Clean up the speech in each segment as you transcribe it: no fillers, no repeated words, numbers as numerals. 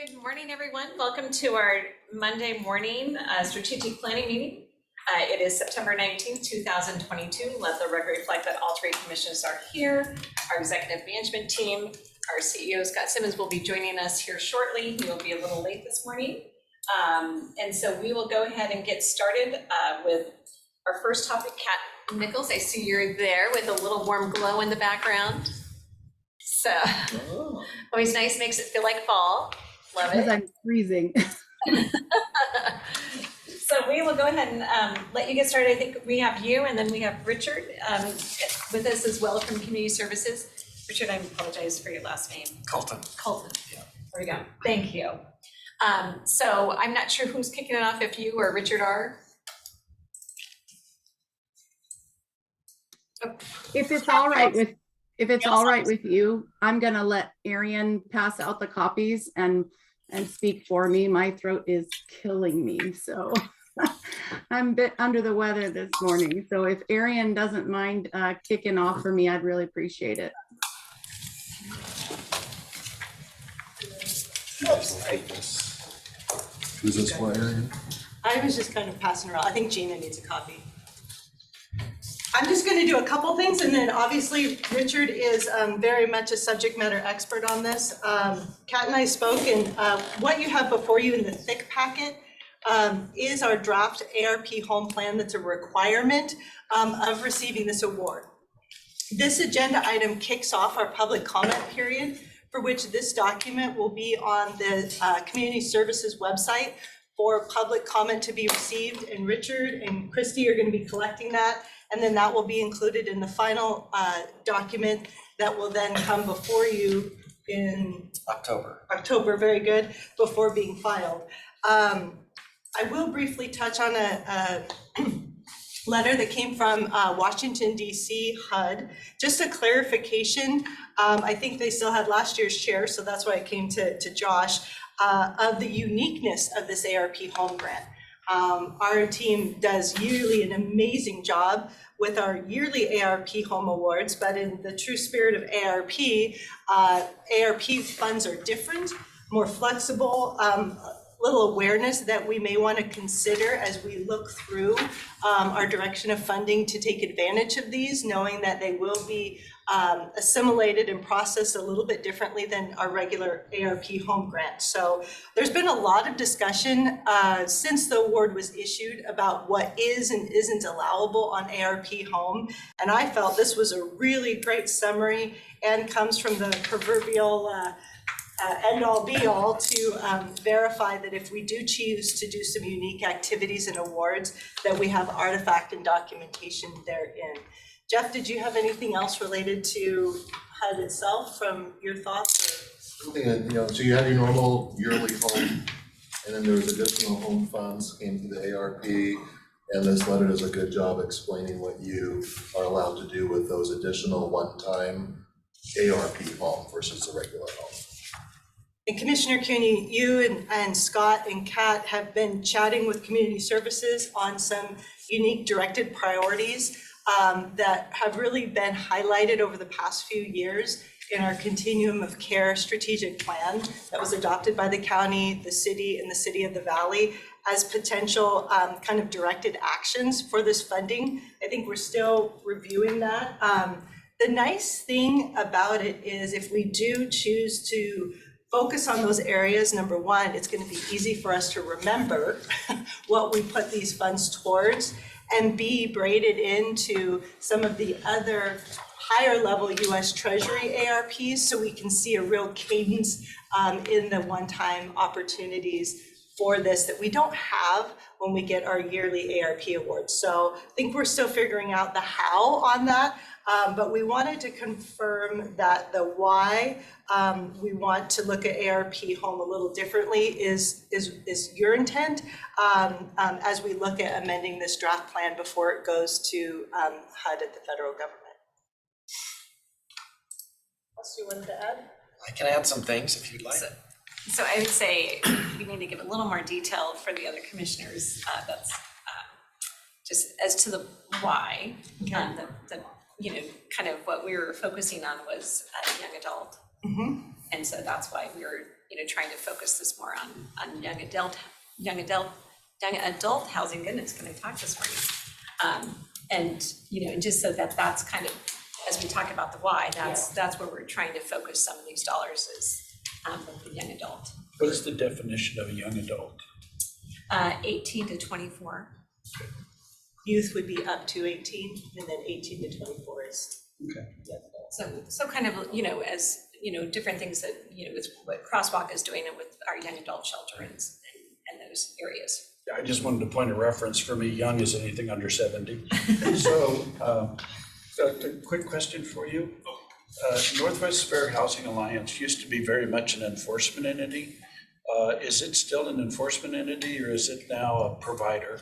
Good morning, everyone. Welcome to our Monday morning strategic planning meeting. It is September 19th, 2022. Let the record reflect that all three commissions are here. Our executive management team, our CEO, Scott Simmons, will be joining us here shortly. He will be a little late this morning. And so we will go ahead and get started with our first topic. Kat Nichols, I see you're there with a little warm glow in the background. So always nice, makes it feel like fall. Love it. Because I'm freezing. So we will go ahead and let you get started. I think we have you, and then we have Richard with us as well from Community Services. Richard, I apologize for your last name. Colton. Colton. Yeah. There we go. Thank you. So I'm not sure who's kicking it off, if you or Richard are. If it's all right with you, I'm gonna let Arian pass out the copies and speak for me. My throat is killing me, so I'm a bit under the weather this morning. So if Arian doesn't mind kicking off for me, I'd really appreciate it. Who's this for, Arian? I was just kind of passing around. I think Gina needs a copy. I'm just going to do a couple things, and then obviously Richard is very much a subject matter expert on this. Kat and I spoke, and what you have before you in the thick packet is our draft ARP home plan that's a requirement of receiving this award. This agenda item kicks off our public comment period, for which this document will be on the Community Services website for public comment to be received, and Richard and Christy are going to be collecting that. And then that will be included in the final document that will then come before you in October, very good, before being filed. I will briefly touch on a letter that came from Washington, D.C. HUD. Just a clarification. I think they still had last year's share, so that's why I came to Josh, of the uniqueness of this ARP home grant. Our team does yearly an amazing job with our yearly ARP home awards, but in the true spirit of ARP funds are different, more flexible, little awareness that we may want to consider as we look through our direction of funding to take advantage of these, knowing that they will be assimilated and processed a little bit differently than our regular ARP home grant. So there's been a lot of discussion since the award was issued about what is and isn't allowable on ARP home. And I felt this was a really great summary and comes from the proverbial end all be all to verify that if we do choose to do some unique activities and awards, that we have artifact and documentation therein. Jeff, did you have anything else related to HUD itself from your thoughts? So you had your normal yearly home, and then there was additional home funds came through the ARP, and this letter does a good job explaining what you are allowed to do with those additional one-time ARP home versus the regular home. And Commissioner Cooney, you and Scott and Kat have been chatting with Community Services on some unique directed priorities that have really been highlighted over the past few years in our Continuum of Care strategic plan that was adopted by the county, the city, and the City of the Valley as potential kind of directed actions for this funding. I think we're still reviewing that. The nice thing about it is if we do choose to focus on those areas, number one, it's going to be easy for us to remember what we put these funds towards, and be braided into some of the other higher level US Treasury ARPs, so we can see a real cadence in the one-time opportunities for this that we don't have when we get our yearly ARP awards. So I think we're still figuring out the how on that, but we wanted to confirm that the why we want to look at ARP home a little differently is your intent as we look at amending this draft plan before it goes to HUD at the federal government. What else do you want to add? I can add some things if you'd like. So I would say we need to give a little more detail for the other commissioners. That's just as to the why. Okay. Kind of what we were focusing on was young adult. Mm-hmm. And so that's why we were trying to focus this more on young adult housing. Goodness, can I talk this morning? And just so that that's kind of, as we talk about the why, that's where we're trying to focus some of these dollars is with the young adult. What is the definition of a young adult? 18 to 24. Youth would be up to 18, and then 18 to 24 is. Okay. So kind of, as, different things that, is what Crosswalk is doing with our young adult shelter and those areas. I just wanted to point a reference. For me, young is anything under 70. So a quick question for you. Northwest Fair Housing Alliance used to be very much an enforcement entity. Is it still an enforcement entity, or is it now a provider?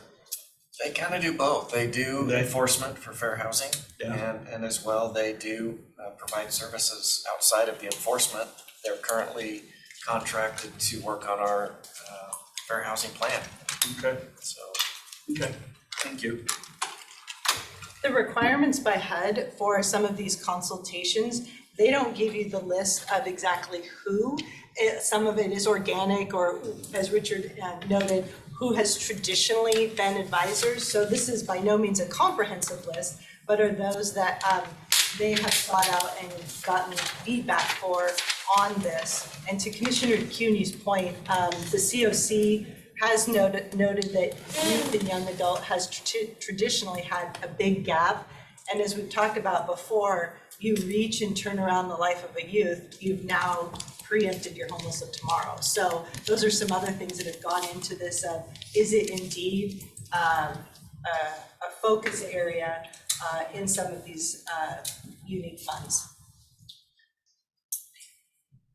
They kind of do both. They do enforcement for fair housing, Yeah. and as well, they do provide services outside of the enforcement. They're currently contracted to work on our fair housing plan. Okay. So, Okay. Thank you. The requirements by HUD for some of these consultations, they don't give you the list of exactly who. Some of it is organic, or as Richard noted, who has traditionally been advisors. So this is by no means a comprehensive list, but are those that they have sought out and gotten feedback for on this. And to Commissioner CUNY's point, the COC has noted that youth and young adult has traditionally had a big gap. And as we've talked about before, you reach and turn around the life of a youth, you've now preempted your homeless of tomorrow. So those are some other things that have gone into this. Is it indeed a focus area in some of these unique funds?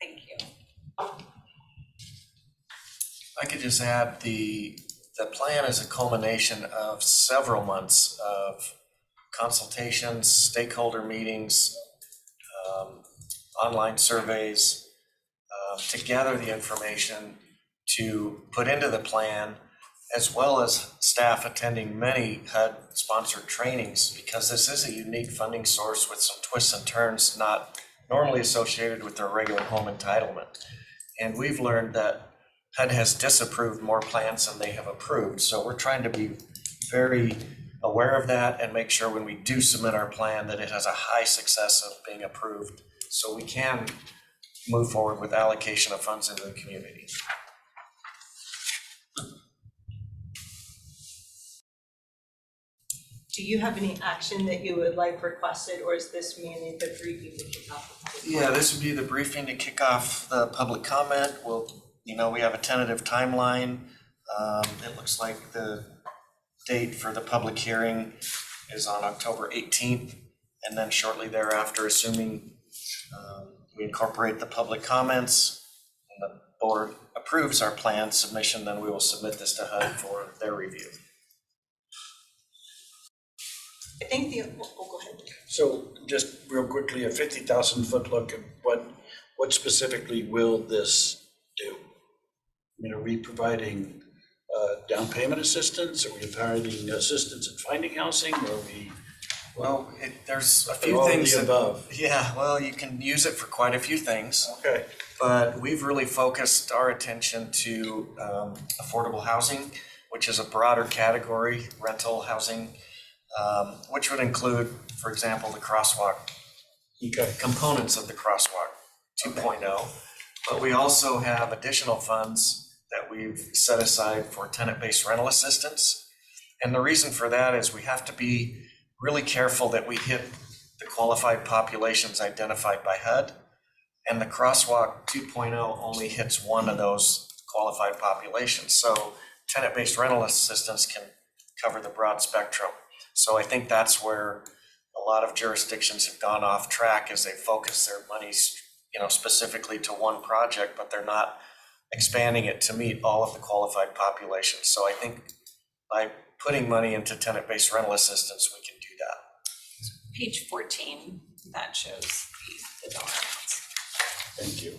Thank you. I could just add the plan is a culmination of several months of consultations, stakeholder meetings, online surveys, to gather the information to put into the plan, as well as staff attending many HUD-sponsored trainings, because this is a unique funding source with some twists and turns not normally associated with their regular home entitlement. And we've learned that HUD has disapproved more plans than they have approved. So we're trying to be very aware of that and make sure when we do submit our plan that it has a high success of being approved, so we can move forward with allocation of funds into the community. Do you have any action that you would like requested, or is this mainly the briefing to kick off the public? Yeah, this would be the briefing to kick off the public comment. We have a tentative timeline. It looks like the date for the public hearing is on October 18th, and then shortly thereafter, assuming we incorporate the public comments and the board approves our plan submission, then we will submit this to HUD for their review. I think go ahead. So just real quickly, a 50,000 foot look at what specifically will this do? Are we providing down payment assistance? Are we providing assistance in finding housing? Are we? Well, there's a few all things the above. Yeah, well, you can use it for quite a few things. Okay. But we've really focused our attention to affordable housing, which is a broader category, rental housing, which would include, for example, the crosswalk, components of the crosswalk 2.0. But we also have additional funds that we've set aside for tenant-based rental assistance. And the reason for that is we have to be really careful that we hit the qualified populations identified by HUD. And the crosswalk 2.0 only hits one of those qualified populations. So tenant-based rental assistance can cover the broad spectrum. So I think that's where a lot of jurisdictions have gone off track as they focus their monies, specifically to one project, but they're not expanding it to meet all of the qualified populations. So I think by putting money into tenant-based rental assistance, we can do that. Page 14, that shows the dollar amounts. Thank you.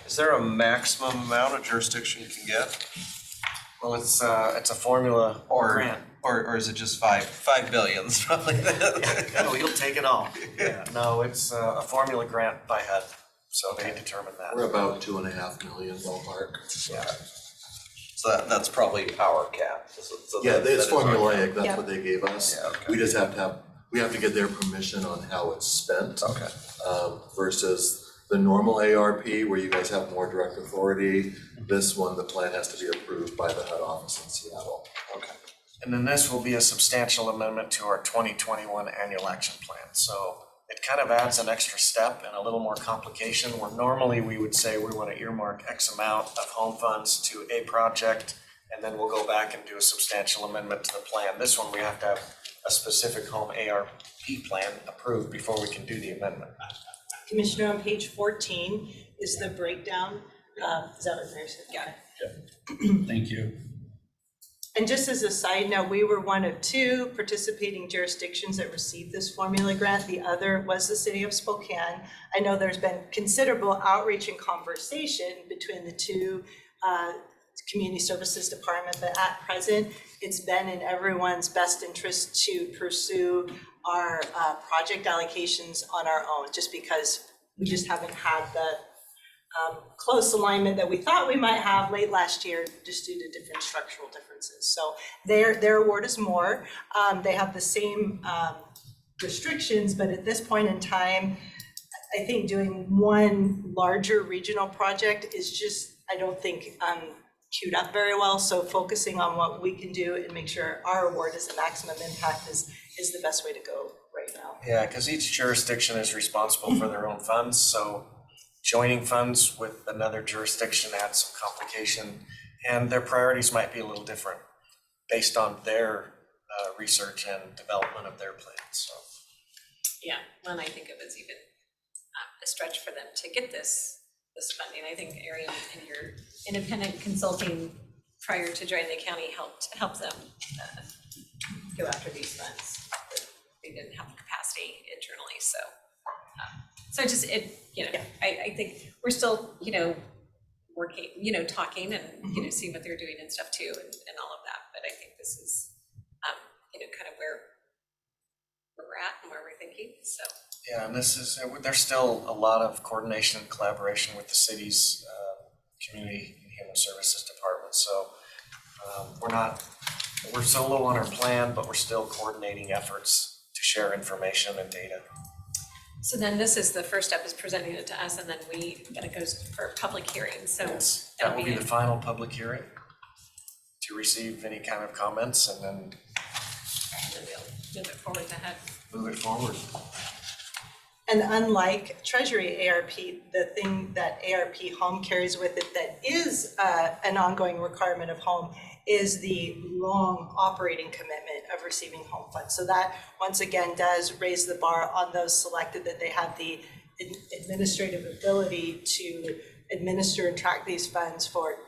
Is there a maximum amount a jurisdiction can get? Well, it's a formula grant. Or is it just five billions, probably? No, you'll take it all. Yeah, no, it's a formula grant by HUD. So they determined that. We're about 2.5 million ballpark. Yeah. So that's probably our cap. Yeah, it's that is our cap. formulaic, that's Yeah. what they gave us. Yeah, okay. We just we have to get their permission on how it's spent. Okay. Versus the normal ARP where you guys have more direct authority. This one, the plan has to be approved by the HUD office in Seattle. Okay. And then this will be a substantial amendment to our 2021 annual action plan. So it kind of adds an extra step and a little more complication where normally we would say we want to earmark X amount of home funds to a project, and then we'll go back and do a substantial amendment to the plan. This one, we have to have a specific home ARP plan approved before we can do the amendment. Commissioner, on page 14 is the breakdown. Is that what Mary said? Yeah. Thank you. And just as a side note, we were one of 2 participating jurisdictions that received this formula grant. The other was the city of Spokane. I know there's been considerable outreach and conversation between the 2 community services department, but at present, it's been in everyone's best interest to pursue our project allocations on our own, just because we just haven't had the close alignment that we thought we might have late last year, just due to different structural differences. So their award is more. They have the same restrictions, but at this point in time, I think doing one larger regional project is just, I don't think, queued up very well. So focusing on what we can do and make sure our award is the maximum impact is the best way to go right now. Yeah, because each jurisdiction is responsible for their own funds, so joining funds with another jurisdiction adds some complication, and their priorities might be a little different based on their research and development of their plans, so. Yeah, well, and I think it was even a stretch for them to get this funding. I think Arian and your independent consulting prior to joining the county helped them go after these funds. They didn't have the capacity internally, so I think we're still, working, talking and, seeing what they're doing and stuff too, and all of that. But I think this is, kind of where we're at and where we're thinking, so. Yeah, and there's still a lot of coordination and collaboration with the city's community and human services department. So we're solo on our plan, but we're still coordinating efforts to share information and data. So then this is the first step, is presenting it to us, and then it goes for public hearing, so. Yes, that will be the final public hearing to receive any kind of comments, and then We'll move it forward to HUD. move it forward. And unlike Treasury ARP, the thing that ARP Home carries with it that is an ongoing requirement of home is the long operating commitment of receiving home funds. So that, once again, does raise the bar on those selected, that they have the administrative ability to administer and track these funds for 10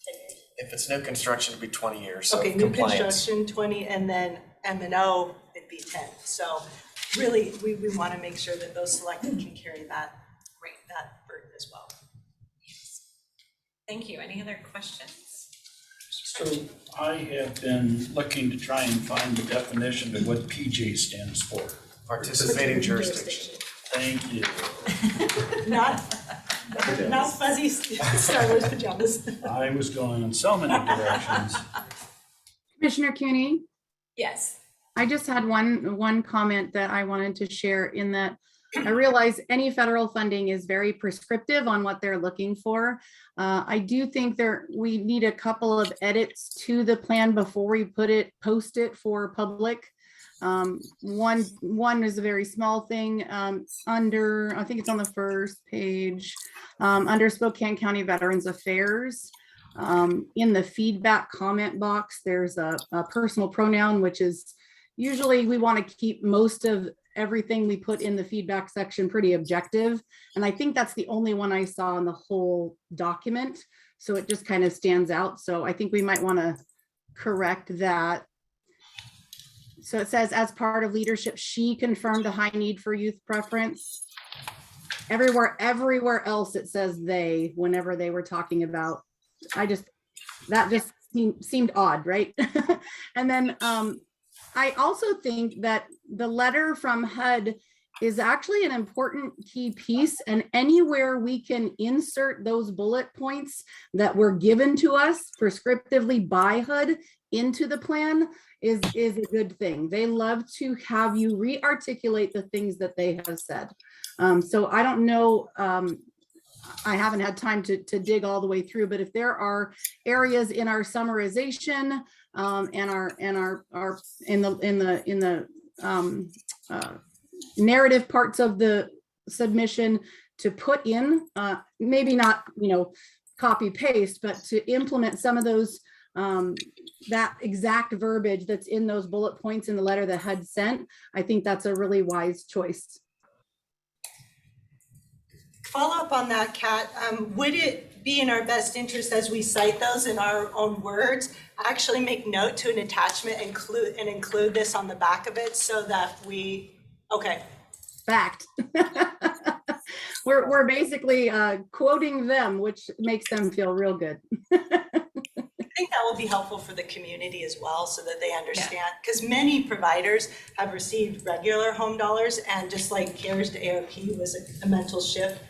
years. If it's new construction, it'd be 20 years of Okay, new compliance. construction 20, and then M&O, it'd be 10. So really, we want to make sure that those selected can carry that burden as well. Thank you. Any other questions? So I have been looking to try and find the definition of what PJ stands for. Participating jurisdiction. Thank you. Not fuzzy Star Wars pajamas. I was going in so many directions. Commissioner Cooney, Yes. I just had one comment that I wanted to share, in that I realize any federal funding is very prescriptive on what they're looking for. I do think we need a couple of edits to the plan before we post it for public. One is a very small thing, I think it's on the first page, under Spokane County Veterans Affairs. In the feedback comment box, there's a personal pronoun, which is usually we want to keep most of everything we put in the feedback section pretty objective. And I think that's the only one I saw in the whole document. So it just kind of stands out. So I think we might want to correct that. So it says, as part of leadership, she confirmed a high need for youth preference. Everywhere else it says they, whenever they were talking about, that just seemed odd, right? And then I also think that the letter from HUD is actually an important key piece, and anywhere we can insert those bullet points that were given to us prescriptively by HUD into the plan is a good thing. They love to have you re-articulate the things that they have said. So I don't know, I haven't had time to dig all the way through, but if there are areas in our summarization and our in the narrative parts of the submission to put in, maybe not, copy paste, but to implement some of those, that exact verbiage that's in those bullet points in the letter that HUD sent, I think that's a really wise choice. Follow up on that, Kat, would it be in our best interest as we cite those in our own words, actually make note to an attachment, include this on the back of it so that we, okay. Fact. We're basically quoting them, which makes them feel real good. I think that will be helpful for the community as well so that they understand, because many providers have received regular home dollars, and just like CARES to ARP was a mental shift,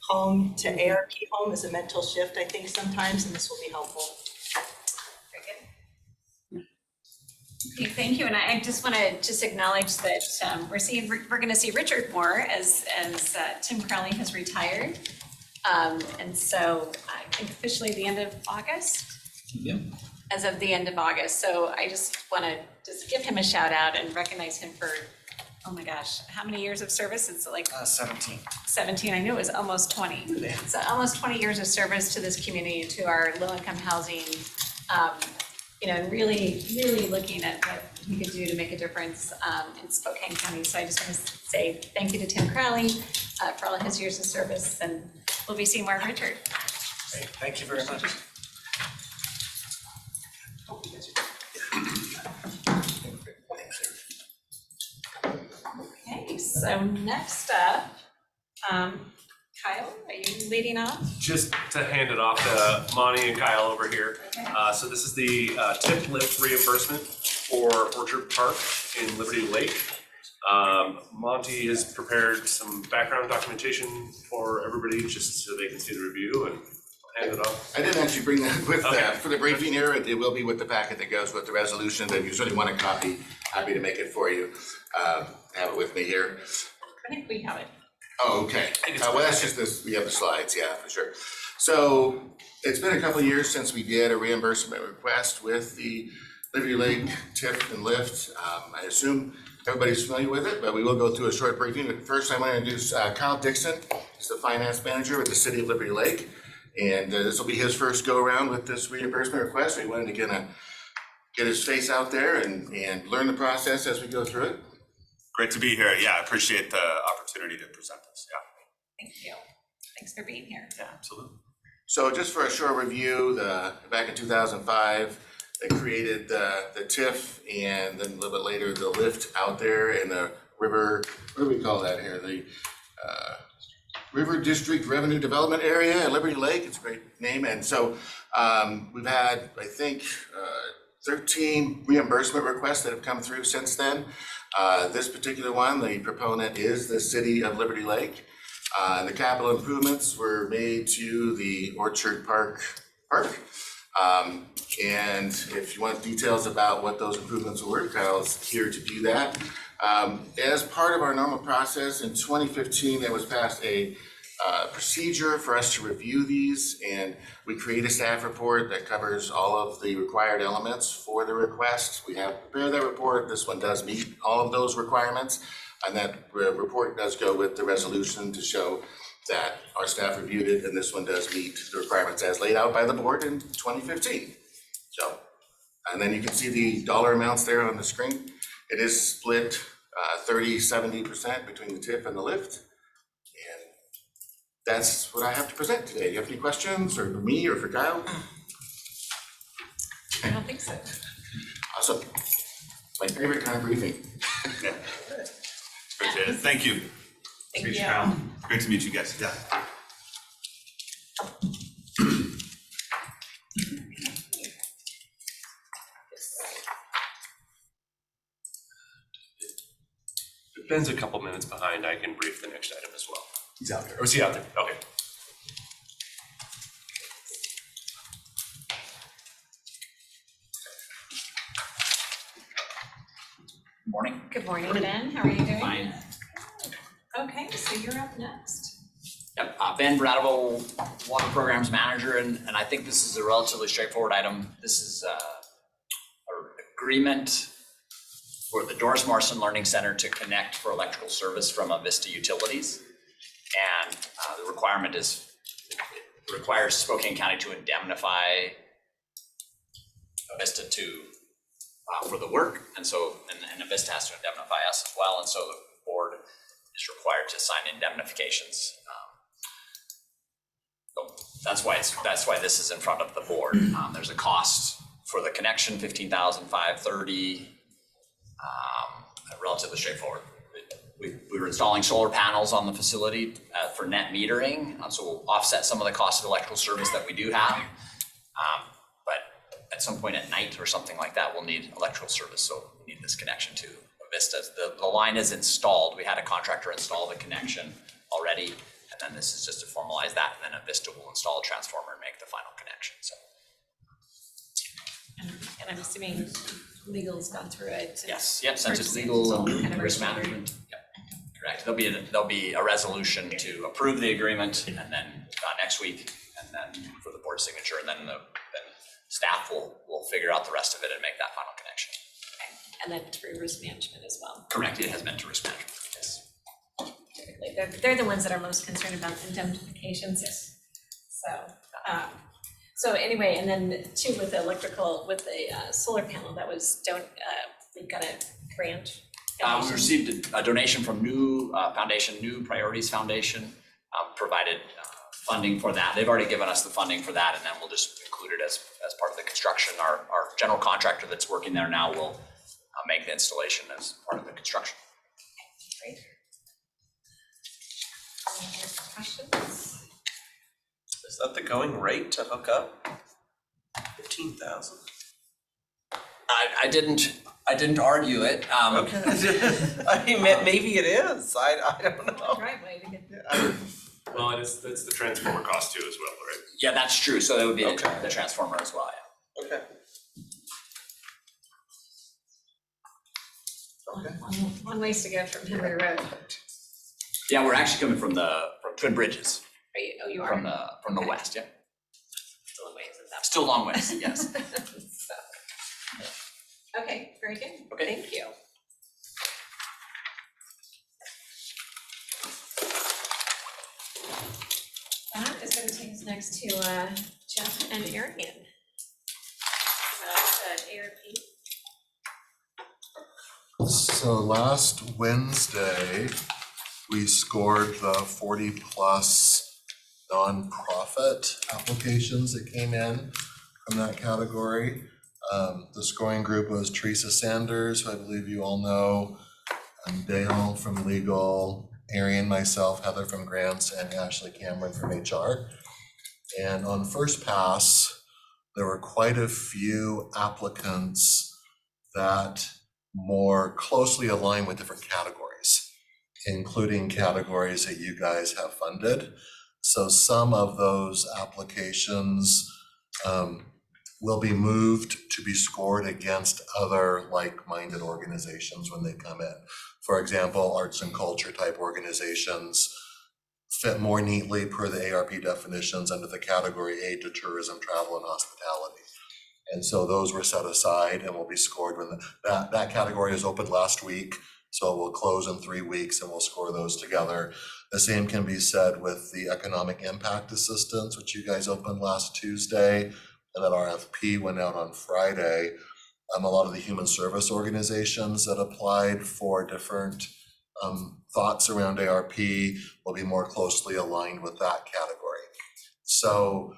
home to ARP home is a mental shift, I think sometimes, and this will be helpful. Very good. Okay, thank you, and I just want to acknowledge that we're going to see Richard Moore as Tim Crowley has retired, and so I think officially the end of August. Yeah. As of the end of August, so I just want to give him a shout out and recognize him for, oh my gosh, how many years of service? It's like 17. 17. I knew it was almost 20. So almost 20 years of service to this community, to our low-income housing, and really looking at what we could do to make a difference in Spokane County. So I just want to say thank you to Tim Crowley for all of his years of service, and we'll be seeing more of Richard. Great. Thank you very much. Okay, so next up, Kyle, are you leading off? Just to hand it off to Monty and Kyle over here. Okay. So this is the tip lift reimbursement for Orchard Park in Liberty Lake. Monty has prepared some background documentation for everybody just so they can see the review, and I'll hand it off. I didn't actually bring that with Okay. for the briefing here. It will be with the packet that goes with the resolution. If you certainly want a copy, happy to make it for you. Have it with me here. I think we have it. Oh, okay. Well, that's just this, we have the slides, yeah, for sure. So it's been a couple of years since we did a reimbursement request with the Liberty Lake TIF and lift. I assume everybody's familiar with it, but we will go through a short briefing. But first, I want to introduce Kyle Dixon. He's the finance manager with the city of Liberty Lake. And this will be his first go around with this reimbursement request. We wanted to get his face out there and learn the process as we go through it. Great to be here. Yeah, I appreciate the opportunity to present this. Yeah. Thank you. Thanks for being here. Yeah, absolutely. So just for a short review, back in 2005, they created the TIF, and then a little bit later the lift out there in the river. What do we call that here? The River District Revenue Development Area at Liberty Lake. It's a great name. And so we've had, I think, 13 reimbursement requests that have come through since then. This particular one, the proponent is the city of Liberty Lake. The capital improvements were made to the Orchard Park. And if you want details about what those improvements were, Kyle's here to do that. As part of our normal process, in 2015, there was passed a procedure for us to review these, and we create a staff report that covers all of the required elements for the request. We have prepared that report. This one does meet all of those requirements, and that report does go with the resolution to show that our staff reviewed it, and this one does meet the requirements as laid out by the board in 2015. So, and then you can see the dollar amounts there on the screen. It is split 30-70% between the TIF and the lift. And that's what I have to present today. Do you have any questions, or for me or for Kyle? I don't think so. Awesome. My favorite kind of briefing. Yeah. Appreciate it. Thank you. Thank Great you. Kyle. Great to meet you guys. Yeah. Ben's a couple minutes behind. I can brief the next item as well. He's out there. Or is he out there? Okay. Morning. Good morning, Ben. How are you doing? Fine. Okay, so you're up next. Yep, Ben Bradable, Water Programs Manager, and I think this is a relatively straightforward item. This is an agreement for the Doris Morrison Learning Center to connect for electrical service from Avista Utilities. And the requirement is, it requires Spokane County to indemnify Avista for the work, and so and Avista has to indemnify us as well, and so the board is required to sign indemnifications. So that's why this is in front of the board. There's a cost for the connection, $15,530. Relatively straightforward. We were installing solar panels on the facility for net metering, so we'll offset some of the cost of electrical service that we do have. But at some point at night or something like that, we'll need electrical service, so we need this connection to Avista. The line is installed. We had a contractor install the connection already, and then this is just to formalize that, and then Avista will install a transformer and make the final connection. So. And I'm assuming legal's gone through it. Yes, yep, since it's legal and risk management, yep, correct. There'll be a resolution to approve the agreement, and then next week, and then for the board signature, and then staff will figure out the rest of it and make that final connection. Okay. And then through risk management as well. Correct, it has been to risk management, yes. Typically, they're the ones that are most concerned about indemnifications. Yes. So anyway, and then too with the solar panel, we've got a grant. We received a donation from New Priorities Foundation, provided funding for that. They've already given us the funding for that, and then we'll just include it as part of the construction. Our general contractor that's working there now will make the installation as part of the construction. Great. Any other questions? Is that the going rate to hook up? 15,000. I didn't argue it. Okay. I mean, maybe it is. I don't know. Driveway to get. Well, that's the transformer cost too as well, right? Yeah, that's true. So that would be Okay. the transformer as well. Yeah. Okay. One ways to go from Henry Road. Yeah, we're actually coming from Twin Bridges, You are? from the west. Yeah, Still a ways at that. still a long ways. Yes. So, okay, very good. Okay. Thank you. That is going to take us next to Jeff and Arian. ARP. So last Wednesday, we scored the 40+ nonprofit applications that came in from that category. The scoring group was Teresa Sanders, who I believe you all know, Dale from Legal, Arian, myself, Heather from Grants, and Ashley Cameron from HR. And on first pass, there were quite a few applicants that more closely align with different categories, including categories that you guys have funded. So some of those applications will be moved to be scored against other like-minded organizations when they come in. For example, arts and culture type organizations fit more neatly per the ARP definitions under the category aid to tourism, travel, and hospitality. And so those were set aside and will be scored when that category is opened last week. So we'll close in 3 weeks and we'll score those together. The same can be said with the economic impact assistance, which you guys opened last Tuesday, and that RFP went out on Friday. A lot of the human service organizations that applied for different thoughts around ARP will be more closely aligned with that category. So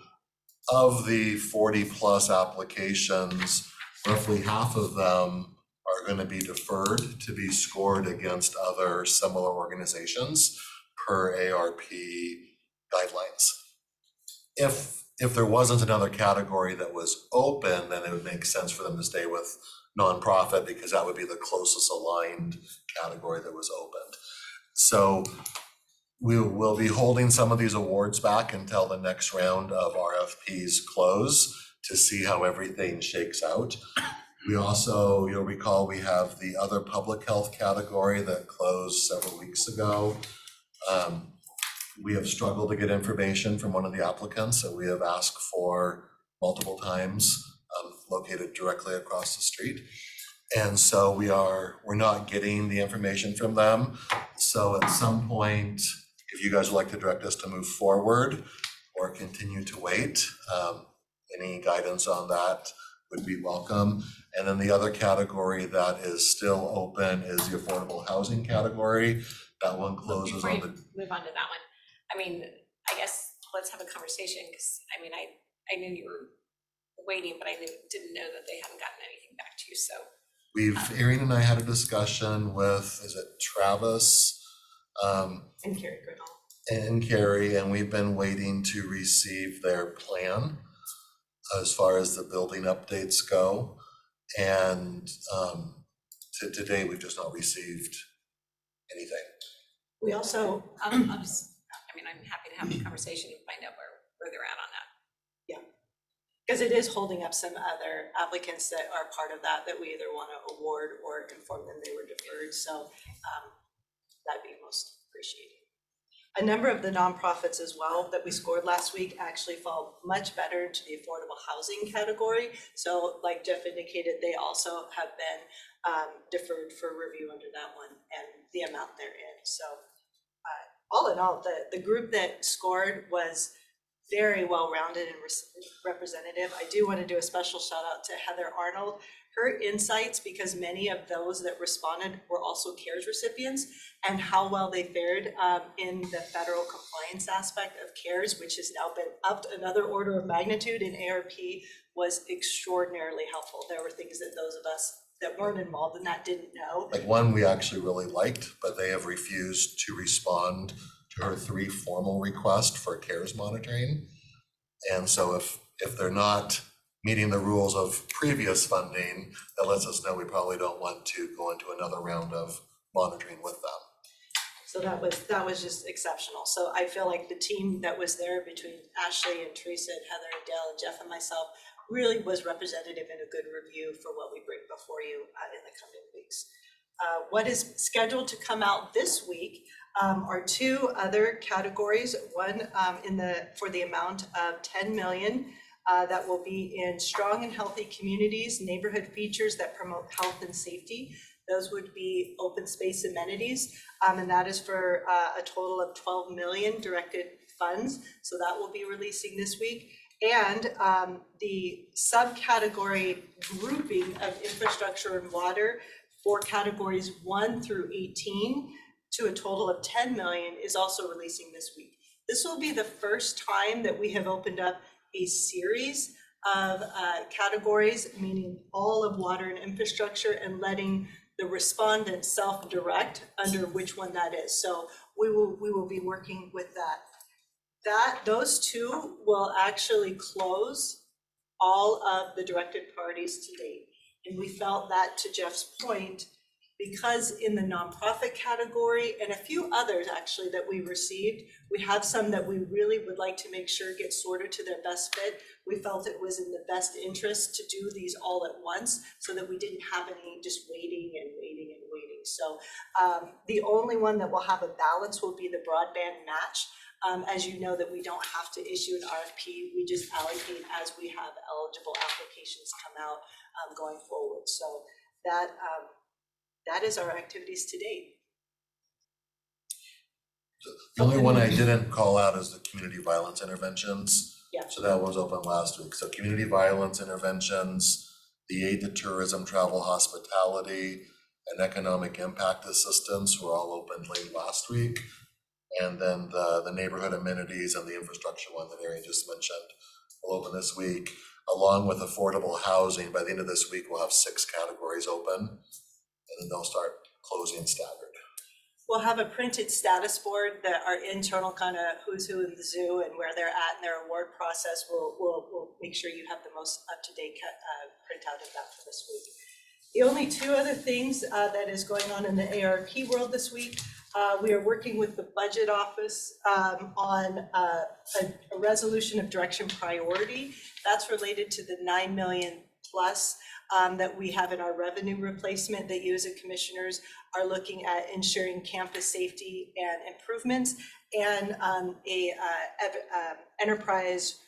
of the 40+ applications, roughly half of them are going to be deferred to be scored against other similar organizations per ARP guidelines. If there wasn't another category that was open, then it would make sense for them to stay with nonprofit because that would be the closest aligned category that was opened. So we will be holding some of these awards back until the next round of RFPs close to see how everything shakes out. We also, you'll recall, we have the other public health category that closed several weeks ago. We have struggled to get information from one of the applicants that we have asked for multiple times, located directly across the street. And so we're not getting the information from them. So at some point, if you guys would like to direct us to move forward or continue to wait, any guidance on that would be welcome. And then the other category that is still open is the affordable housing category. That one closes Before on you the, move on to that one, I mean, I guess let's have a conversation, because I mean, I knew you were waiting, but I didn't know that they hadn't gotten anything back to you, so. Erin and I had a discussion with, is it Travis? And Carrie Grinnell. And Carrie, and we've been waiting to receive their plan as far as the building updates go. And to today, we've just not received anything. We also, I mean, I'm happy to have a conversation and find out where they're at on that. because it is holding up some other applicants that are part of that we either want to award or inform them they were deferred, so that'd be most appreciated. A number of the nonprofits as well that we scored last week actually fall much better into the affordable housing category. So like Jeff indicated, they also have been deferred for review under that one and the amount they're in. So all in all, the group that scored was very well-rounded and representative. I do want to do a special shout out to Heather Arnold. Her insights, because many of those that responded were also CARES recipients, and how well they fared in the federal compliance aspect of CARES, which has now been upped another order of magnitude in ARP, was extraordinarily helpful. There were things that those of us that weren't involved in that didn't know. Like one we actually really liked, but they have refused to respond to her 3 formal requests for CARES monitoring. And so if they're not meeting the rules of previous funding, that lets us know we probably don't want to go into another round of monitoring with them. So that was just exceptional. So I feel like the team that was there between Ashley and Teresa and Heather and Dale and Jeff and myself really was representative and a good review for what we bring before you in the coming weeks. What is scheduled to come out this week are 2 other categories. One for the amount of 10 million that will be in strong and healthy communities, neighborhood features that promote health and safety. Those would be open space amenities, and that is for a total of 12 million directed funds. So that will be releasing this week. And the subcategory grouping of infrastructure and water for categories 1 through 18 to a total of 10 million is also releasing this week. This will be the first time that we have opened up a series of categories, meaning all of water and infrastructure, and letting the respondent self-direct under which one that is. So we will be working with that. Those 2 will actually close all of the directed parties to date. And we felt that, to Jeff's point, because in the nonprofit category and a few others actually that we received, we have some that we really would like to make sure get sorted to their best fit. We felt it was in the best interest to do these all at once so that we didn't have any just waiting and waiting and waiting. So the only one that will have a balance will be the broadband match. As you know, that we don't have to issue an RFP, we just allocate as we have eligible applications come out going forward. So that is our activities to date. The only one I didn't call out is the community violence interventions. Yeah. So that was open last week. So community violence interventions, the aid to tourism, travel, hospitality, and economic impact assistance were all opened late last week. And then the neighborhood amenities and the infrastructure one that Arian just mentioned will open this week, along with affordable housing. By the end of this week, we'll have 6 categories open, and then they'll start closing staggered. We'll have a printed status board that our internal kind of who's who in the zoo and where they're at in their award process. We'll make sure you have the most up-to-date printout of that for this week. The only two other things that is going on in the ARP world this week, we are working with the budget office on a resolution of direction priority. That's related to the 9 million plus that we have in our revenue replacement that you as a commissioners are looking at ensuring campus safety and improvements, and enterprise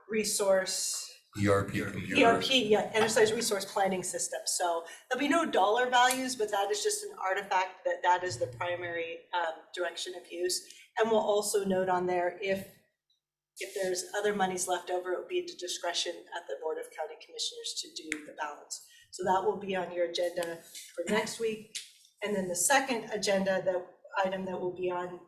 resource ERP computer. ERP, yeah, enterprise resource planning system. So there'll be no dollar values, but that is just an artifact that is the primary direction of use. And we'll also note on there, if there's other monies left over, it will be at the discretion at the Board of County Commissioners to do the balance. So that will be on your agenda for next week. And then the second agenda, item that will be on,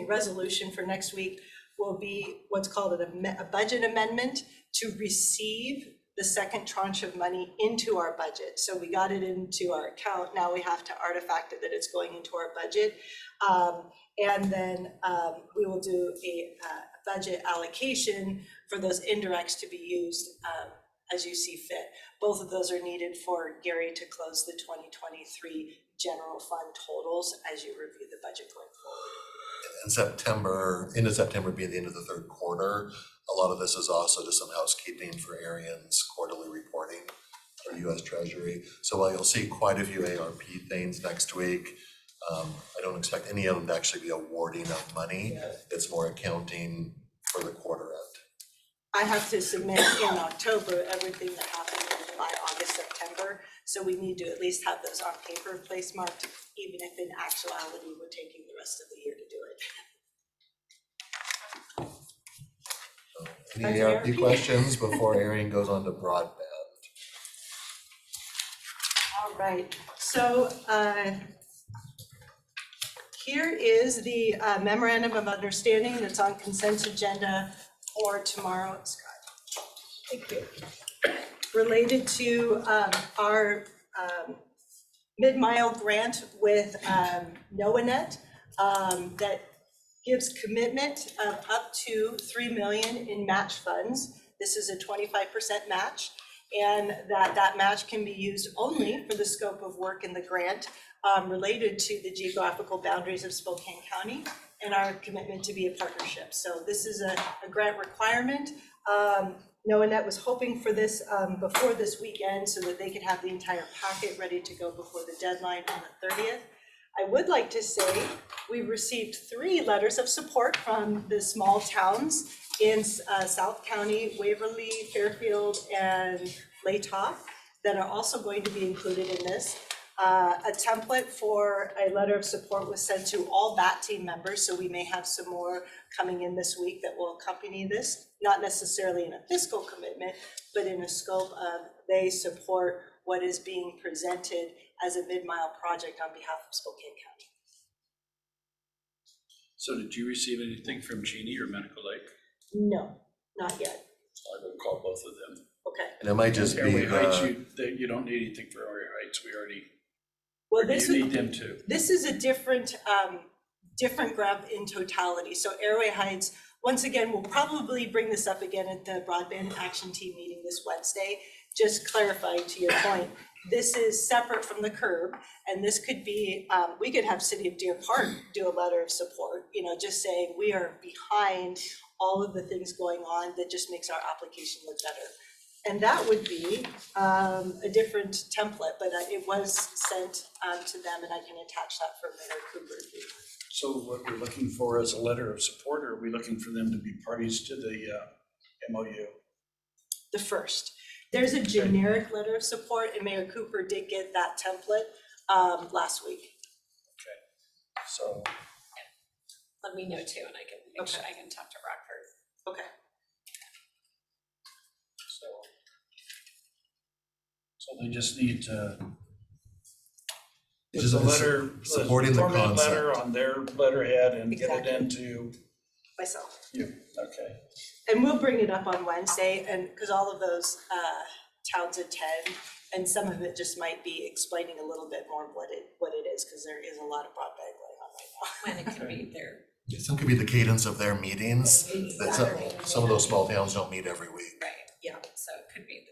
resolution for next week will be what's called a budget amendment to receive the second tranche of money into our budget. So we got it into our account, now we have to artifact it that it's going into our budget. And then we will do a budget allocation for those indirects to be used as you see fit. Both of those are needed for Gary to close the 2023 general fund totals as you review the budget going forward. In September, end of September being the end of the third quarter, a lot of this is also just some housekeeping for Arian's quarterly reporting for US Treasury. So while you'll see quite a few ARP things next week, I don't expect any of them to actually be awarding of money. It's more accounting for the quarter end. I have to submit in October everything that happened in July, August, September. So we need to at least have those on paper place marked, even if in actuality we're taking the rest of the year to do it. Any ARP questions before Arian goes on to broadband? All right, so here is the memorandum of understanding that's on consent agenda for tomorrow. Scott, thank you. Related to our mid-mile grant with NOAANET that gives commitment of up to $3 million in match funds. This is a 25% match, and that match can be used only for the scope of work in the grant related to the geographical boundaries of Spokane County and our commitment to be a partnership. So this is a grant requirement. NOAANET was hoping for this before this weekend so that they could have the entire packet ready to go before the deadline on the 30th. I would like to say we've received 3 letters of support from the small towns in South County, Waverly, Fairfield, and Latah that are also going to be included in this. A template for a letter of support was sent to all BAT team members, so we may have some more coming in this week that will accompany this, not necessarily in a fiscal commitment, but in a scope of they support what is being presented as a mid-mile project on behalf of Spokane County. So did you receive anything from Jeannie or Medical Lake? No, not yet. I will call both of them. Okay. And it might just be Airway Heights, you don't need anything for Airway Heights, we already, Well, or do this you is, need them too? this is a different grant in totality. So Airway Heights, once again, we'll probably bring this up again at the Broadband Action Team meeting this Wednesday. Just clarifying to your point, this is separate from the curb, and this could be, we could have City of Deer Park do a letter of support, just saying we are behind all of the things going on that just makes our application look better. And that would be a different template, but it was sent to them, and I can attach that for Mayor Cooper. So what we're looking for is a letter of support, or are we looking for them to be parties to the MOU? The first. There's a generic letter of support, and Mayor Cooper did get that template last week. Okay, so Let me know too, and I can make sure I can talk to Rockford. Okay. So they just need to Just put the letter, supporting the format concept. letter on their letterhead and get Exactly. it into Myself. you. Okay. And we'll bring it up on Wednesday, and because all of those towns attend, and some of it just might be explaining a little bit more what it is, because there is a lot of broadband going on right now. When it could be there. Yeah, some could be the cadence of their meetings, that some of those small towns don't meet every week. Right. Yeah. So it could be,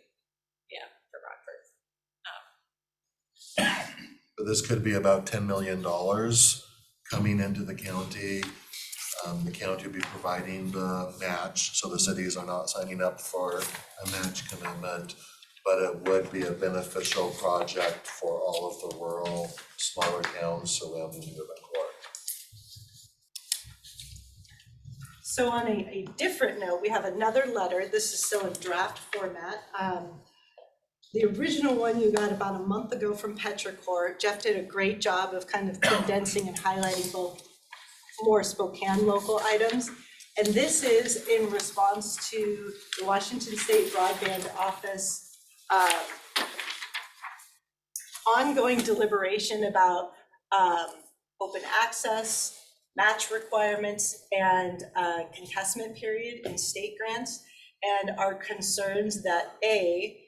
for Rockford. this could be about $10 million coming into the county. The county will be providing the match, so the cities are not signing up for a match commitment, but it would be a beneficial project for all of the rural, smaller towns surrounding New Vancouver. So on a different note, we have another letter. This is still in draft format. The original one you got about a month ago from Petrichor. Jeff did a great job of kind of condensing and highlighting both more Spokane local items. And this is in response to the Washington State Broadband Office ongoing deliberation about open access, match requirements, and contestment period in state grants, and our concerns that A,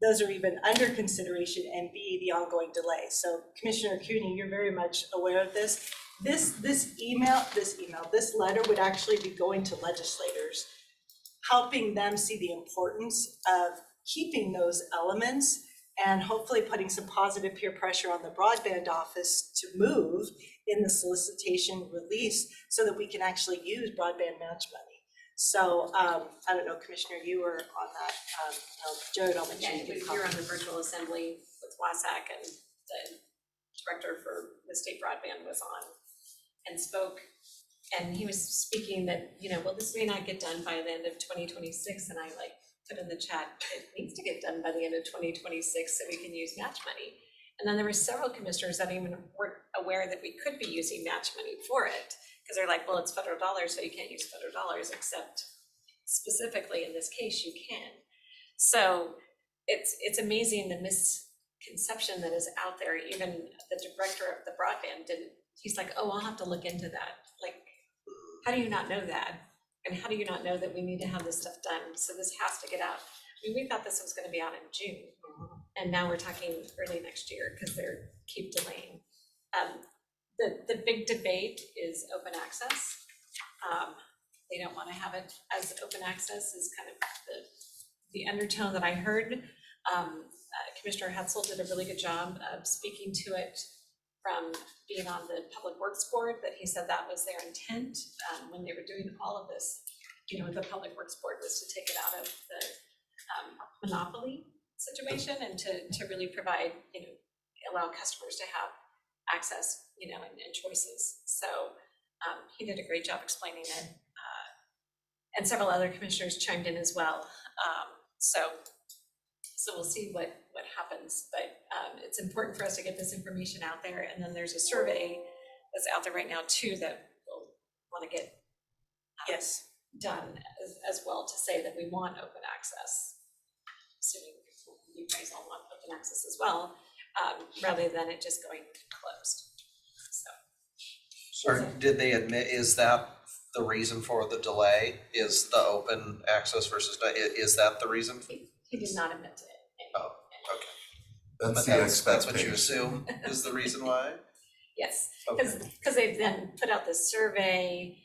those are even under consideration, and B, the ongoing delay. So Commissioner Cooney, you're very much aware of this. This letter would actually be going to legislators, helping them see the importance of keeping those elements and hopefully putting some positive peer pressure on the broadband office to move in the solicitation release so that we can actually use broadband match money. So I don't know, Commissioner, you were on that. Jared, I'll mention you. Yeah, you're on the virtual assembly with WASAC, and the director for the state broadband was on and spoke. And he was speaking that, well, this may not get done by the end of 2026. And I put in the chat, it needs to get done by the end of 2026 so we can use match money. And then there were several commissioners that even weren't aware that we could be using match money for it. Because they're like, well, it's federal dollars, so you can't use federal dollars, except specifically in this case, you can. So it's amazing the misconception that is out there. Even the director of the broadband he's like, oh, I'll have to look into that. Like, how do you not know that? And how do you not know that we need to have this stuff done? So this has to get out. I mean, we thought this was going to be out in June, and now we're talking early next year because they're keep delaying. The big debate is open access. They don't want to have it as open access is kind of the undertone that I heard. Commissioner Hetzel did a really good job of speaking to it from being on the Public Works Board, that he said that was their intent when they were doing all of this. The Public Works Board was to take it out of the monopoly situation and to really provide, allow customers to have access, and choices. So he did a great job explaining it. And several other commissioners chimed in as well. So we'll see what happens, but it's important for us to get this information out there. And then there's a survey that's out there right now too that we'll want to get Yes. done as well to say that we want open access. Assuming you guys all want open access as well, rather than it just going closed. Or did they admit, is that the reason for the delay? Is the open access versus, is that the reason? He did not admit to it. Oh, okay. That's But the that's what you expectation. assume is the reason why? Yes, Okay. because they've then put out this survey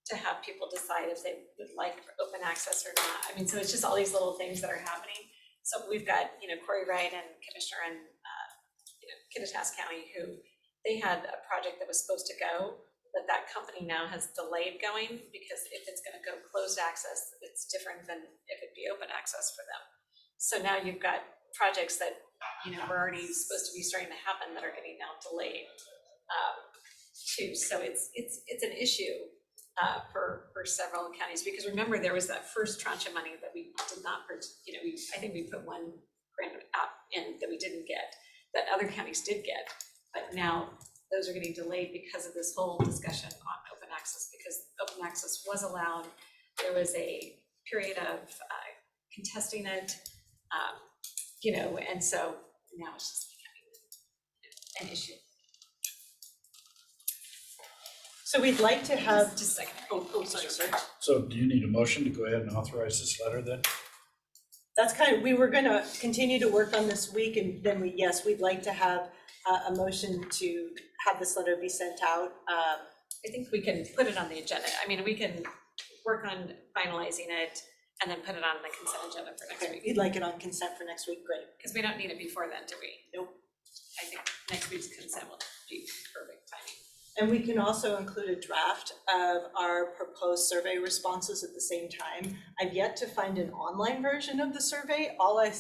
to have people decide if they would like open access or not. I mean, so it's just all these little things that are happening. So we've got, Corey Wright and Commissioner in, Kittitas County, who they had a project that was supposed to go, but that company now has delayed going because if it's going to go closed access, it's different than if it'd be open access for them. So now you've got projects that, were already supposed to be starting to happen that are getting now delayed too. So it's an issue for several counties, because remember there was that first tranche of money that we did not, I think we put one grant app in that we didn't get, that other counties did get, but now those are getting delayed because of this whole discussion on open access, because open access was allowed. There was a period of contesting it, and so now it's just becoming an issue. So we'd like to have, Just a second. sorry. So do you need a motion to go ahead and authorize this letter then? That's we were gonna continue to work on this week, and then we'd like to have a motion to have this letter be sent out. I think we can put it on the agenda. I mean, we can work on finalizing it and then put it on the consent agenda for next Okay, week. you'd like it on consent for next week, great. Because we don't need it before then, do we? Nope. I think next week's consent will be perfect timing. And we can also include a draft of our proposed survey responses at the same time. I've yet to find an online version of the survey. All I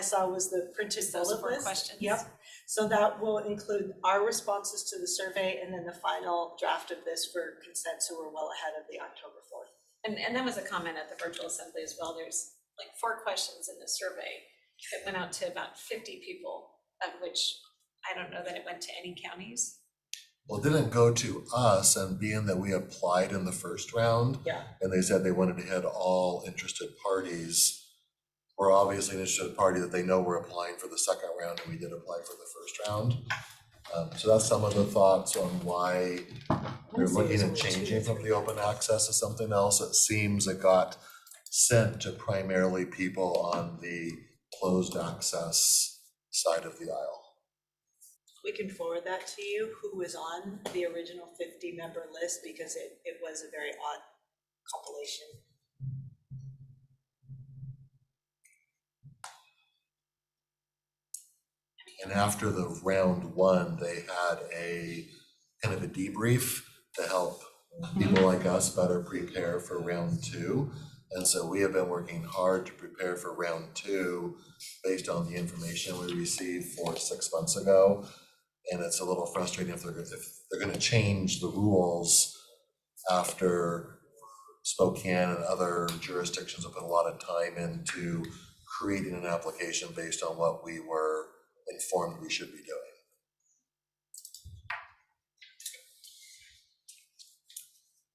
saw was the printed Those bullet 4 list. questions. Yep. So that will include our responses to the survey and then the final draft of this for consent, so we're well ahead of the October 4th. And that was a comment at the virtual assembly as well. There's like 4 questions in the survey that went out to about 50 people, of which I don't know that it went to any counties. Well, it didn't go to us, and being that we applied in the first round, Yeah. and they said they wanted to hit all interested parties, we're obviously an interested party that they know we're applying for the second round, and we did apply for the first round. So that's some of the thoughts on why they're looking at changing from the open access to something else. It seems it got sent to primarily people on the closed access side of the aisle. We can forward that to you, who was on the original 50-member list, because it was a very odd compilation. And after the round one, they had a kind of a debrief to help people like us better prepare for round 2. And so we have been working hard to prepare for round 2 based on the information we received 4 to 6 months ago. And it's a little frustrating if they're gonna change the rules after Spokane and other jurisdictions have put a lot of time into creating an application based on what we were informed we should be doing.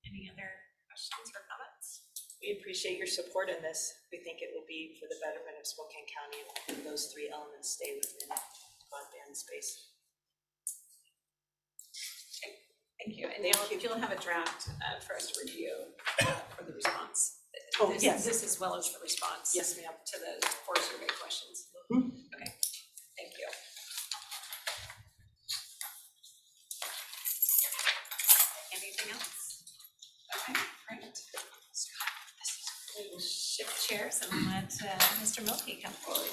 Any other questions or comments? We appreciate your support in this. We think it will be for the betterment of Spokane County if those 3 elements stay within broadband space. Thank you. And you'll have a draft for us to review for the response. Oh, This- yes. This as well as the response. Yes, ma'am. To the 4 survey questions. Okay, thank you. Anything else? Okay, great. We will shift chairs and let Mr. Milky come forward.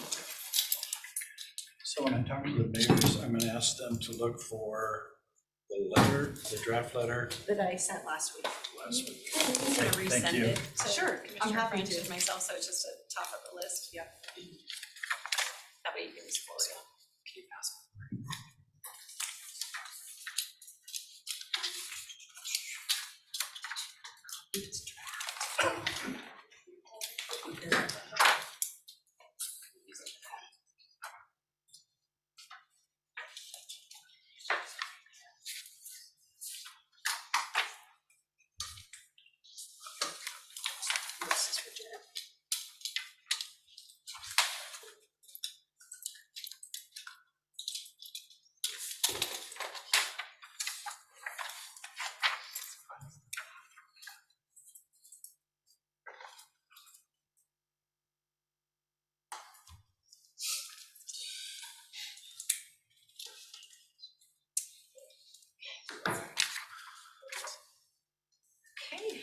So when I talk to the neighbors, I'm gonna ask them to look for the letter, the draft letter That I sent last week. last week. I'm gonna Thank resend you. it to Sure, I'm Commissioner happy French to. and myself, so it's just a top of the list. Yeah. That way you can just forward it. Can you pass? This is for Jen. Okay.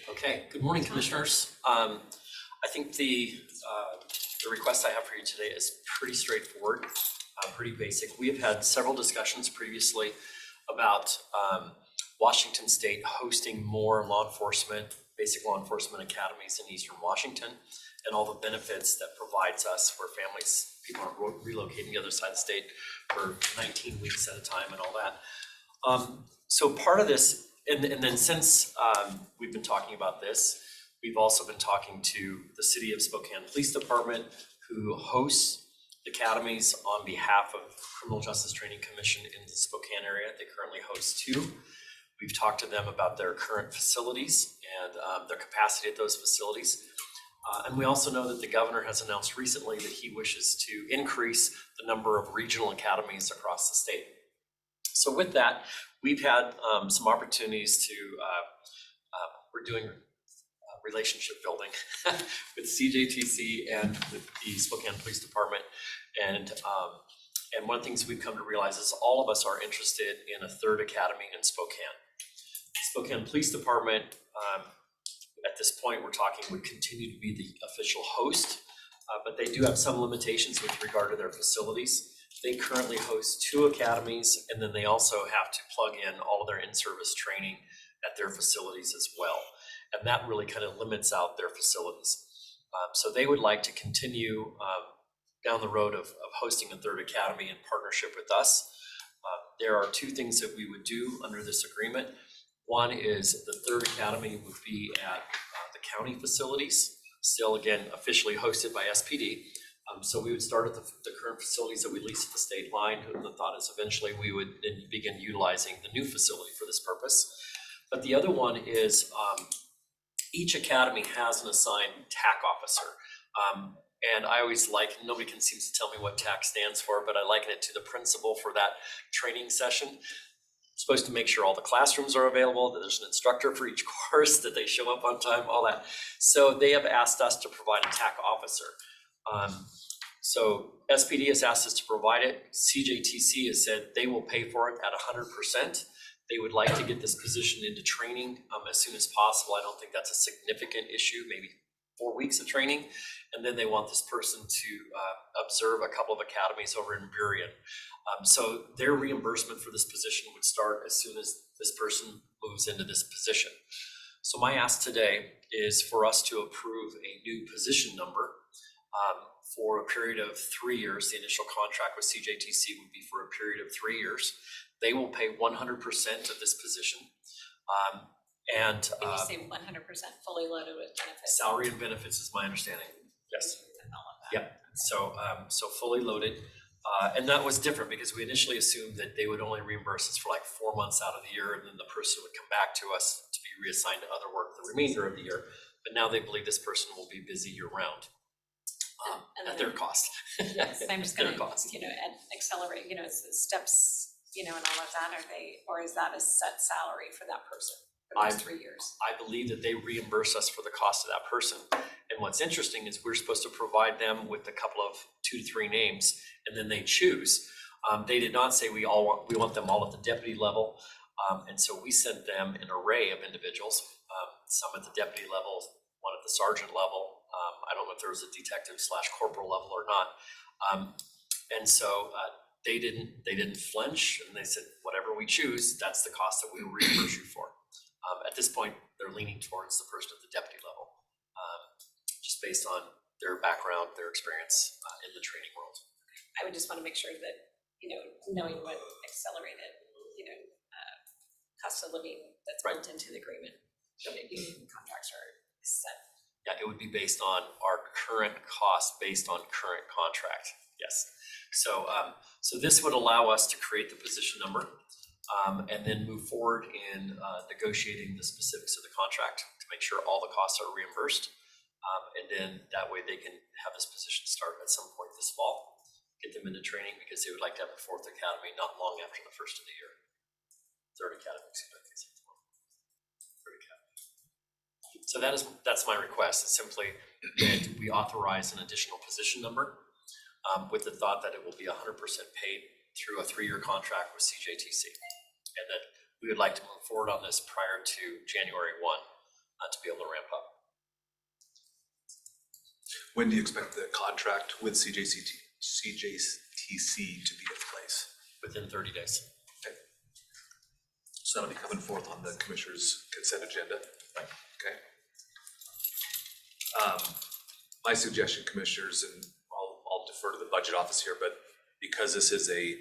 Okay, good morning, Commissioners. I think the request I have for you today is pretty straightforward, pretty basic. We have had several discussions previously about Washington State hosting more law enforcement, basic law enforcement academies in Eastern Washington, and all the benefits that provides us where families, people are relocating the other side of the state for 19 weeks at a time and all that. So part of this, and then since we've been talking about this, we've also been talking to the City of Spokane Police Department, who hosts academies on behalf of Criminal Justice Training Commission in the Spokane area. They currently host 2. We've talked to them about their current facilities and their capacity at those facilities. And we also know that the governor has announced recently that he wishes to increase the number of regional academies across the state. So with that, we've had some opportunities to, we're doing relationship building with CJTC and with the Spokane Police Department. And one of the things we've come to realize is all of us are interested in a 3rd academy in Spokane. Spokane Police Department, at this point, we're talking would continue to be the official host, but they do have some limitations with regard to their facilities. They currently host 2 academies, and then they also have to plug in all of their in-service training at their facilities as well. And that really kind of limits out their facilities. So they would like to continue down the road of hosting a 3rd academy in partnership with us. There are 2 things that we would do under this agreement. One is the 3rd academy would be at the county facilities, still again officially hosted by SPD. So we would start at the current facilities that we lease at the state line. The thought is eventually we would then begin utilizing the new facility for this purpose. But the other one is each academy has an assigned TAC officer. And I always nobody can seem to tell me what TAC stands for, but I liken it to the principal for that training session. Supposed to make sure all the classrooms are available, that there's an instructor for each course, that they show up on time, all that. So they have asked us to provide a TAC officer. So SPD has asked us to provide it. CJTC has said they will pay for it at 100%. They would like to get this position into training as soon as possible. I don't think that's a significant issue, maybe 4 weeks of training. And then they want this person to observe a couple of academies over in Burien. So their reimbursement for this position would start as soon as this person moves into this position. So my ask today is for us to approve a new position number for a period of 3 years. The initial contract with CJTC would be for a period of 3 years. They will pay 100% of this position. And When you say 100% fully loaded with benefits. salary and benefits is my understanding. Yes. Yep. So fully loaded. And that was different because we initially assumed that they would only reimburse us for like 4 months out of the year, and then the person would come back to us to be reassigned to other work the remainder of the year. But now they believe this person will be busy year round at their cost. Yes, I'm just gonna, Their cost. and accelerate, it's the steps, and all of that, or is that a set salary for that person for those 3 years? I believe that they reimburse us for the cost of that person. And what's interesting is we're supposed to provide them with a couple of 2 to 3 names, and then they choose. They did not say we want them all at the deputy level. And so we sent them an array of individuals, some at the deputy level, one at the sergeant level. I don't know if there was a detective/corporal level or not. And so they didn't flinch, and they said, whatever we choose, that's the cost that we will reimburse you for. At this point, they're leaning towards the person at the deputy level, just based on their background, their experience in the training world. I would just want to make sure that, knowing what accelerated, cost of living that's built into the agreement, that union contracts are set. Yeah, it would be based on our current cost, based on current contract. Yes. So this would allow us to create the position number and then move forward in negotiating the specifics of the contract to make sure all the costs are reimbursed. And then that way they can have this position start at some point this fall, get them into training because they would like to have a 4th academy not long after the first of the year. 3rd academy, excuse me, I think it's 3rd academy. So that's my request. It's simply that we authorize an additional position number with the thought that it will be 100% paid through a 3-year contract with CJTC. And that we would like to move forward on this prior to January 1 to be able to ramp up. When do you expect the contract with CJTC to be in place? Within 30 days. Okay. So that'll be coming forth on the commissioner's consent agenda. Okay. My suggestion, commissioners, and I'll defer to the budget office here, but because this is a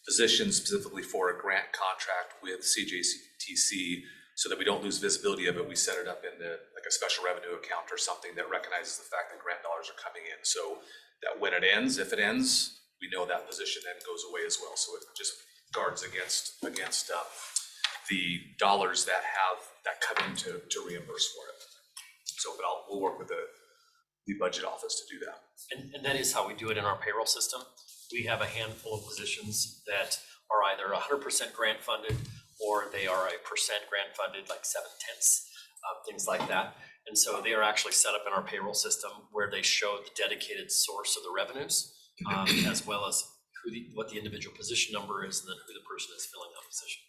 position specifically for a grant contract with CJTC, so that we don't lose visibility of it, we set it up in like a special revenue account or something that recognizes the fact that grant dollars are coming in, so that when it ends, if it ends, we know that position then goes away as well. So it just guards against the dollars that come in to reimburse for it. So, but we'll work with the budget office to do that. And that is how we do it in our payroll system. We have a handful of positions that are either 100% grant funded or they are a percent grant funded, like 7/10, things like that. And so they are actually set up in our payroll system where they show the dedicated source of the revenues, as well as what the individual position number is and then who the person is filling that position.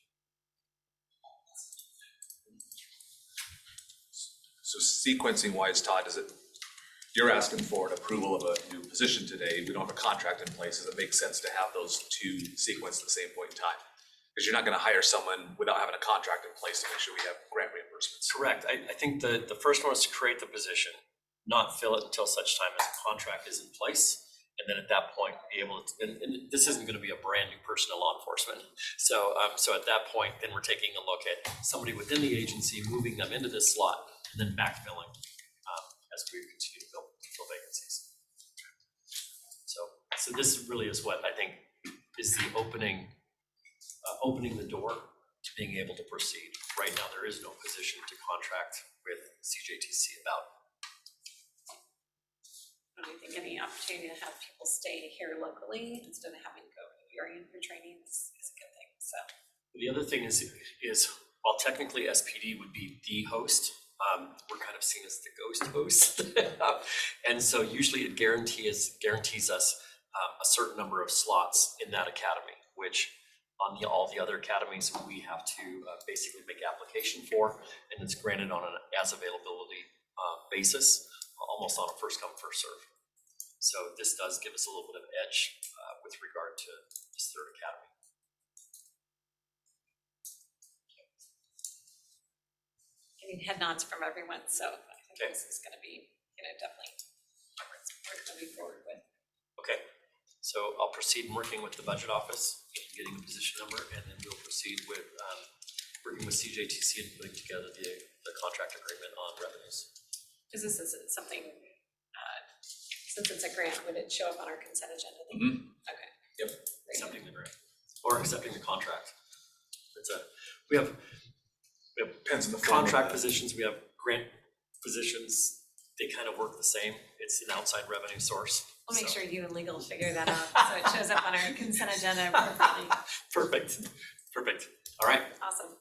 So sequencing wise, Todd, you're asking for an approval of a new position today. We don't have a contract in place. Does it make sense to have those two sequenced at the same point in time? Because you're not gonna hire someone without having a contract in place to make sure we have grant reimbursements. Correct. I think the first one is to create the position, not fill it until such time as a contract is in place. And then at that point, be able to, and this isn't gonna be a brand new person in law enforcement. So at that point, then we're taking a look at somebody within the agency, moving them into this slot, and then backfilling as we continue to fill vacancies. So this really is what I think is the opening the door to being able to proceed. Right now, there is no position to contract with CJTC about. I think any opportunity to have people stay here locally instead of having to go to Marion for training is a good thing, so. The other thing is while technically SPD would be the host, we're kind of seen as the ghost host. And so usually it guarantees us a certain number of slots in that academy, which on all the other academies, we have to basically make application for, and it's granted on an as availability basis, almost on a first come, first serve. So this does give us a little bit of edge with regard to this third academy. Getting head nods from everyone, so I think this is gonna be, definitely we're gonna move forward with. Okay, so I'll proceed working with the budget office, getting a position number, and then we'll proceed with working with CJTC and putting together the contract agreement on revenues. Is this something, since it's a grant, would it show up on our consent agenda? Okay. Yep, accepting the grant, or accepting the contract. We have Depends on the form of contract the- positions, we have grant positions, they kind of work the same. It's an outside revenue source. We'll make so- sure you and legal figure that out, so it shows up on our consent agenda appropriately. Perfect. All right. Awesome.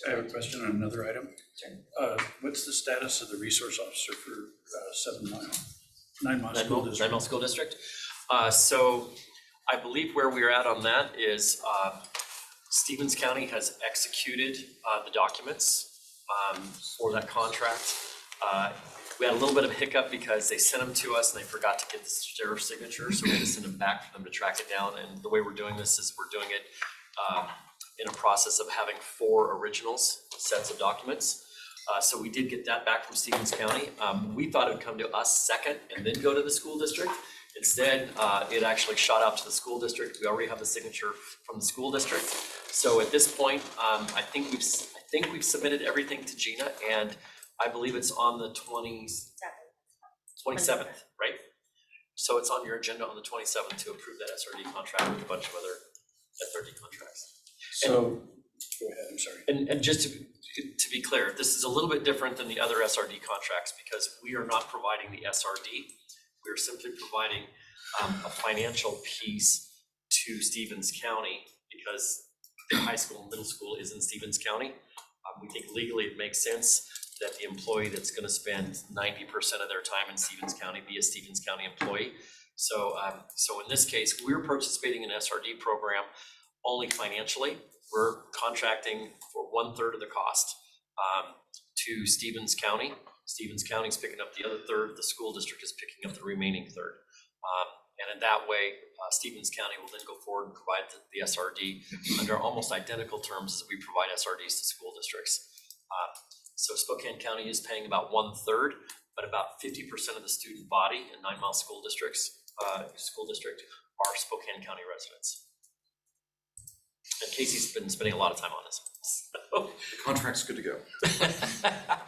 I have a question on another item. Sure. What's the status of the resource officer for 9 Mile School District? 9 Mile School District. So I believe where we're at on that is Stevens County has executed the documents for that contract. We had a little bit of a hiccup because they sent them to us and they forgot to get the sheriff's signature, so we had to send them back for them to track it down. And the way we're doing this is we're doing it in a process of having 4 originals, sets of documents. So we did get that back from Stevens County. We thought it would come to us second and then go to the school district. Instead, it actually shot out to the school district. We already have the signature from the school district. So at this point, I think we've submitted everything to Gina, and I believe it's on the 27th, right? So it's on your agenda on the 27th to approve that SRD contract with a bunch of other SRD contracts. So, go ahead, I'm sorry. And just to be clear, this is a little bit different than the other SRD contracts because we are not providing the SRD. We are simply providing a financial piece to Stevens County because their high school and middle school is in Stevens County. We think legally it makes sense that the employee that's going to spend 90% of their time in Stevens County be a Stevens County employee. So in this case, we're participating in an SRD program only financially. We're contracting for 1/3 of the cost to Stevens County. Stevens County's picking up the other third. The school district is picking up the remaining third. And in that way, Stevens County will then go forward and provide the SRD under almost identical terms as we provide SRDs to school districts. So Spokane County is paying about 1/3, but about 50% of the student body in 9 Mile School District are Spokane County residents. And Casey's been spending a lot of time on this. The contract's good to go.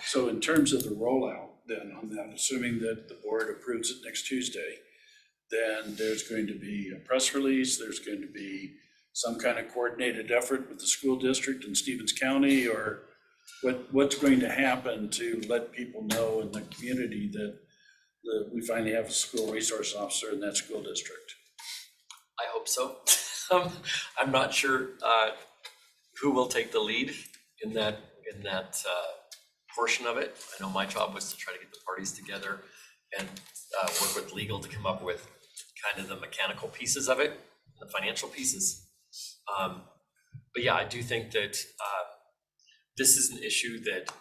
So in terms of the rollout, then on that, assuming that the board approves it next Tuesday, then there's going to be a press release, there's going to be some kind of coordinated effort with the school district in Stevens County, or what's going to happen to let people know in the community that we finally have a school resource officer in that school district? I hope so. I'm not sure who will take the lead in that portion of it. I know my job was to try to get the parties together and work with legal to come up with kind of the mechanical pieces of it, the financial pieces. But yeah, I do think that this is an issue that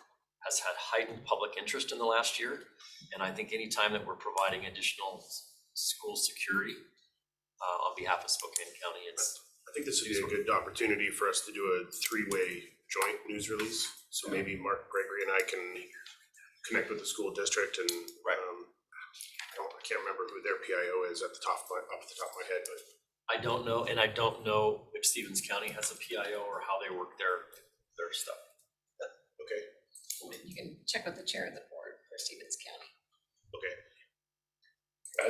has had heightened public interest in the last year. And I think anytime that we're providing additional school security on behalf of Spokane County, it's. I think this would be a good opportunity for us to do a three-way joint news release. So maybe Mark Gregory and I can connect with the school district and, I can't remember who their PIO is off the top of my head, but. I don't know, and I don't know if Stevens County has a PIO or how they work their stuff. Okay, You can check with the chair of the board for Stevens County. okay.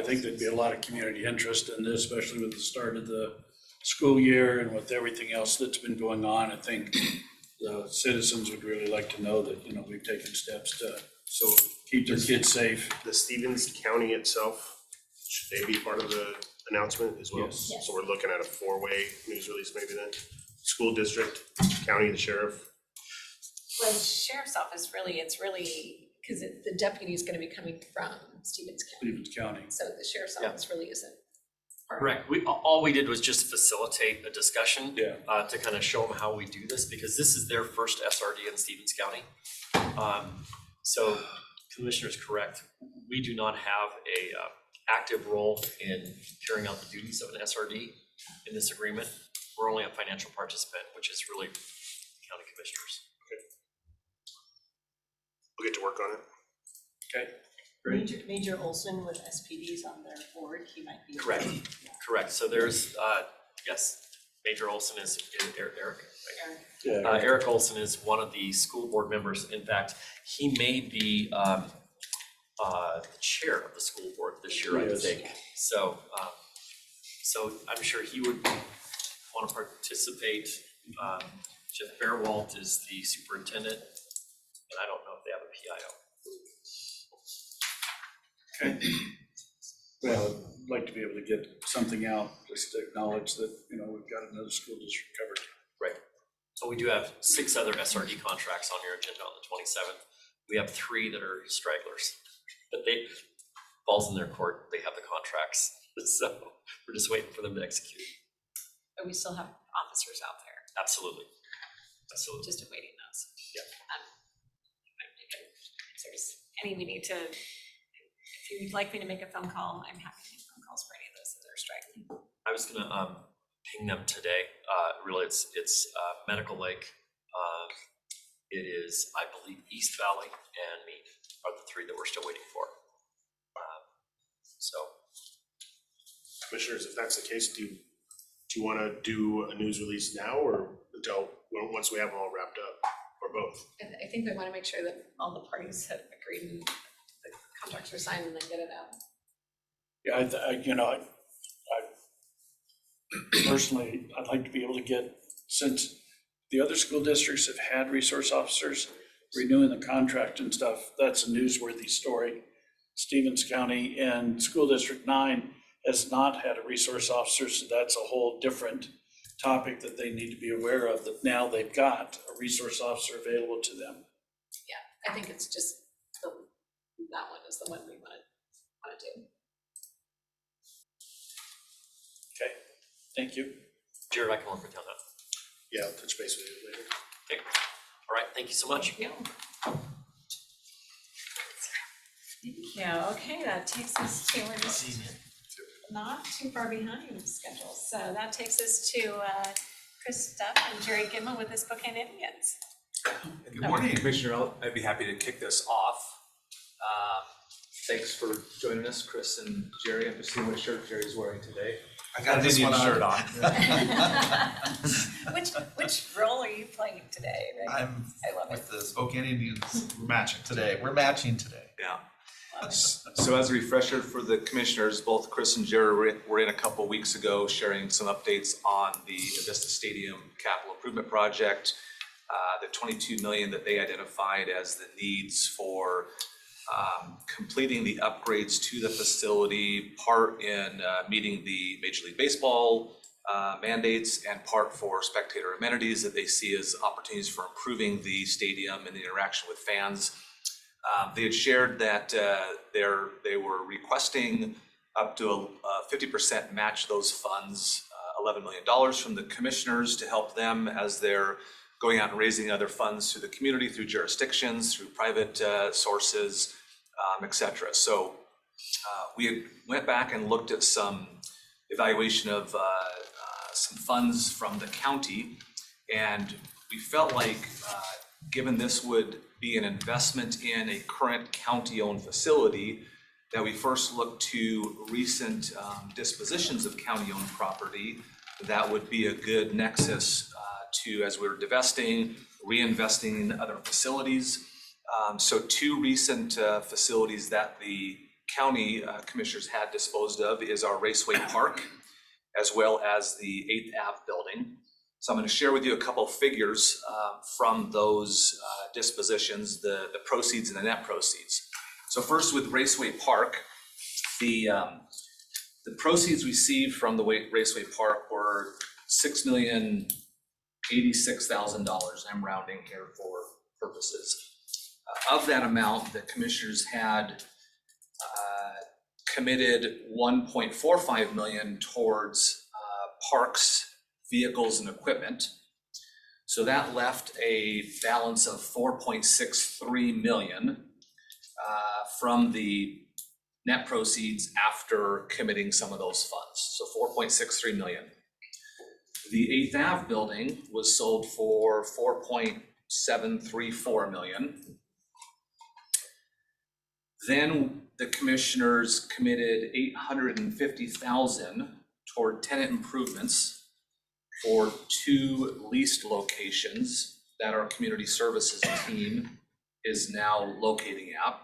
I think there'd be a lot of community interest in this, especially with the start of the school year and with everything else that's been going on. I think the citizens would really like to know that, you know, we've taken steps to So keep their kids safe. the Stevens County itself, should they be part of the announcement as well? Yes. Yes. So we're looking at a four-way news release maybe then? School district, county, the sheriff. Well, the sheriff's office it's really, because the deputy is gonna be coming from Stevens County. Stevens County. So the sheriff's Yeah. office really isn't. part. Correct. All we did was just facilitate a discussion. Yeah. To kind of show them how we do this, because this is their first SRD in Stevens County. So Commissioner's correct. We do not have a active role in carrying out the duties of an SRD in this agreement. We're only a financial participant, which is really county commissioners. We'll get to work on it. Okay. Major Olson with SPDs on their board, he might be. Correct. Correct. So there's, yes, Major Olson is Eric. Right? Yeah. Eric Olson is one of the school board members. In fact, he may be the chair of the school board this year, I Yes. think. So, so I'm sure he would want to participate. Jeff Fairwalt is the superintendent, and I don't know if they have a PIO. Okay. Well, I'd like to be able to get something out, just to acknowledge that, you know, we've got another school district covered. Right. So we do have 6 other SRD contracts on your agenda on the 27th. We have 3 that are stragglers, but they, falls in their court, they have the contracts. So we're just waiting for them to execute. But we still have officers out there, Absolutely. Absolutely. just awaiting those. Yeah. If there's any we need to, if you'd like me to make a phone call, I'm happy to make phone calls for any of those that are striking. I was gonna ping them today. Really, it's Medical Lake. It is, I believe, East Valley and Mead are the 3 that we're still waiting for. So Commissioners, if that's the case, do you want to do a news release now or once we have them all wrapped up, or both? I think we want to make sure that all the parties have agreed and the contracts are signed and then get it out. Yeah, I personally, I'd like to be able to get, since the other school districts have had resource officers renewing the contract and stuff, that's a newsworthy story. Stevens County and School District 9 has not had a resource officer, so that's a whole different topic that they need to be aware of, that now they've got a resource officer available to them. Yeah, I think it's just that one is the one we want to do. Okay, thank you. Jared, I can work with you on that. Yeah, I'll touch base with you later. Okay. All right, thank you so much. Thank you. Okay, that takes us to, we're just not too far behind schedule. So that takes us to Chris Duff and Jerry Gimma with the Spokane Indians. Good morning, Commissioner. I'd be happy to kick this off. Thanks for joining us, Chris and Jerry. I'm just seeing what shirt Jerry's wearing today. I got this one shirt on. Which role are you playing today? Right? I love it. With the Spokane Indians. We're matching today. Yeah. So as a refresher for the commissioners, both Chris and Jerry were in a couple weeks ago sharing some updates on the Avista Stadium capital improvement project. The 22 million that they identified as the needs for completing the upgrades to the facility, part in meeting the Major League Baseball mandates and part for spectator amenities that they see as opportunities for improving the stadium and the interaction with fans. They had shared that they were requesting up to a 50% match those funds, $11 million from the commissioners to help them as they're going out and raising other funds through the community, through jurisdictions, through private sources, et cetera. So we went back and looked at some evaluation of some funds from the county, and we felt like given this would be an investment in a current county-owned facility, that we first looked to recent dispositions of county-owned property. That would be a good nexus to, as we're divesting, reinvesting in other facilities. So two recent facilities that the county commissioners had disposed of is our Raceway Park, as well as the 8th Ave building. So I'm going to share with you a couple figures from those dispositions, the proceeds and the net proceeds. So first with Raceway Park, the proceeds received from the Raceway Park were $6,086,000. I'm rounding here for purposes. Of that amount, the commissioners had committed $1.45 million towards parks, vehicles, and equipment. So that left a balance of $4.63 million from the net proceeds after committing some of those funds. So $4.63 million. The 8th Ave building was sold for $4.734 million. Then the commissioners committed $850,000 toward tenant improvements for 2 leased locations that our community services team is now locating at.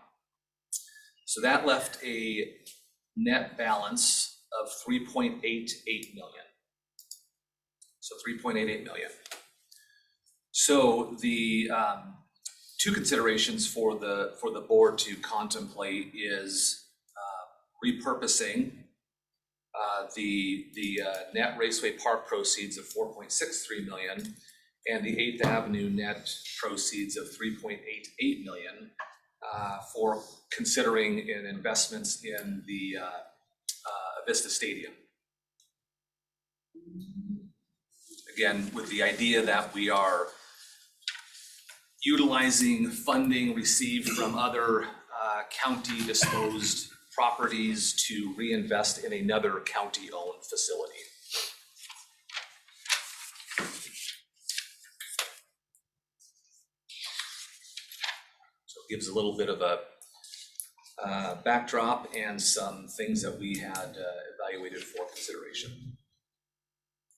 So that left a net balance of $3.88 million. So $3.88 million. So the two considerations for the board to contemplate is repurposing the net Raceway Park proceeds of $4.63 million and the 8th Avenue net proceeds of $3.88 million for considering in investments in the Vista Stadium. Again, with the idea that we are utilizing funding received from other county disposed properties to reinvest in another county-owned facility. So it gives a little bit of a backdrop and some things that we had evaluated for consideration.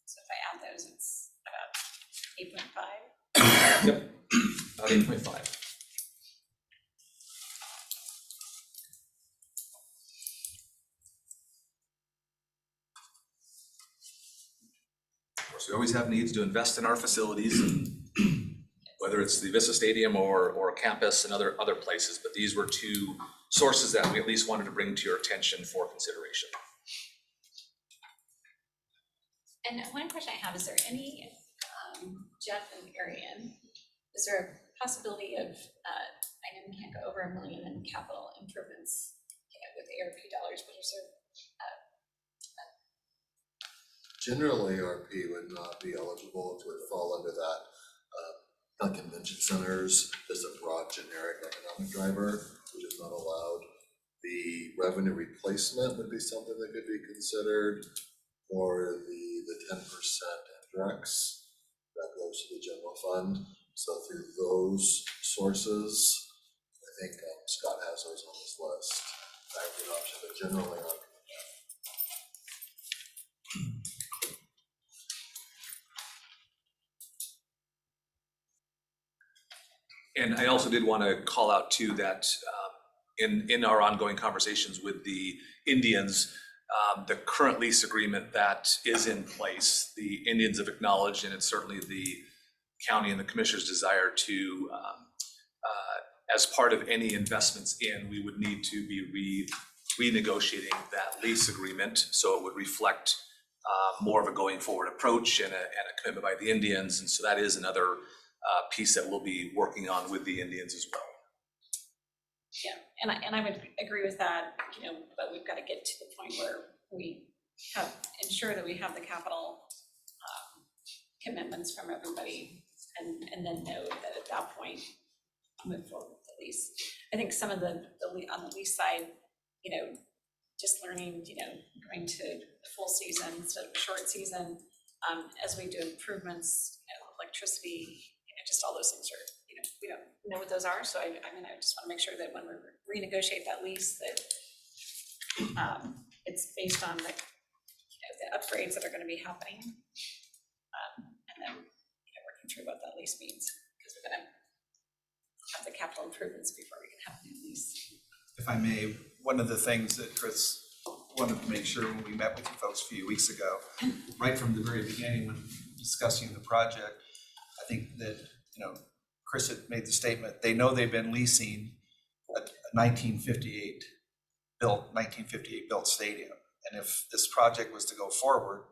So if I add those, it's about 8.5. Yep, about 8.5. Of course, we always have needs to invest in our facilities, and whether it's the Vista Stadium or campus and other places, but these were two sources that we at least wanted to bring to your attention for consideration. And one question I have, is there any, Jeff and Arian, is there a possibility of, I know we can't go over $1 million in capital improvements with ARP dollars, but is there Generally, ARP would not be eligible, it would fall under that, like convention centers, is a broad generic economic driver, which is not allowed. The revenue replacement would be something that could be considered, or the 10% indirects that goes to the general fund. So through those sources, I think Scott has those on his list. That would be an option, but generally ARP. And I also did want to call out too that in our ongoing conversations with the Indians, the current lease agreement that is in place, the Indians have acknowledged, and it's certainly the county and the commissioner's desire to, as part of any investments in, we would need to be renegotiating that lease agreement, so it would reflect more of a going forward approach and a commitment by the Indians, and so that is another piece that we'll be working on with the Indians as well. Yeah, and I would agree with that, but we've got to get to the point where we ensure that we have the capital commitments from everybody and then know that at that point, move forward with the lease. I think some of on the lease side, just learning, going to the full season instead of a short season, as we do improvements, electricity, just all those things are, we don't know what those are. So I just want to make sure that when we renegotiate that lease, that it's based on the upgrades that are going to be happening. And then, working through what that lease means, because we're going to have the capital improvements before we can have a new lease. If I may, one of the things that Chris wanted to make sure when we met with you folks a few weeks ago, right from the very beginning when discussing the project, I think that, Chris had made the statement, they know they've been leasing a 1958 built stadium. And if this project was to go forward,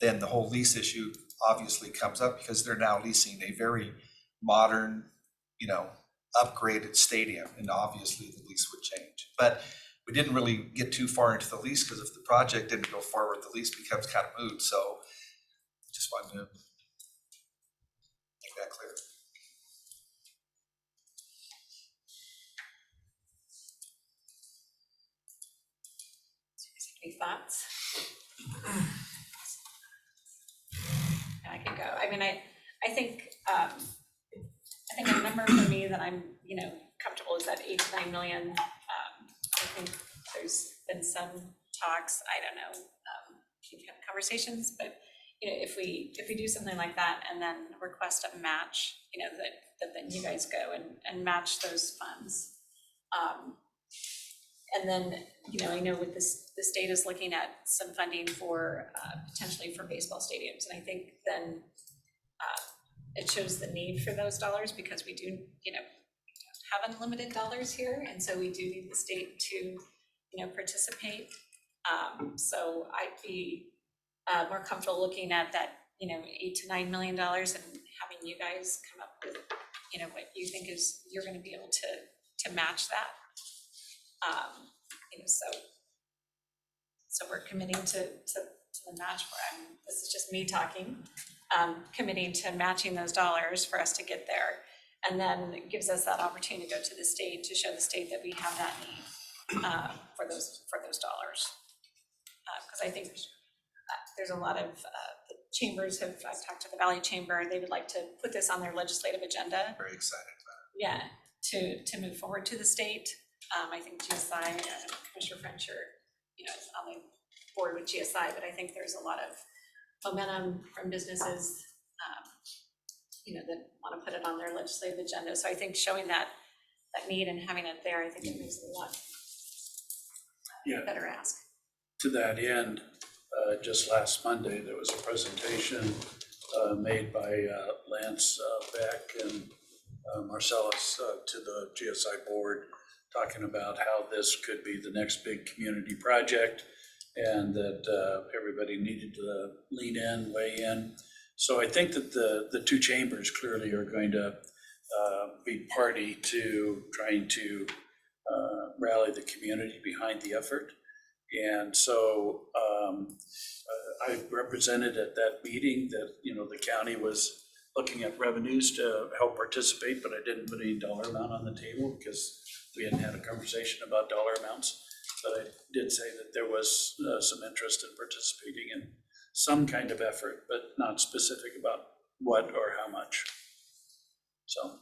then the whole lease issue obviously comes up because they're now leasing a very modern, upgraded stadium, and obviously the lease would change. But we didn't really get too far into the lease because if the project didn't go forward, the lease becomes kind of moot. So just wanted to make that clear. Any thoughts? I can go. I think a number for me that I'm, comfortable is that 8 to 9 million. I think there's been some talks, I don't know, we've had conversations, but if we do something like that and then request a match, that then you guys go and match those funds. And then, I know with this, the state is looking at some funding for potentially for baseball stadiums. And I think then it shows the need for those dollars because we do, have unlimited dollars here. And so we do need the state to, participate. So I'd be more comfortable looking at that, $8 to $9 million and having you guys come up with, what you think is, you're going to be able to match that. So we're committing to the match. This is just me talking, committing to matching those dollars for us to get there. And then it gives us that opportunity to go to the state to show the state that we have that need for those dollars. Because I think there's a lot of the chambers I've talked to the Valley Chamber, they would like to put this on their legislative agenda. Very excited about it. Yeah, to move forward to the state. I think GSI, Commissioner French, is on the board with GSI, but I think there's a lot of momentum from businesses, that want to put it on their legislative agenda. So I think showing that need and having it there, I think it makes it a lot better ask. To that end, just last Monday, there was a presentation made by Lance Beck and Marcellus to the GSI board, talking about how this could be the next big community project and that everybody needed to lean in, weigh in. So I think that the two chambers clearly are going to be party to trying to rally the community behind the effort. And so I represented at that meeting that, the county was looking at revenues to help participate, but I didn't put any dollar amount on the table because we hadn't had a conversation about dollar amounts. But I did say that there was some interest in participating in some kind of effort, but not specific about what or how much. So.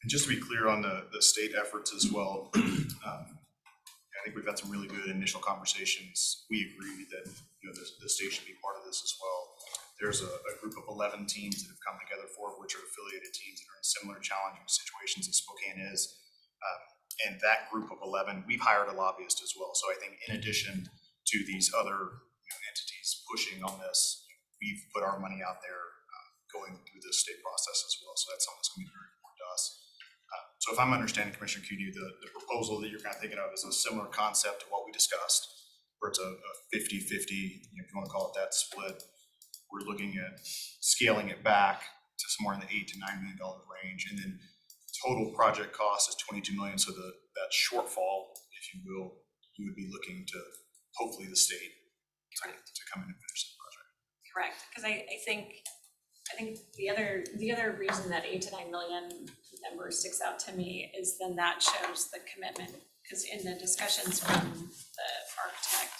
And just to be clear on the state efforts as well, I think we've had some really good initial conversations. We agree that the state should be part of this as well. There's a group of 11 teams that have come together, 4 of which are affiliated teams that are in similar challenging situations as Spokane is. And that group of 11, we've hired a lobbyist as well. So I think in addition to these other entities pushing on this, we've put our money out there going through this state process as well. So that's something that's going to be very important to us. So if I'm understanding Commissioner Cuney, the proposal that you're kind of thinking of is a similar concept to what we discussed, where it's a 50-50, if you want to call it that, split. We're looking at scaling it back to somewhere in the $8 to $9 million range, and then total project cost is $22 million. So that shortfall, if you will, you would be looking to hopefully the state to come in and finish the project. Correct, because I think I think the other reason that 8 to 9 million number sticks out to me is then that shows the commitment, because in the discussions from the architect,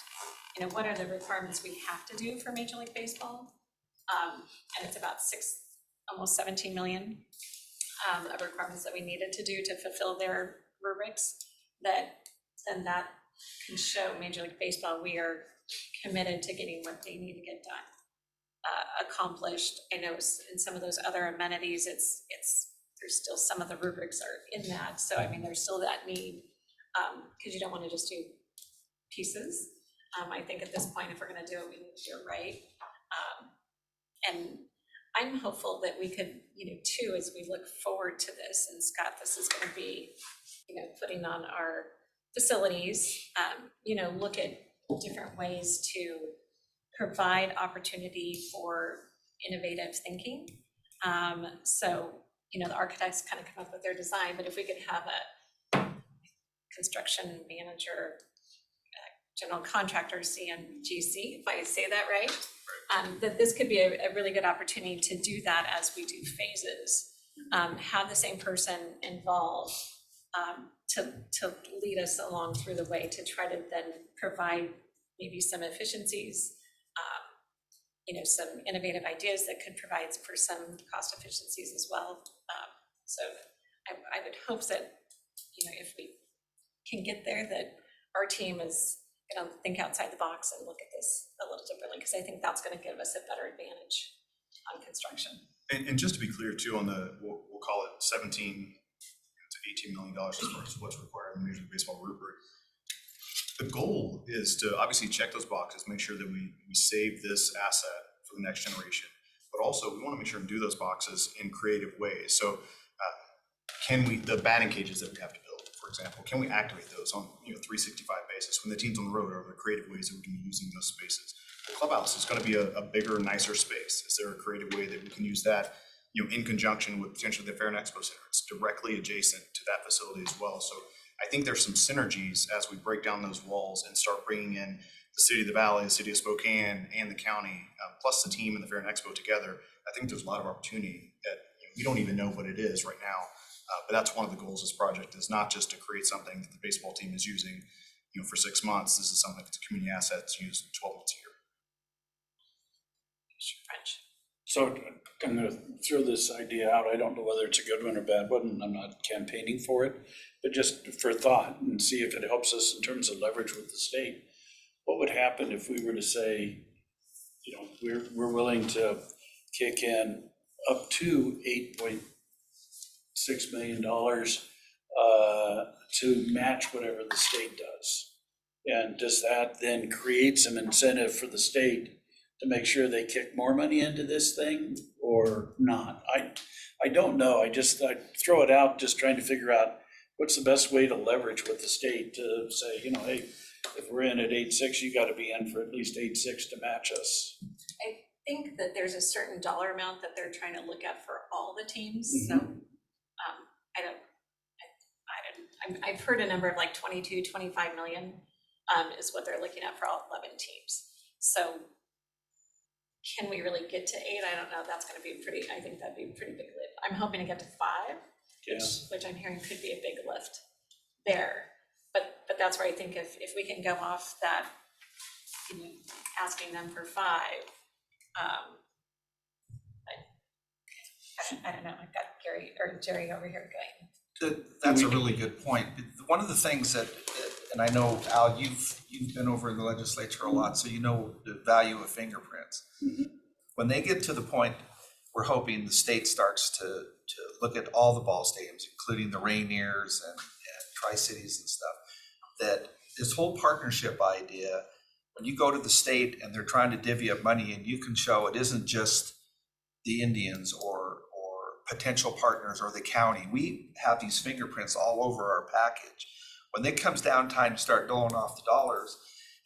you know, what are the requirements we have to do for Major League Baseball? And it's about almost 17 million of requirements that we needed to do to fulfill their rubrics, that then that can show Major League Baseball we are committed to getting what they need to get done, accomplished. I know in some of those other amenities, it's there's still some of the rubrics are in that. So I mean, there's still that need, because you don't want to just do pieces. I think at this point, if we're going to do it, we need to do it right. And I'm hopeful that we could, you know, too, as we look forward to this, and Scott, this is going to be, you know, putting on our facilities, you know, look at different ways to provide opportunity for innovative thinking. So, you know, the architects kind of come up with their design, but if we could have a construction manager, general contractor, CMGC, if I say that right, that this could be a really good opportunity to do that as we do phases. Have the same person involved to lead us along through the way to try to then provide maybe some efficiencies, you know, some innovative ideas that could provide for some cost efficiencies as well. So I would hope that, you know, if we can get there, that our team is going to think outside the box and look at this a little differently, because I think that's going to give us a better advantage on construction. And just to be clear too, on the, we'll call it 17 to $18 million as far as what's required in the Major League Baseball rubric. The goal is to obviously check those boxes, make sure that we save this asset for the next generation, but also we want to make sure and do those boxes in creative ways. So can we, the batting cages that we have to build, for example, can we activate those on, you know, 365 basis when the team's on the road? Are there creative ways that we can be using those spaces? The clubhouse is going to be a bigger, nicer space. Is there a creative way that we can use that, you know, in conjunction with potentially the Fair and Expo Center? It's directly adjacent to that facility as well. So I think there's some synergies as we break down those walls and start bringing in the city of the Valley, the city of Spokane, and the county, plus the team and the Fair and Expo together. I think there's a lot of opportunity that, you know, we don't even know what it is right now. But that's one of the goals of this project, is not just to create something that the baseball team is using, you know, for 6 months. This is something that's a community asset that's used 12 months a year. French. So I'm going to throw this idea out. I don't know whether it's a good one or bad one. I'm not campaigning for it, but just for thought and see if it helps us in terms of leverage with the state. What would happen if we were to say, you know, we're willing to kick in up to $8.6 million to match whatever the state does? And does that then create some incentive for the state to make sure they kick more money into this thing or not? I don't know. I throw it out, just trying to figure out what's the best way to leverage with the state to say, you know, hey, if we're in at 8.6, you got to be in for at least 8.6 to match us. I think that there's a certain dollar amount that they're trying to look at for all the teams. Mhm. So I've heard a number of like 22, 25 million is what they're looking at for all 11 teams. So can we really get to 8? I don't know. That's going to be pretty, I think that'd be a pretty big lift. I'm hoping to get to 5, which I'm hearing could be a big lift there. But that's where I think if we can go off that, you know, asking them for 5, I don't know. I've got Jerry over here going. That's a really good point. One of the things that, and I know, Al, you've been over in the legislature a lot, so you know the value of fingerprints. Mm-hmm. When they get to the point, we're hoping the state starts to look at all the ball stadiums, including the Rainiers and Tri-Cities and stuff, that this whole partnership idea, when you go to the state and they're trying to divvy up money and you can show it isn't just the Indians or potential partners or the county, we have these fingerprints all over our package. When it comes down time to start doling off the dollars,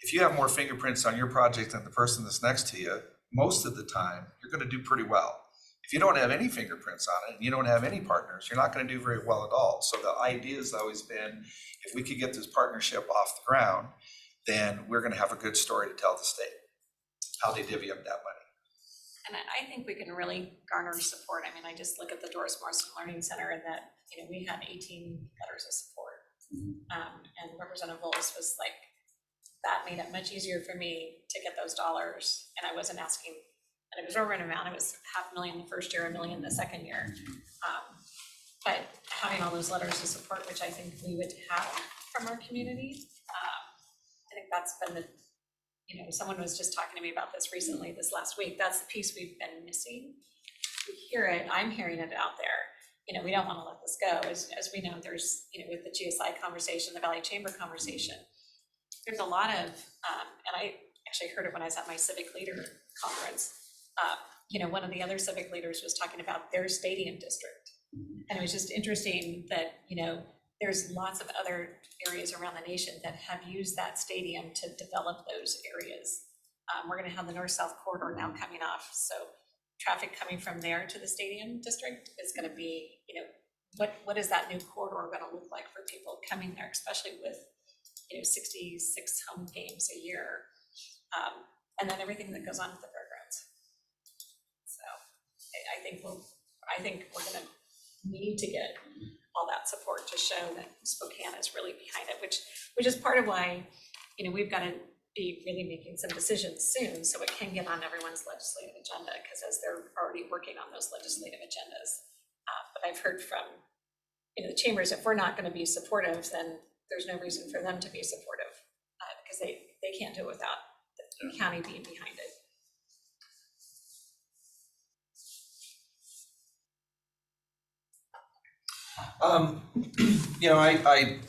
if you have more fingerprints on your project than the person that's next to you, most of the time, you're going to do pretty well. If you don't have any fingerprints on it, and you don't have any partners, you're not going to do very well at all. So the idea has always been, if we could get this partnership off the ground, then we're going to have a good story to tell the state, how they divvy up that money. And I think we can really garner support. I mean, I just look at the Doris Morrison Learning Center and that, we had 18 letters of support. And Representative Bowles was like, that made it much easier for me to get those dollars. And I wasn't asking, and it was over an amount, it was $500,000 the first year, $1 million the second year. But having all those letters of support, which I think we would have from our community, I think that's been the, someone was just talking to me about this recently, this last week, that's the piece we've been missing. We hear it, I'm hearing it out there. We don't want to let this go. As we know, there's, with the GSI conversation, the Valley Chamber conversation, there's a lot of, and I actually heard it when I was at my civic leader conference. One of the other civic leaders was talking about their stadium district. And it was just interesting that, there's lots of other areas around the nation that have used that stadium to develop those areas. We're going to have the north-south corridor now coming off. So traffic coming from there to the stadium district is going to be, what is that new corridor going to look like for people coming there, especially with 66 home games a year, and then everything that goes on with the fairgrounds. So I think we're going to need to get all that support to show that Spokane is really behind it, which is part of why we've got to be really making some decisions soon so it can get on everyone's legislative agenda, because as they're already working on those legislative agendas. But I've heard from the chambers, if we're not going to be supportive, then there's no reason for them to be supportive, because they can't do it without the county being behind it.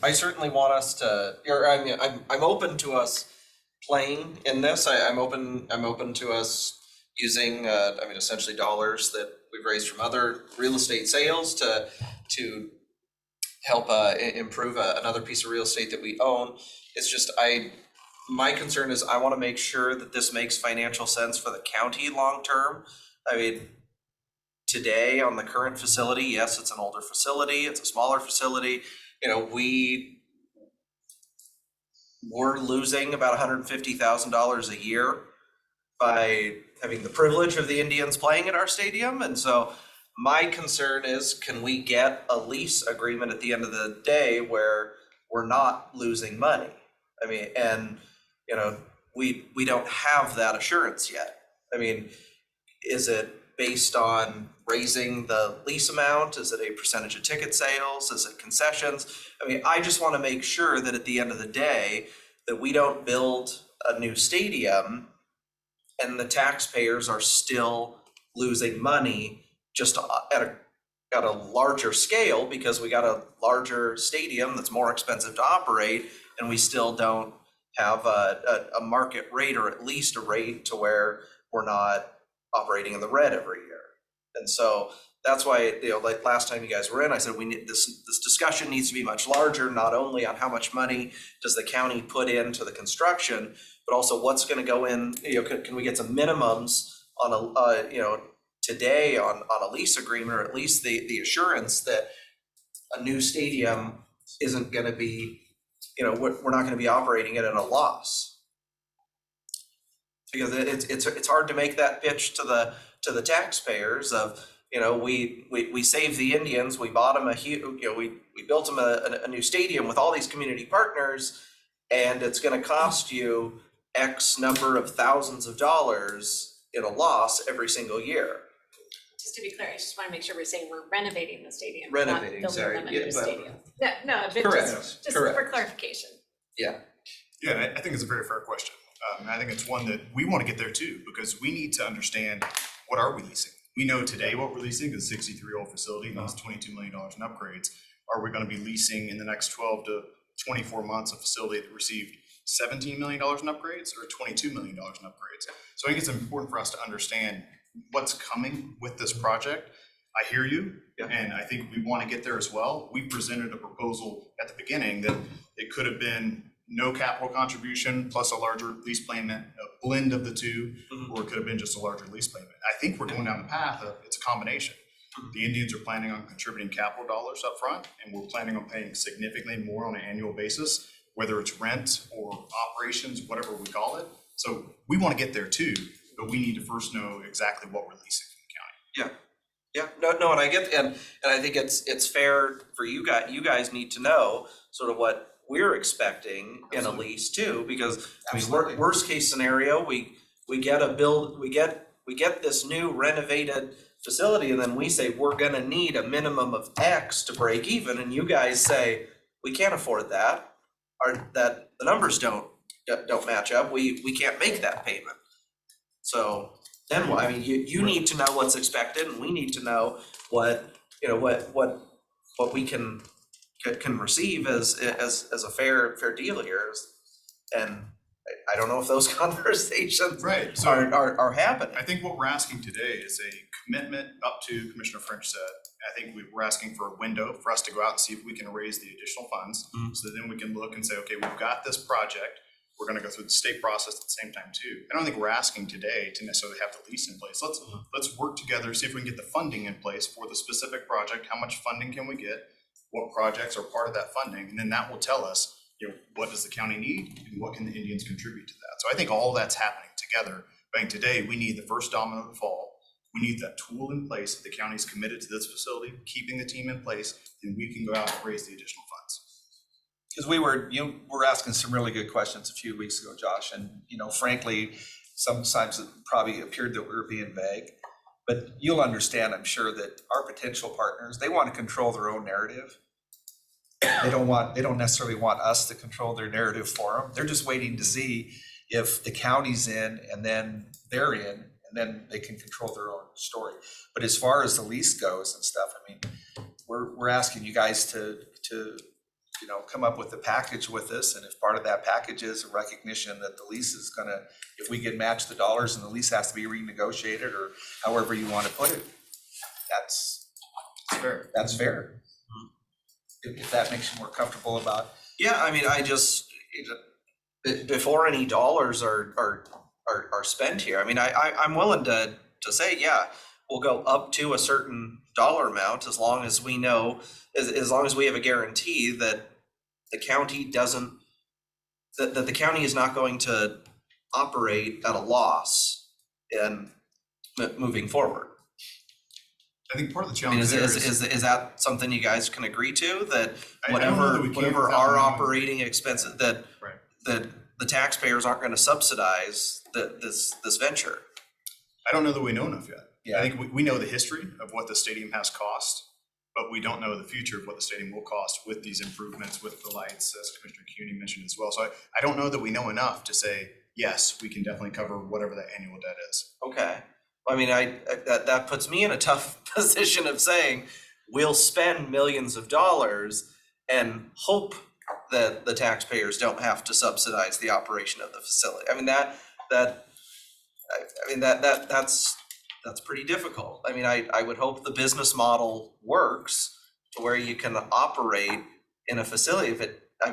I certainly want us to, or I mean, I'm open to us playing in this. I'm open to us using, essentially dollars that we've raised from other real estate sales to help improve another piece of real estate that we own. It's just, my concern is I want to make sure that this makes financial sense for the county long-term. I mean, today on the current facility, yes, it's an older facility, it's a smaller facility. We're losing about $150,000 a year by having the privilege of the Indians playing at our stadium. And so my concern is, can we get a lease agreement at the end of the day where we're not losing money? I mean, and we don't have that assurance yet. I mean, is it based on raising the lease amount? Is it a percentage of ticket sales? Is it concessions? I mean, I just want to make sure that at the end of the day, that we don't build a new stadium and the taxpayers are still losing money just at a larger scale, because we got a larger stadium that's more expensive to operate, and we still don't have a market rate, or at least a rate to where we're not operating in the red every year. And so that's why, like last time you guys were in, I said we need this discussion needs to be much larger, not only on how much money does the county put into the construction, but also what's going to go in. Can we get some minimums on today on a lease agreement, or at least the assurance that a new stadium isn't going to be, we're not going to be operating it at a loss. Because it's hard to make that pitch to the taxpayers of, we saved the Indians, we bought them we built them a new stadium with all these community partners, and it's going to cost you X number of thousands of dollars in a loss every single year. Just to be clear, I just want to make sure we're saying we're renovating the stadium, Renovating, not sorry. building them a new Yeah, stadium. No, but Correct. just Correct. for clarification. Yeah. Yeah, and I think it's a very fair question. And I think it's one that we want to get there too, because we need to understand, what are we leasing? We know today what we're leasing is a 63-year-old facility, needs $22 million in upgrades. Are we going to be leasing in the next 12 to 24 months a facility that received $17 million in upgrades, or $22 million in upgrades? So I think it's important for us to understand what's coming with this project. I hear you, and I think we want to get there as well. We presented a proposal at the beginning that it could have been no capital contribution plus a larger lease payment, a blend of the two, or it could have been just a larger lease payment. I think we're going down the path of it's a combination. The Indians are planning on contributing capital dollars up front, and we're planning on paying significantly more on an annual basis, whether it's rent or operations, whatever we call it. So we want to get there too. but we need to first know exactly what we're leasing from the county. Yeah, no, and I get, and I think it's fair for you guys, need to know sort of what we're expecting in a lease too, because I mean, worst case scenario, we get this new renovated facility, and then we say we're gonna need a minimum of X to break even, and you guys say, we can't afford that, or that the numbers don't match up, we can't make that payment. So then what? I mean, you need to know what's expected, and we need to know what, you know, what we can receive as a fair deal here. And I don't know if those conversations Right, so are happening. I think what we're asking today is a commitment up to Commissioner French said. I think we're asking for a window for us to go out and see if we can raise the additional funds. So then we can look and say, okay, we've got this project. We're gonna go through the state process at the same time too. I don't think we're asking today to necessarily have the lease in place. Let's work together, see if we can get the funding in place for the specific project. How much funding can we get? What projects are part of that funding? And then that will tell us, you know, what does the county need and what can the Indians contribute to that? So I think all that's happening together. I think today we need the first domino to fall. We need that tool in place. The county's committed to this facility, keeping the team in place, and we can go out and raise the additional funds. Because you were asking some really good questions a few weeks ago, Josh, and frankly, sometimes it probably appeared that we were being vague. But you'll understand, I'm sure, that our potential partners, they want to control their own narrative. They don't necessarily want us to control their narrative for them. They're just waiting to see if the county's in and then they're in, and then they can control their own story. But as far as the lease goes and stuff, I mean, we're asking you guys to come up with a package with us, and if part of that package is a recognition that the lease is gonna, if we get matched the dollars and the lease has to be renegotiated, or however you want to put it, that's fair. That's fair. If that makes you more comfortable about. Yeah, I mean, I just, before any dollars are spent here, I mean, I'm willing to say, yeah, we'll go up to a certain dollar amount as long as we know, as long as we have a guarantee that the county doesn't, that the county is not going to operate at a loss in moving forward. I think part of the I mean, challenge is that something you guys can agree to, that I don't know that we can whatever without our knowing. operating expenses, that the taxpayers aren't gonna subsidize this venture? I don't know that we know enough yet. Yeah. I think we know the history of what the stadium has cost, but we don't know the future of what the stadium will cost with these improvements, with the lights, as Commissioner CUNY mentioned as well. So I don't know that we know enough to say, yes, we can definitely cover whatever that annual debt is. Okay, I mean, that puts me in a tough position of saying, we'll spend millions of dollars and hope that the taxpayers don't have to subsidize the operation of the facility. I mean, that's pretty difficult. I mean, I would hope the business model works to where you can operate in a facility. If it, I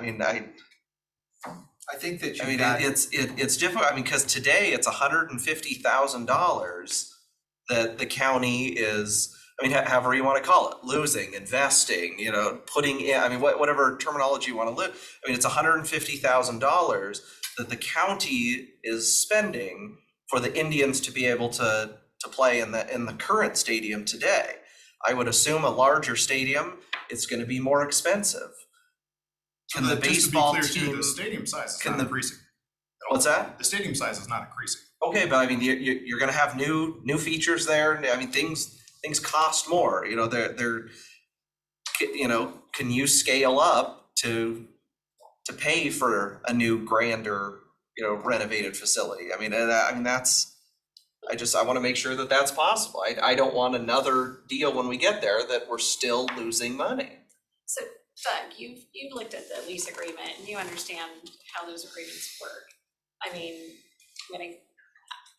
think that it's difficult. I mean, because today it's $150,000 that the county is, I mean, however you want to call it, losing, investing, putting in, I mean, whatever terminology you want to live. I mean, it's $150,000 that the county is spending for the Indians to be able to play in the current stadium today. I would assume a larger stadium, it's going to be more expensive. Can the baseball team? The stadium size is not increasing. What's that? The stadium size is not increasing. Okay, but I mean, you're going to have new features there. I mean, things cost more. They're can you scale up to pay for a new grander, renovated facility? I mean, that's. I want to make sure that that's possible. I don't want another deal when we get there that we're still losing money. So Doug, you've looked at the lease agreement and you understand how those agreements work. I mean,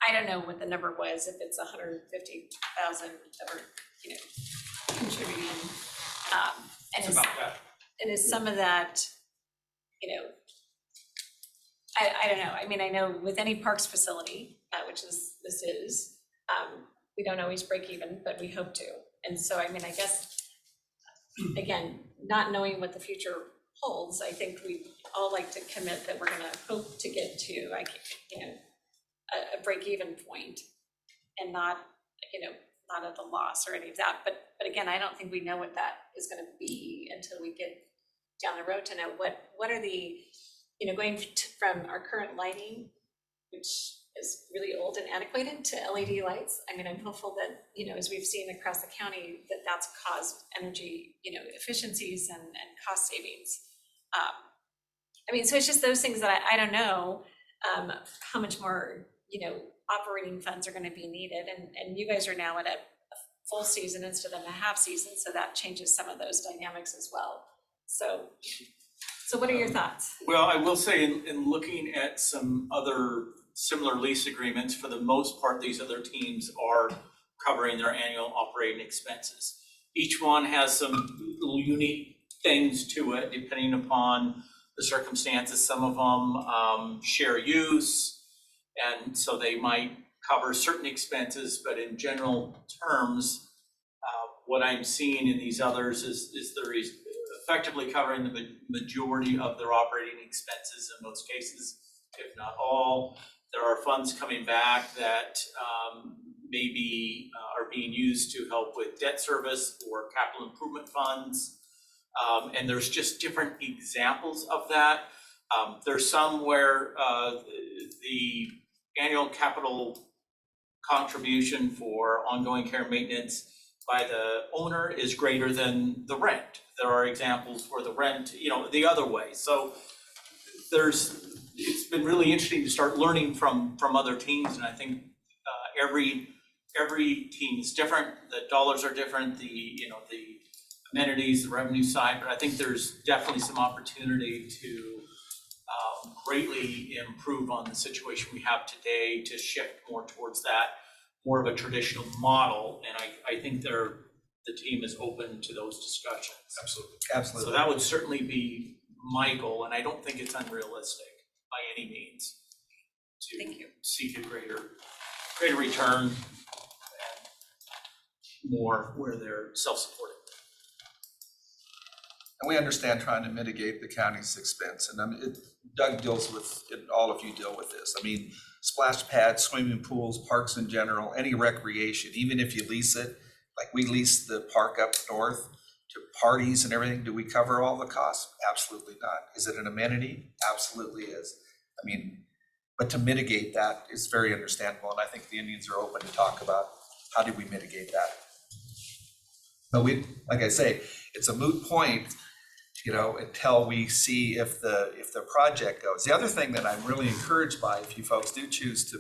I don't know what the number was, if it's 150,000 that are, contributing. And is some of that, I don't know. I mean, I know with any parks facility, which this is, we don't always break even, but we hope to. And so, I mean, I guess, again, not knowing what the future holds, I think we all like to commit that we're gonna hope to get to, a break-even point and not, not at a loss or any of that. But again, I don't think we know what that is gonna be until we get down the road to know what are the, going from our current lighting, which is really old and antiquated, to LED lights. I mean, I'm hopeful that, as we've seen across the county, that that's caused energy, efficiencies and cost savings. So it's just those things that I don't know how much more, operating funds are gonna be needed. And you guys are now at a full season instead of a half season, so that changes some of those dynamics as well. So what are your thoughts? Well, I will say in looking at some other similar lease agreements, for the most part, these other teams are covering their annual operating expenses. Each one has some little unique things to it depending upon the circumstances. Some of them share use, and so they might cover certain expenses, but in general terms, what I'm seeing in these others is they're effectively covering the majority of their operating expenses in most cases, if not all. There are funds coming back that maybe are being used to help with debt service or capital improvement funds. And there's just different examples of that. There's some where the annual capital contribution for ongoing care and maintenance by the owner is greater than the rent. There are examples where the rent, the other way. So it's been really interesting to start learning from other teams, and I think every team is different. The dollars are different, the amenities, the revenue side, but I think there's definitely some opportunity to greatly improve on the situation we have today to shift more towards that, more of a traditional model, and I think the team is open to those discussions. Absolutely. So that would certainly be my goal, and I don't think it's unrealistic by any means to seek a greater return and more where they're self-supporting. And we understand trying to mitigate the county's expense, and Doug deals with, and all of you deal with this. Splash pads, swimming pools, parks in general, any recreation, even if you lease it, like we lease the park up north to parties and everything, do we cover all the costs? Absolutely not. Is it an amenity? Absolutely is. But to mitigate that is very understandable, and I think the Indians are open to talk about how do we mitigate that. But like I say, it's a moot point, until we see if the project goes. The other thing that I'm really encouraged by, if you folks do choose to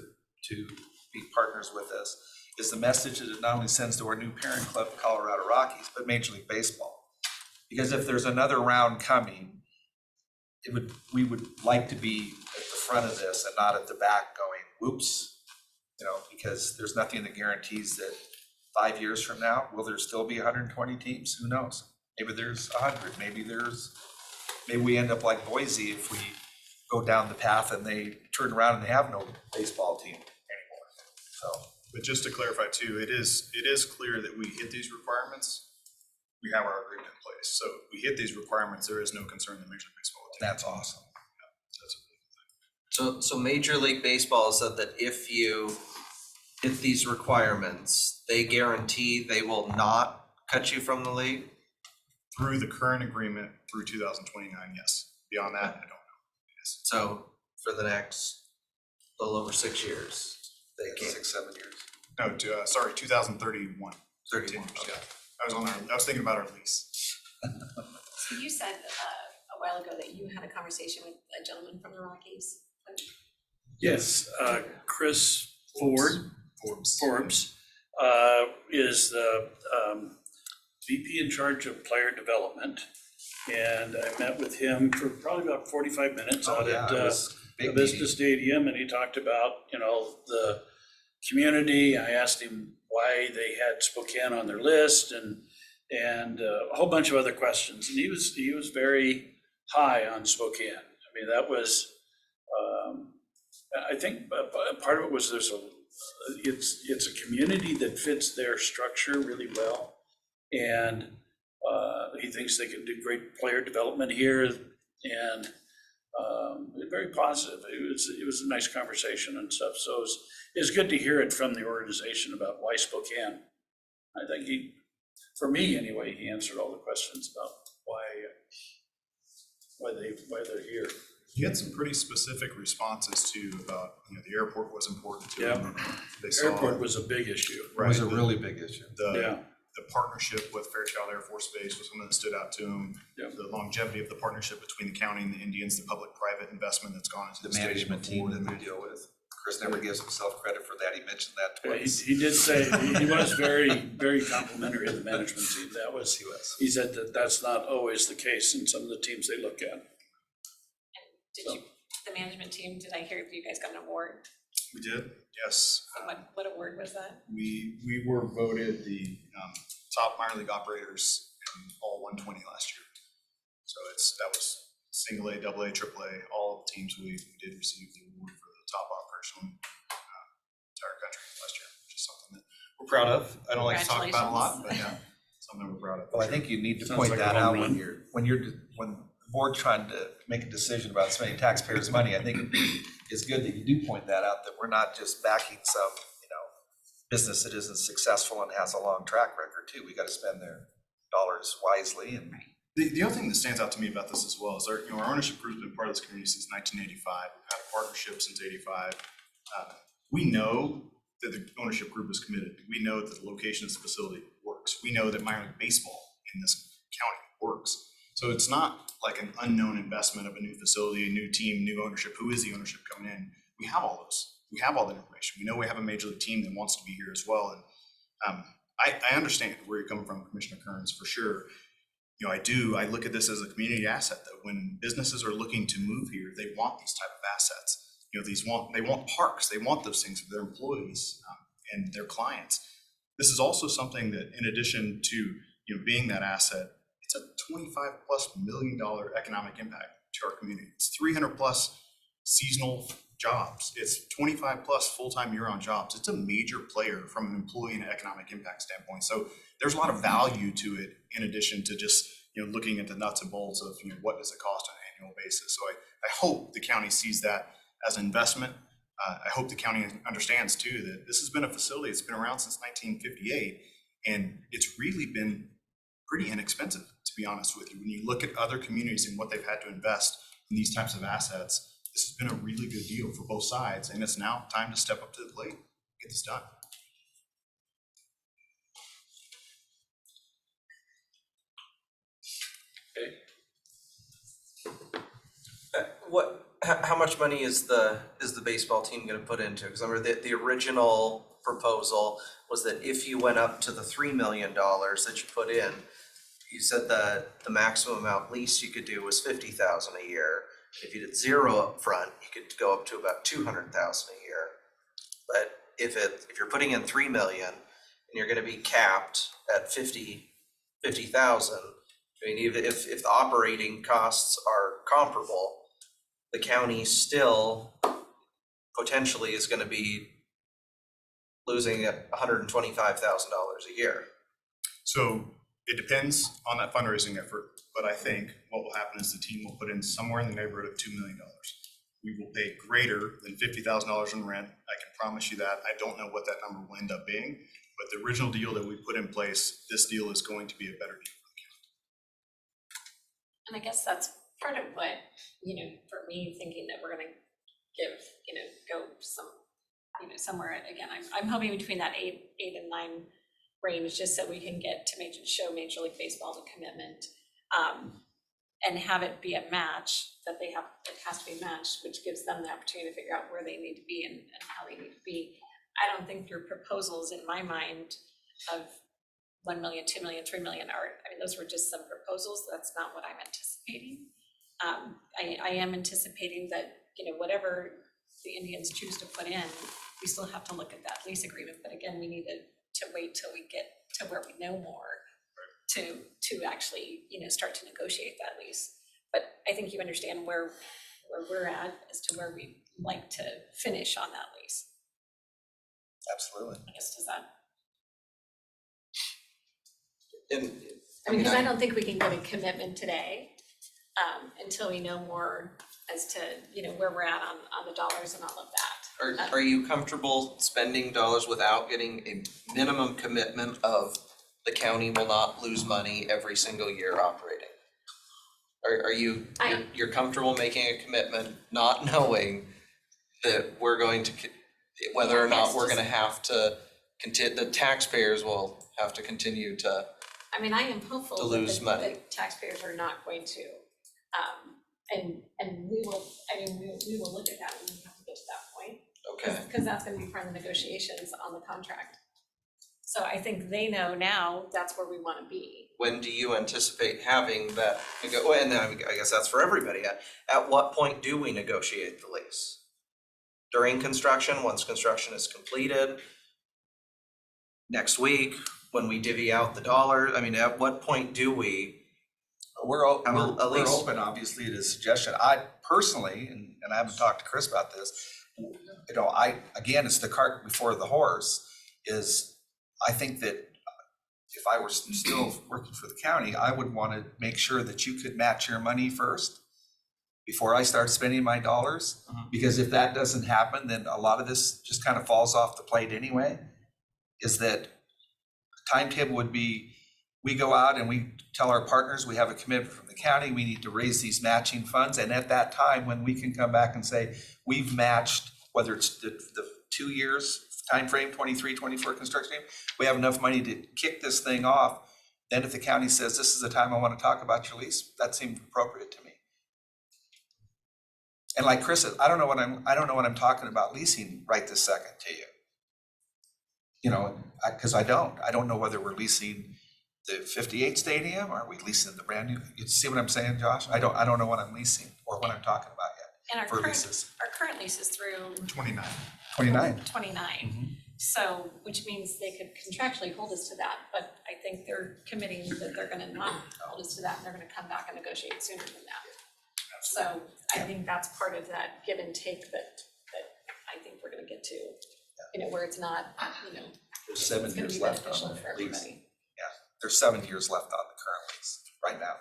be partners with us, is the message that it not only sends to our new parent club, the Colorado Rockies, but Major League Baseball. Because if there's another round coming, we would like to be at the front of this and not at the back going, whoops, because there's nothing that guarantees that 5 years from now, will there still be 120 teams? Who knows? Maybe there's 100, maybe we end up like Boise if we go down the path and they turn around and they have no baseball team anymore, so. But just to clarify too, it is clear that we hit these requirements. We have our agreement in place. So if we hit these requirements, there is no concern that Major League Baseball will take. That's awesome. Yeah, that's So Major League Baseball said that if you hit these requirements, they guarantee they will not cut you from the league? through the current agreement through 2029, yes. Beyond that, I don't know. Yes. So for the next little over 6 years, they can't. 6-7 years. No, sorry, 2031. 31, Yeah. I was thinking about our lease. So you said a while ago that you had a conversation with a gentleman from the Rockies. Yes, Chris Forbes is the VP in charge of player development. And I met with him for probably about 45 minutes out at Vista Stadium, and he talked about, the community. I asked him why they had Spokane on their list and a whole bunch of other questions. And he was very high on Spokane. That was, I think part of it was it's a community that fits their structure really well. And he thinks they can do great player development here. And Very positive. It was a nice conversation and stuff. So it's good to hear it from the organization about why Spokane. I think for me anyway, he answered all the questions about why they're here. He had some pretty specific responses too about, the airport was important to him. They saw Airport was a big issue. Right, was a really big issue. The partnership with Fairchild Air Force Base was something that stood out to him. Yep. The longevity of the partnership between the county and the Indians, the public-private investment that's gone into The the stadium management team before. that we deal with. Chris never gives himself credit for that. He mentioned that Yeah, twice. he did say, he was very, very complimentary of the management team. He said that that's not always the case in some of the teams they look at. The management team, did I hear you guys got an award? We did, yes. What award was that? We were voted the top minor league operators in all 120 last year. So that was single A, double A, triple A, all of the teams we did receive the award for the top operation in the entire country last year, which is something that we're proud of. I don't like to talk about a lot, but yeah, something we're proud of. Well, I think you need to Sounds point like a that home out run. when the board's trying to make a decision about spending taxpayers' money. I think it's good that you do point that out, that we're not just backing some, business that isn't successful and has a long track record too. We got to spend their dollars wisely. And The other thing that stands out to me about this as well is our ownership group has been part of this community since 1985. We've had a partnership since '85. We know that the ownership group is committed. We know that the location of this facility works. We know that minor league baseball in this county works. So it's not like an unknown investment of a new facility, a new team, new ownership. Who is the ownership coming in? We have all those. We have all that information. We know we have a major league team that wants to be here as well. And I understand where you're coming from, Commissioner Kearns, for sure. I look at this as a community asset, that when businesses are looking to move here, they want these type of assets. They want parks, they want those things for their employees and their clients. This is also something that, in addition to being that asset, it's a $25+ million economic impact to our community. It's 300+ seasonal jobs. It's 25+ full-time year-round jobs. It's a major player from an employee and economic impact standpoint. So there's a lot of value to it, in addition to just looking at the nuts and bolts of what does it cost on an annual basis. So I hope the county sees that as an investment. I hope the county understands too that this has been a facility that's been around since 1958, and it's really been pretty inexpensive, to be honest with you. When you look at other communities and what they've had to invest in these types of assets, this has been a really good deal for both sides, and it's now time to step up to the plate and get this done. how much money is the baseball team going to put into? Because I remember the original proposal was that if you went up to the $3 million that you put in, you said the maximum amount lease you could do was $50,000 a year. If you did zero up front, you could go up to about $200,000 a year. But if you're putting in $3 million and you're going to be capped at $50,000, I mean, even if the operating costs are comparable, the county still potentially is going to be losing at $125,000 a year. So it depends on that fundraising effort, but I think what will happen is the team will put in somewhere in the neighborhood of $2 million. We will pay greater than $50,000 in rent. I can promise you that. I don't know what that number will end up being, but the original deal that we put in place, this deal is going to be a better deal for the county. And I guess that's part of what, for me, thinking that we're gonna give, go somewhere, again, I'm hoping between that 8 and 9 range, just so we can get to show Major League Baseball the commitment, and have it be a match that it has to be matched, which gives them the opportunity to figure out where they need to be and how they need to be. I don't think your proposals, in my mind, of 1 million, 2 million, 3 million those were just some proposals. That's not what I'm anticipating. I am anticipating that, whatever the Indians choose to put in, we still have to look at that lease agreement. But again, we need to wait till we get to where we know more to actually, start to negotiate that lease. But I think you understand where we're at as to where we'd like to finish on that lease. Absolutely. I guess, does that? And because I don't think we can get a commitment today until we know more as to, where we're at on the dollars and all of that. Are you comfortable spending dollars without getting a minimum commitment of the county will not lose money every single year operating? Are you, you're comfortable making a commitment, not knowing that we're going to, whether or not we're gonna have to the taxpayers will have to continue to, I mean, I am hopeful to that lose money. the taxpayers are not going to, and we will, we will look at that when we have to get to that point. Okay. Because that's gonna be part of the negotiations on the contract. So I think they know now that's where we wanna be. When do you anticipate having that, and I guess that's for everybody, at what point do we negotiate the lease? During construction, once construction is completed? Next week, when we divvy out the dollars, I mean, at what point do we? We're At least- open, obviously, to suggestion. I personally, and I haven't talked to Chris about this, again, it's the cart before the horse, is I think that if I were still working for the county, I would want to make sure that you could match your money first before I start spending my dollars. Because if that doesn't happen, then a lot of this just kind of falls off the plate anyway. Is that timetable would be, we go out and we tell our partners, we have a commitment from the county, we need to raise these matching funds. And at that time, when we can come back and say, we've matched, whether it's the 2 years timeframe, 23, 24 construction, we have enough money to kick this thing off. Then if the county says, this is the time I want to talk about your lease, that seems appropriate to me. And like Chris said, I don't know what I'm talking about leasing right this second to you. Because I don't know whether we're leasing the 58 stadium, or are we leasing the brand new, you see what I'm saying, Josh? I don't know what I'm leasing or what I'm talking about yet. And for leases. Our current lease is through 29. 29. 29. So, which means they could contractually hold us to that, but I think they're committing that they're gonna not hold us to that, and they're gonna come back and negotiate sooner than that. So I think that's part of that give and take that I think we're gonna get to, where it's not, There's 7 it's gonna years be left beneficial on for the lease. everybody. Yeah, there's 7 years left on the current lease right now.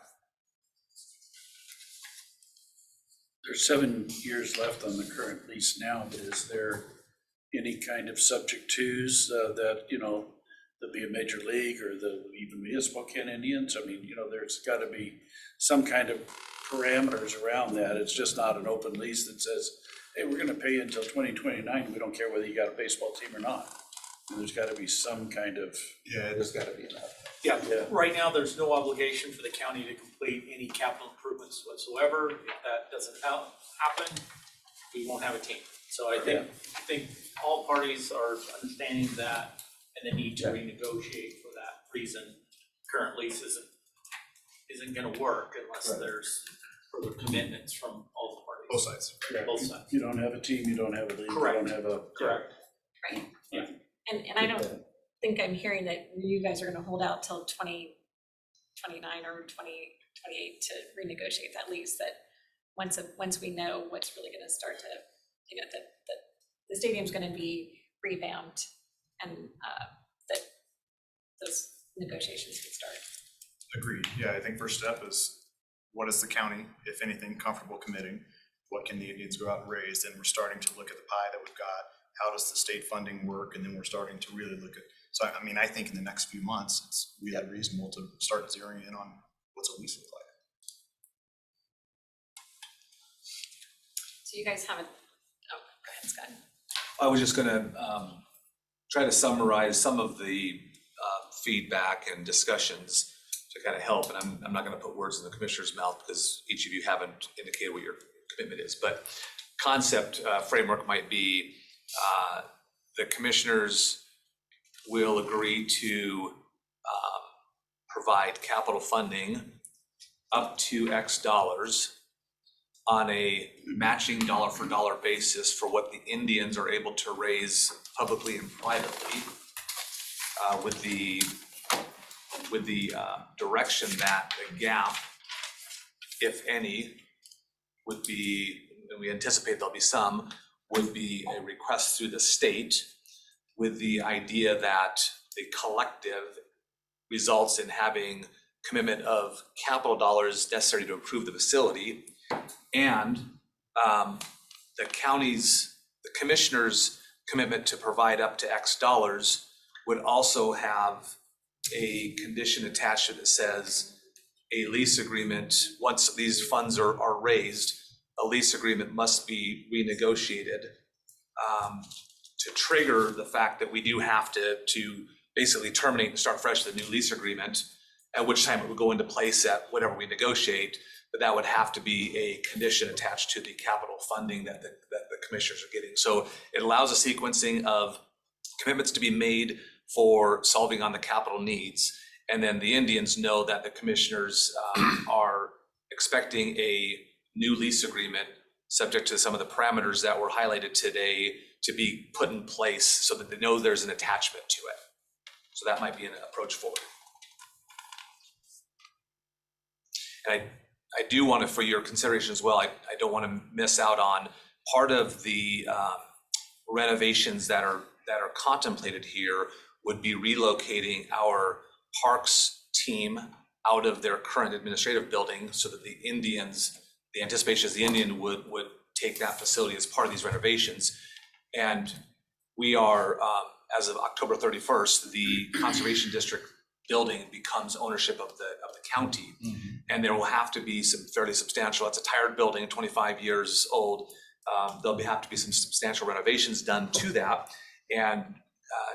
There's 7 years left on the current lease now, but is there any kind of subject twos that, there'll be a major league or there'll even be a Spokane Indians? I mean, there's gotta be some kind of parameters around that. It's just not an open lease that says, hey, we're gonna pay you until 2029. We don't care whether you got a baseball team or not. And there's gotta be some kind of. Yeah, There's gotta be enough. Yeah, right now, there's no obligation for the county to complete any capital improvements whatsoever. If that doesn't happen, we won't have a team. So I think all parties are understanding that and the need to renegotiate for that reason. Current lease isn't gonna work unless there's further commitments from all the parties. Both sides. Both sides. You don't have a team, you don't have a league, you Correct. don't have a. Correct. Right. Yeah. And I don't think I'm hearing that you guys are gonna hold out till 2029 or 2028 to renegotiate that lease, that once we know what's really gonna start to, that the stadium's gonna be revamped and that those negotiations can start. Agreed. Yeah, I think first step is, what is the county, if anything, comfortable committing? What can the Indians go out and raise? Then we're starting to look at the pie that we've got. How does the state funding work? And then we're starting to really look at, so I mean, I think in the next few months, it's really reasonable to start zeroing in on what's a lease look like. So you guys haven't, go ahead, Scott. I was just gonna try to summarize some of the feedback and discussions to kind of help, and I'm not gonna put words in the commissioner's mouth because each of you haven't indicated what your commitment is, but concept framework might be the commissioners will agree to provide capital funding up to X dollars on a matching dollar for dollar basis for what the Indians are able to raise publicly and privately, with the direction that the gap, if any, would be, and we anticipate there'll be some, would be a request through the state, with the idea that the collective results in having commitment of capital dollars necessary to improve the facility, and the commissioner's commitment to provide up to X dollars would also have a condition attached to it that says a lease agreement, once these funds are raised, a lease agreement must be renegotiated to trigger the fact that we do have to basically terminate and start fresh the new lease agreement, at which time it would go into place at whatever we negotiate, but that would have to be a condition attached to the capital funding that the commissioners are getting. So it allows a sequencing of commitments to be made for solving on the capital needs. And then the Indians know that the commissioners are expecting a new lease agreement subject to some of the parameters that were highlighted today to be put in place so that they know there's an attachment to it. So that might be an approach forward. And I do want to, for your consideration as well, I don't want to miss out on part of the renovations that are contemplated here would be relocating our parks team out of their current administrative building so that the anticipation is the Indian would take that facility as part of these renovations. And we are, as of October 31st, the Conservation District building becomes ownership of the county. And there will have to be some fairly substantial, it's a tired building, 25 years old. There'll have to be some substantial renovations done to that. And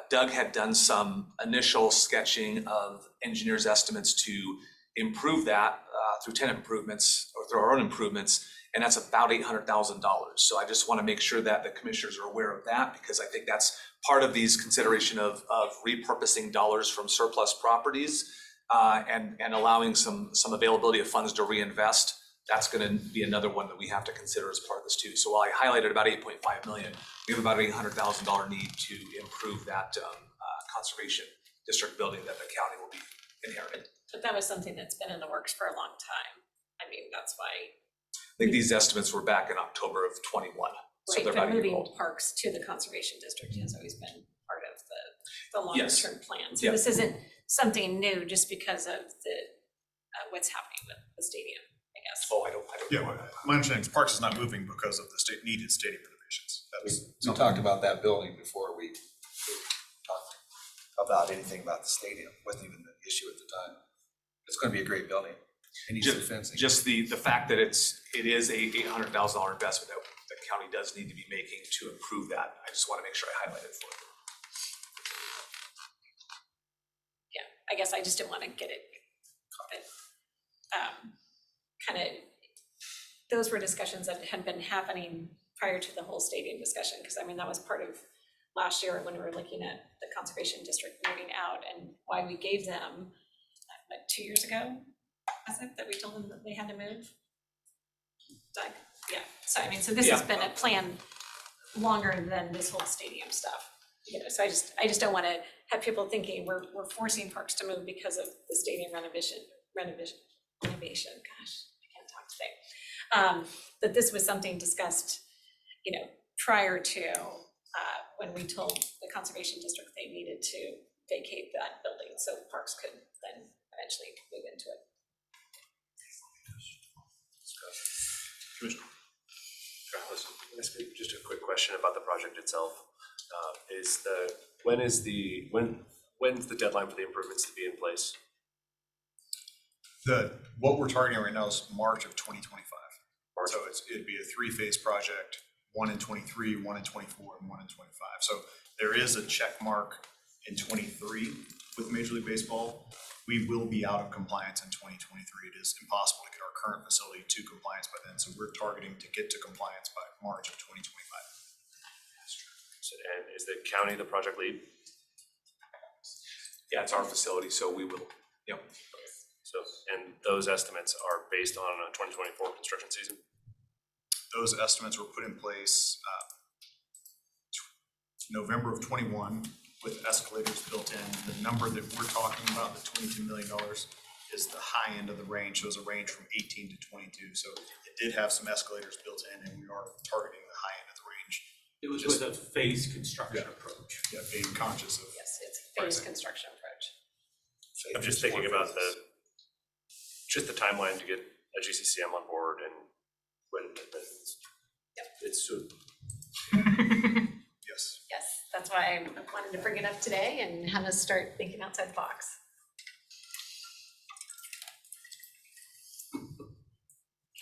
Doug had done some initial sketching of engineers' estimates to improve that through tenant improvements or through our own improvements, and that's about $800,000. So I just want to make sure that the commissioners are aware of that, because I think that's part of these consideration of repurposing dollars from surplus properties and allowing some availability of funds to reinvest. That's going to be another one that we have to consider as part of this too. So while I highlighted about 8.5 million, we have about $800,000 need to improve that conservation district building that the county will be inheriting. But that was something that's been in the works for a long time. I mean, that's why. I think these estimates were back in October of 21. So Right, they're but not even moving old. parks to the conservation district has always been part of the Yes. longer term plan. So Yeah. this isn't something new just because of the what's happening with the stadium, I guess. Oh, I don't. Yeah, well, my understanding is Parks is not moving because of the needed stadium renovations. We talked about that building before we talked about anything about the stadium, wasn't even the issue at the time. It's gonna be a great building. It needs some fencing. Just the fact that it is a $800,000 investment that the county does need to be making to improve that. I just want to make sure I highlight it for you. Yeah, I guess I just didn't want to get it, kind of, those were discussions that had been happening prior to the whole stadium discussion, because I mean, that was part of last year when we were looking at the conservation district moving out and why we gave them, 2 years ago, was it, that we told them that they had to move? Like, yeah, so I mean, so this has been a plan longer than this whole stadium stuff. You know, so I just don't want to have people thinking we're forcing parks to move because of the stadium renovation, gosh, I can't talk today. That this was something discussed, you know, prior to when we told the conservation district they needed to vacate that building so parks could then eventually move into it. Commissioner. Just a quick question about the project itself. When's the deadline for the improvements to be in place? What we're targeting right now is March of 2025. So it'd be a 3-phase project, one in 23, one in 24, and one in 25. So there is a check mark in 23 with Major League Baseball. We will be out of compliance in 2023. It is impossible to get our current facility to compliance by then. So we're targeting to get to compliance by March of 2025. And is the county the project lead? Yeah, it's our facility, so we will, yep. So, and those estimates are based on a 2024 construction season? Those estimates were put in place November of 21 with escalators built in. The number that we're talking about, the $22 million, is the high end of the range. So it was a range from 18 to 22. So it did have some escalators built in, and we are targeting the high end of the range. It was with a phased construction approach. Yeah, being conscious of. Yes, it's a phased construction approach. I'm just thinking about the timeline to get a GCCM on board and when It's soon. Yes. Yes, that's why I wanted to bring it up today and have us start thinking outside the box.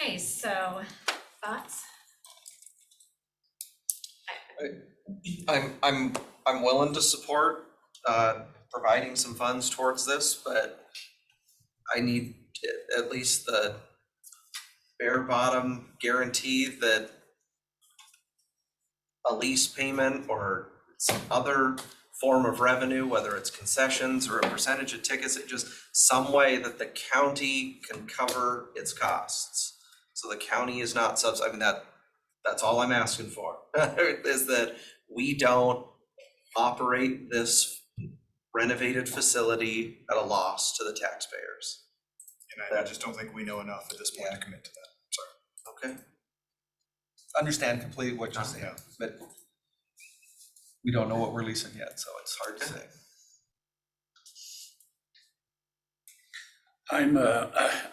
Okay, so thoughts? I'm willing to support providing some funds towards this, but I need at least the bare bottom guarantee that a lease payment or some other form of revenue, whether it's concessions or a percentage of tickets, it just some way that the county can cover its costs. So the county is not I mean, that's all I'm asking for, is that we don't operate this renovated facility at a loss to the taxpayers. And I just don't think we know enough at this point to commit to that. Sorry. Okay. Understand completely what you're saying, but we don't know what we're leasing yet, so it's hard to say.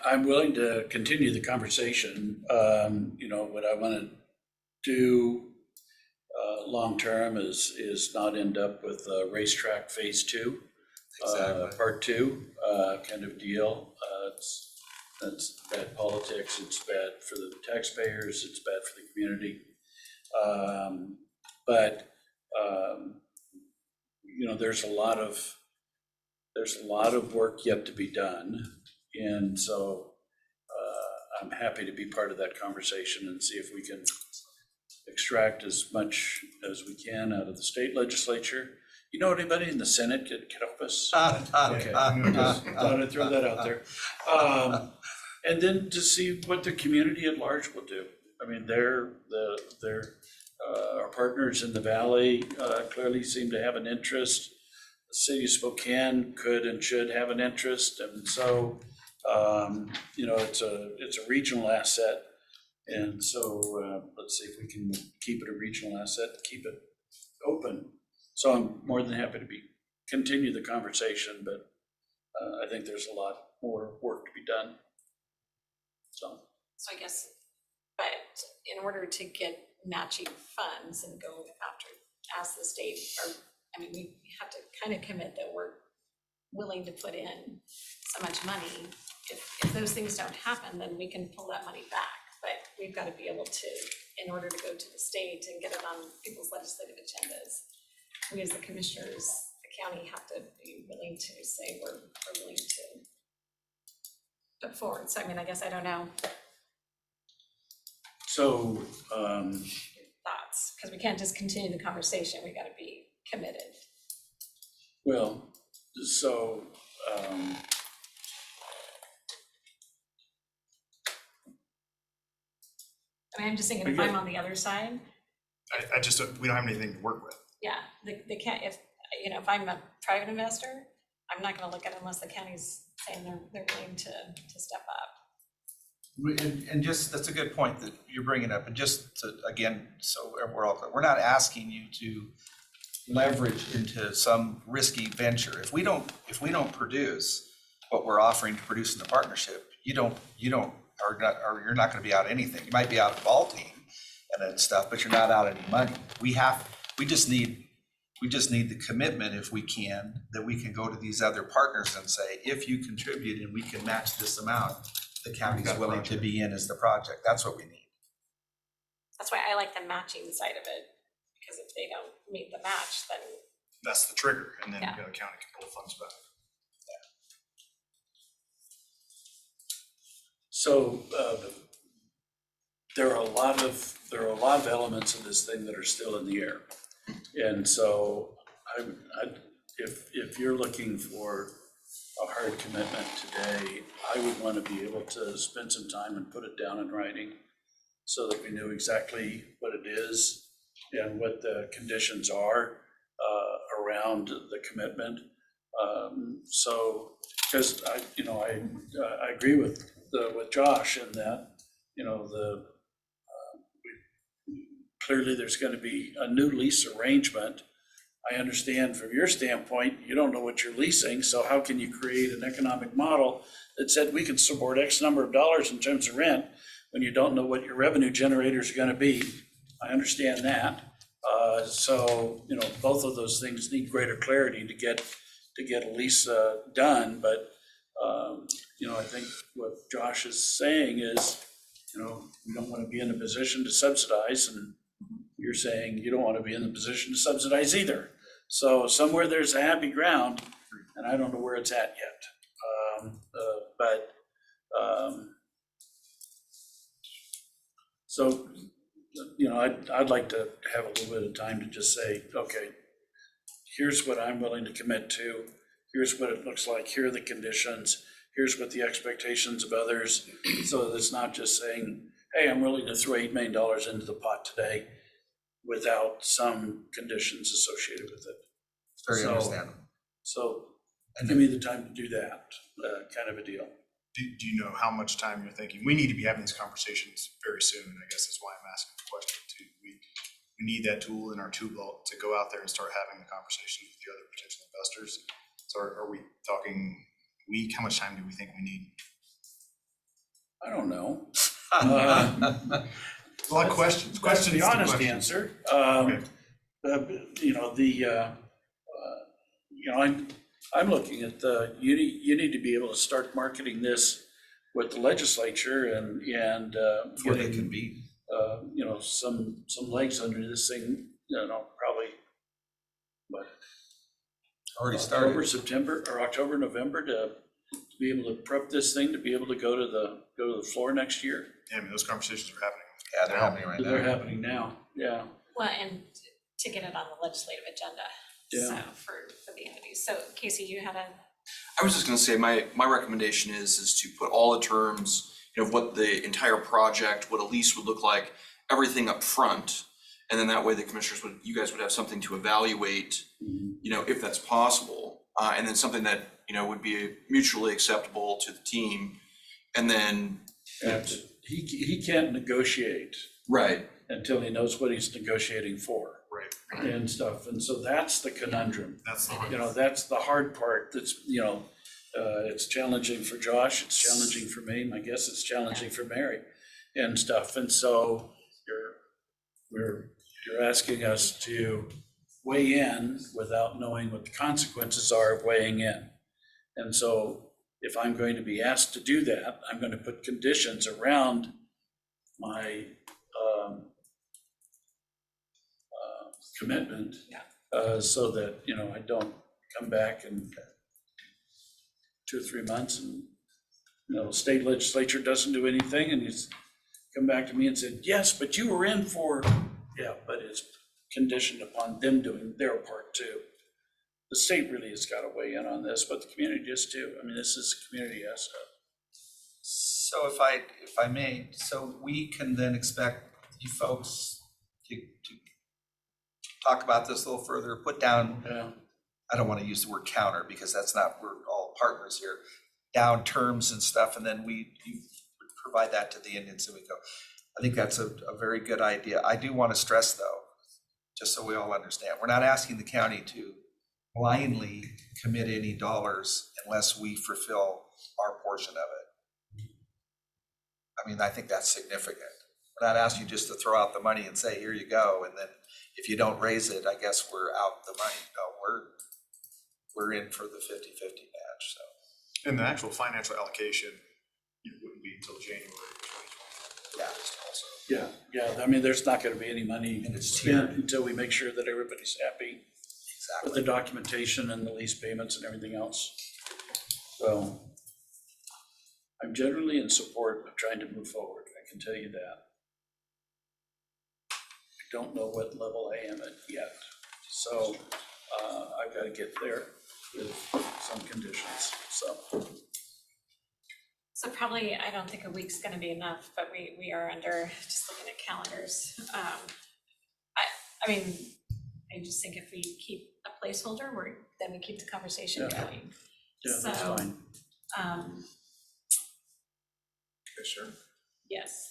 I'm willing to continue the conversation. You know, what I want to do long-term is not end up with racetrack phase 2, part 2 kind of deal. That's bad politics, it's bad for the taxpayers, it's bad for the community. But you know, there's a lot of work yet to be done. And so I'm happy to be part of that conversation and see if we can extract as much as we can out of the state legislature. You know anybody in the Senate could help us? Okay, just thought I'd throw that out there. And then to see what the community at large will do. I mean, they're our partners in the valley clearly seem to have an interest. The city of Spokane could and should have an interest, and so you know, it's a regional asset, and so let's see if we can keep it a regional asset, keep it open. So I'm more than happy to continue the conversation, but I think there's a lot more work to be done. So I guess, but in order to get matching funds and go after, ask the state, or, I mean, we have to kind of commit that we're willing to put in so much money. If those things don't happen, then we can pull that money back. But we've got to be able to, in order to go to the state and get it on people's legislative agendas, we as the commissioners, the county, have to be willing to say we're willing to put forward. So I mean, I guess I don't know. So thoughts, because we can't just continue the conversation. We got to be committed. well, so I mean, I'm just thinking if I'm on the other side, I just, we don't have anything to work with. yeah, they can't, if, you know, if I'm a private investor, I'm not gonna look at it unless the county's saying they're willing to step up. And just, that's a good point that you're bringing up, and just to, again, so we're all clear, we're not asking you to leverage into some risky venture. If we don't produce what we're offering to produce in the partnership, you're not gonna be out anything. You might be out a ball team and then stuff, but you're not out any money. We just need the commitment, if we can, that we can go to these other partners and say, if you contribute and we can match this amount, the county's willing to be in as the project. That's what we need. That's why I like the matching side of it, because if they don't meet the match, then That's the trigger, and then, Yeah. you know, the county can pull funds back. So there are a lot of elements of this thing that are still in the air, and so if you're looking for a hard commitment today, I would want to be able to spend some time and put it down in writing so that we knew exactly what it is and what the conditions are around the commitment. So, because I agree with Josh in that, you know, clearly there's going to be a new lease arrangement. I understand from your standpoint, you don't know what you're leasing, so how can you create an economic model that said we can support X number of dollars in terms of rent when you don't know what your revenue generators are going to be I understand that. So, you know, both of those things need greater clarity to get a lease done, but, you know, I think what Josh is saying is, you know, we don't want to be in a position to subsidize, and you're saying you don't want to be in the position to subsidize either. So somewhere there's a happy ground, and I don't know where it's at yet. So, you know, I'd like to have a little bit of time to just say, okay, here's what I'm willing to commit to. Here's what it looks like. Here are the conditions. Here's what the expectations of others. So that it's not just saying, hey, I'm willing to throw $8 million into the pot today without some conditions associated with it. It's very So- understandable. So give me the time to do that, kind of a deal. Do you know how much time you're thinking? We need to be having these conversations very soon, I guess that's why I'm asking the question too. We need that tool in our tool belt to go out there and start having the conversation with the other potential investors. So are we talking week? How much time do we think we need? I don't know. A lot of questions. That's the honest questions. answer. Okay. You know, you know, I'm looking at you need to be able to start marketing this with the legislature and Before they getting, can be. you know, some legs under this thing, you know, probably, what, Already October, started. September, or October, November to be able to prep this thing to be able to go to the floor next year. Yeah, I mean, those conversations are happening. Yeah, they're happening right They're now. happening now, yeah. Well, and to get it on the legislative agenda, Yeah. so for the entities. So Casey, you had a, I was just gonna say, my recommendation is to put all the terms, you know, what the entire project, what a lease would look like, everything up front. And then that way the commissioners you guys would have something to evaluate, you know, if that's possible. And then something that, you know, would be mutually acceptable to the team. And then. And he can't negotiate Right. until he knows what he's negotiating for. Right. And stuff, and so that's the conundrum. That's the hard. You know, that's the hard part, that's, you know, it's challenging for Josh, it's challenging for me, and I guess it's challenging for Mary and stuff, and so you're asking us to weigh in without knowing what the consequences are of weighing in. And so if I'm going to be asked to do that, I'm going to put conditions around my commitment. So that, you know, I don't come back in 2 or 3 months and, you know, state legislature doesn't do anything and he's come back to me and said, yes, but you were in for, yeah, but it's conditioned upon them doing their part too. The state really has got to weigh in on this, but the community does too. I mean, this is a community asset. So if I may, so we can then expect you folks to talk about this a little further, put down, I don't want to use the word counter because that's not, we're all partners here, down terms and stuff, and then you provide that to the Indians and we go. I think that's a very good idea. I do want to stress though, just so we all understand, we're not asking the county to blindly commit any dollars unless we fulfill our portion of it. I mean, I think that's significant. We're not asking you just to throw out the money and say, here you go, and then if you don't raise it, I guess we're out the money. No, we're in for the 50-50 match, so. And the actual financial allocation, it wouldn't be until January of 2024. Yeah. Also. Yeah, I mean, there's not going to be any money And it's spent tiered. until we make sure that everybody's happy with the Exactly. documentation and the lease payments and everything else. So I'm generally in support of trying to move forward, I can tell you that. I don't know what level I am at yet, so I've got to get there with some conditions, so. so probably, I don't think a week's gonna be enough, but we are under, just looking at calendars. I mean, I just think if we keep a placeholder, then we keep the conversation Yeah. going. Yeah, that's So, fine. Okay, sure. yes,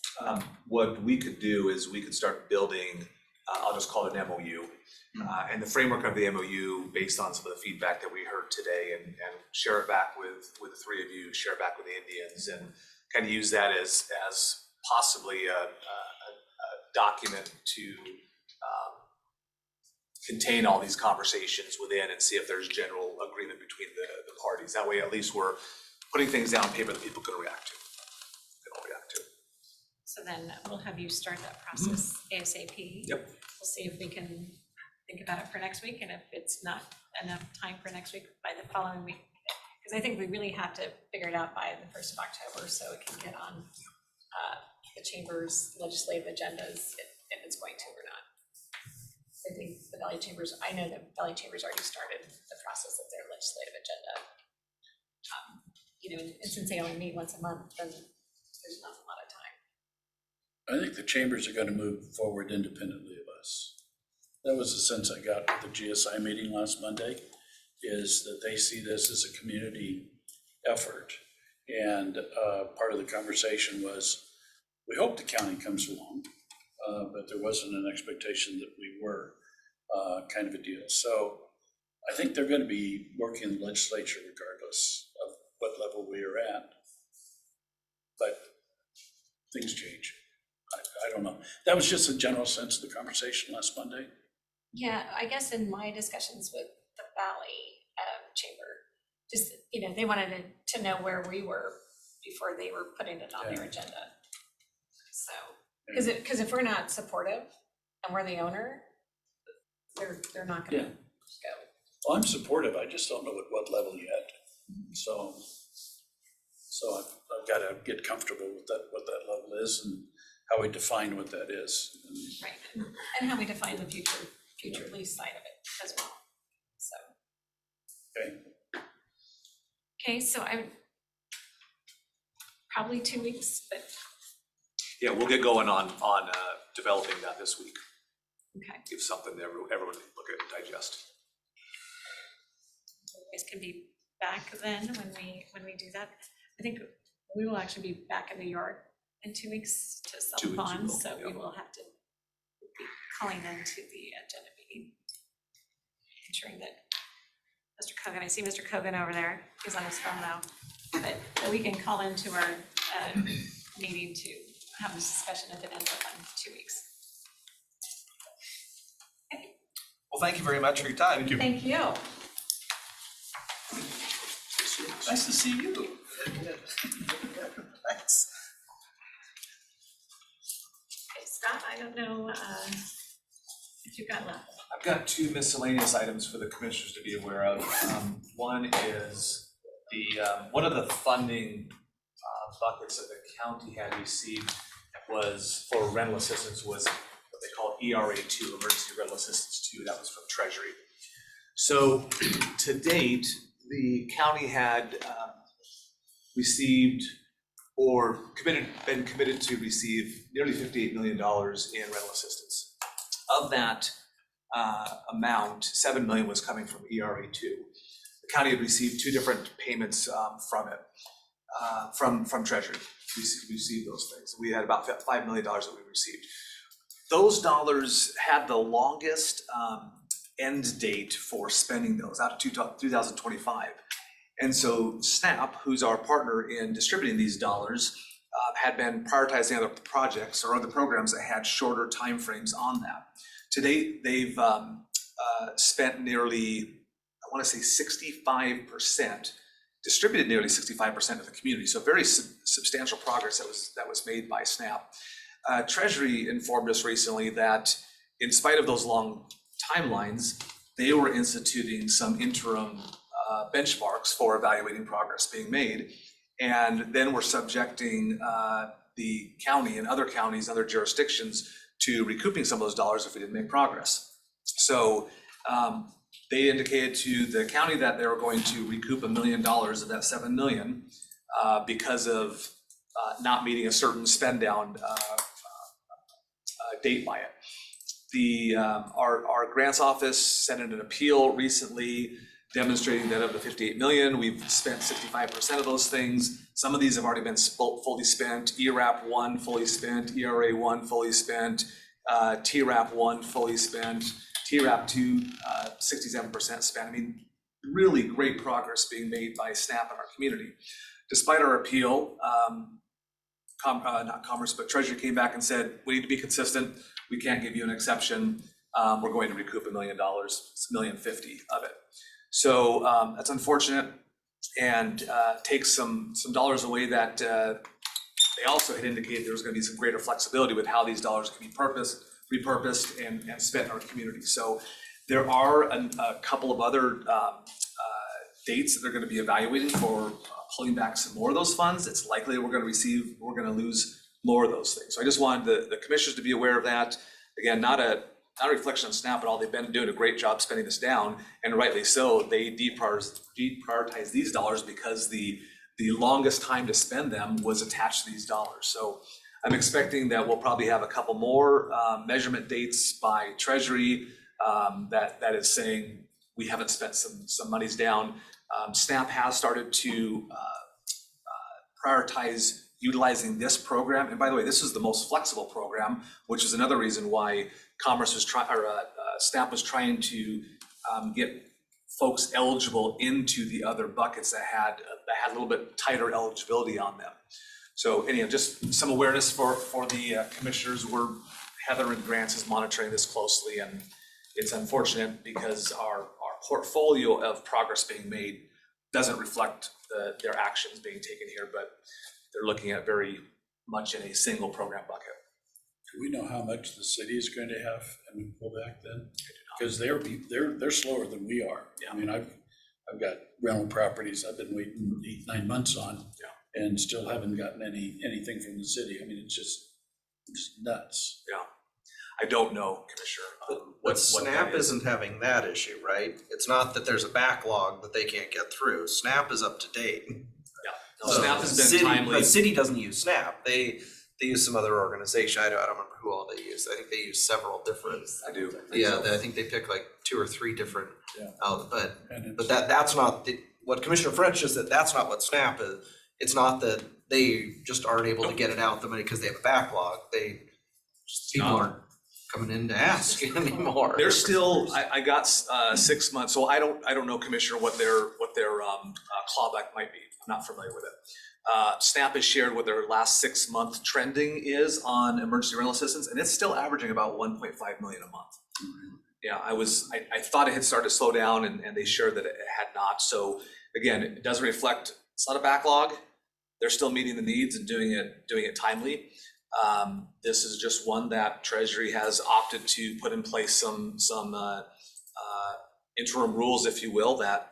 What we could do is we could start building, I'll just call it an MOU. And the framework of the MOU, based on some of the feedback that we heard today, and share it back with the three of you, share it back with the Indians, and kind of use that as possibly a document to contain all these conversations within and see if there's general agreement between the parties. That way, at least we're putting things down on paper that people can react to. Can all react to. So then we'll have you start that process ASAP. Yep. We'll see if we can think about it for next week, and if it's not enough time for next week, by the following week. Because I think we really have to figure it out by the 1st of October, so it can get on the chamber's legislative agendas if it's going to or not. I think the Valley Chambers, I know that Valley Chambers already started the process of their legislative agenda. And since they only meet once a month, then there's not a lot of time. I think the chambers are gonna move forward independently of us. That was the sense I got at the GSI meeting last Monday, is that they see this as a community effort. And part of the conversation was, we hope the county comes along, but there wasn't an expectation that we were, kind of a deal. So I think they're gonna be working in the legislature regardless of what level we are at. But things change. I don't know. That was just a general sense of the conversation last Monday. Yeah, I guess in my discussions with the Valley Chamber, just, they wanted to know where we were before they were putting it on their agenda. So, because if we're not supportive and we're the owner, they're not gonna go. Well, I'm supportive. I just don't know at what level yet. So I've got to get comfortable with that, what that level is and how we define what that is. Right, and how we define the future lease side of it as well, so. Okay, so I would, probably 2 weeks, but. Yeah, we'll get going on developing that this week. Okay. Give something that everyone can look at and digest. You guys can be back then when we do that. I think we will actually be back in New York in 2 weeks to sell 2 weeks, you bonds, will, so yeah. we will have to be calling into the agenda meeting. Ensuring that Mr. Cogan, I see Mr. Cogan over there, he's on his phone now, but we can call into our meeting to have this discussion if it ends up in 2 weeks. Well, thank you very much for your time. Thank you. Nice to see you. Thanks. Okay, Scott, I don't know if you've got left. I've got 2 miscellaneous items for the commissioners to be aware of. One is one of the funding buckets that the county had received was for rental assistance was what they call ERA2, Emergency Rental Assistance 2. That was from Treasury. So to date, the county had received or been committed to receive nearly $58 million in rental assistance. Of that amount, $7 million was coming from ERA2. The county had received 2 different payments from it, from Treasury. We received those things. We had about $5 million that we received. Those dollars had the longest end date for spending those, out to 2025. And so SNAP, who's our partner in distributing these dollars, had been prioritizing other projects or other programs that had shorter timeframes on that. To date, they've spent nearly, I want to say 65%, distributed nearly 65% of the community. So very substantial progress that was made by SNAP. Treasury informed us recently that in spite of those long timelines, they were instituting some interim benchmarks for evaluating progress being made. And then we're subjecting the county and other counties, other jurisdictions to recouping some of those dollars if we didn't make progress. So they indicated to the county that they were going to recoup $1 million of that $7 million because of not meeting a certain spend down date by it. Our grants office sent in an appeal recently demonstrating that of the 58 million, we've spent 65% of those things. Some of these have already been fully spent. ERAP 1 fully spent, ERA 1 fully spent, TRAP 1 fully spent, TRAP 2 67% spent. I mean, really great progress being made by SNAP in our community. Despite our appeal, not Commerce, but Treasury came back and said, we need to be consistent. We can't give you an exception. We're going to recoup $1 million, it's $1.05 million of it. So that's unfortunate and takes some dollars away that they also had indicated there was going to be some greater flexibility with how these dollars can be repurposed and spent in our community. So there are a couple of other dates that they're going to be evaluating for pulling back some more of those funds. It's likely we're going to lose more of those things. So I just wanted the commissioners to be aware of that. Again, not a reflection on SNAP at all. They've been doing a great job spending this down, and rightly so. They deprioritize these dollars because the longest time to spend them was attached to these dollars. So I'm expecting that we'll probably have a couple more measurement dates by Treasury that is saying we haven't spent some monies down. SNAP has started to prioritize utilizing this program. And by the way, this is the most flexible program, which is another reason why SNAP was trying to get folks eligible into the other buckets that had a little bit tighter eligibility on them. So anyhow, just some awareness for the commissioners. Heather and Grants is monitoring this closely, and it's unfortunate because our portfolio of progress being made doesn't reflect their actions being taken here, but they're looking at very much in a single program bucket. Do we know how much the city is going to have and pull back then? Because they're slower than we are. Yeah. I mean, I've got rental properties I've been waiting 8-9 months on, and still haven't gotten anything from the city. I mean, it's just nuts. Yeah, I don't know, Commissioner. But SNAP isn't having that issue, right? It's not that there's a backlog that they can't get through. SNAP is up to date. Yeah, no, SNAP has been timely. But city doesn't use SNAP. They use some other organization. I don't remember who all they use. I think they use several different. I do. Yeah, I think they pick like 2 or 3 different. But And that's not what Commissioner French is, that's not what SNAP is. It's not that they just aren't able to get it out the money because they have a backlog. People aren't coming in to ask anymore. They're still. I got 6 months, so I don't know, Commissioner, what their clawback might be. I'm not familiar with it. SNAP has shared what their last 6-month trending is on emergency rental assistance, and it's still averaging about 1.5 million a month. Yeah, I thought it had started to slow down, and they shared that it had not. So again, it doesn't reflect. It's not a backlog. They're still meeting the needs and doing it timely. This is just one that Treasury has opted to put in place some interim rules, if you will, that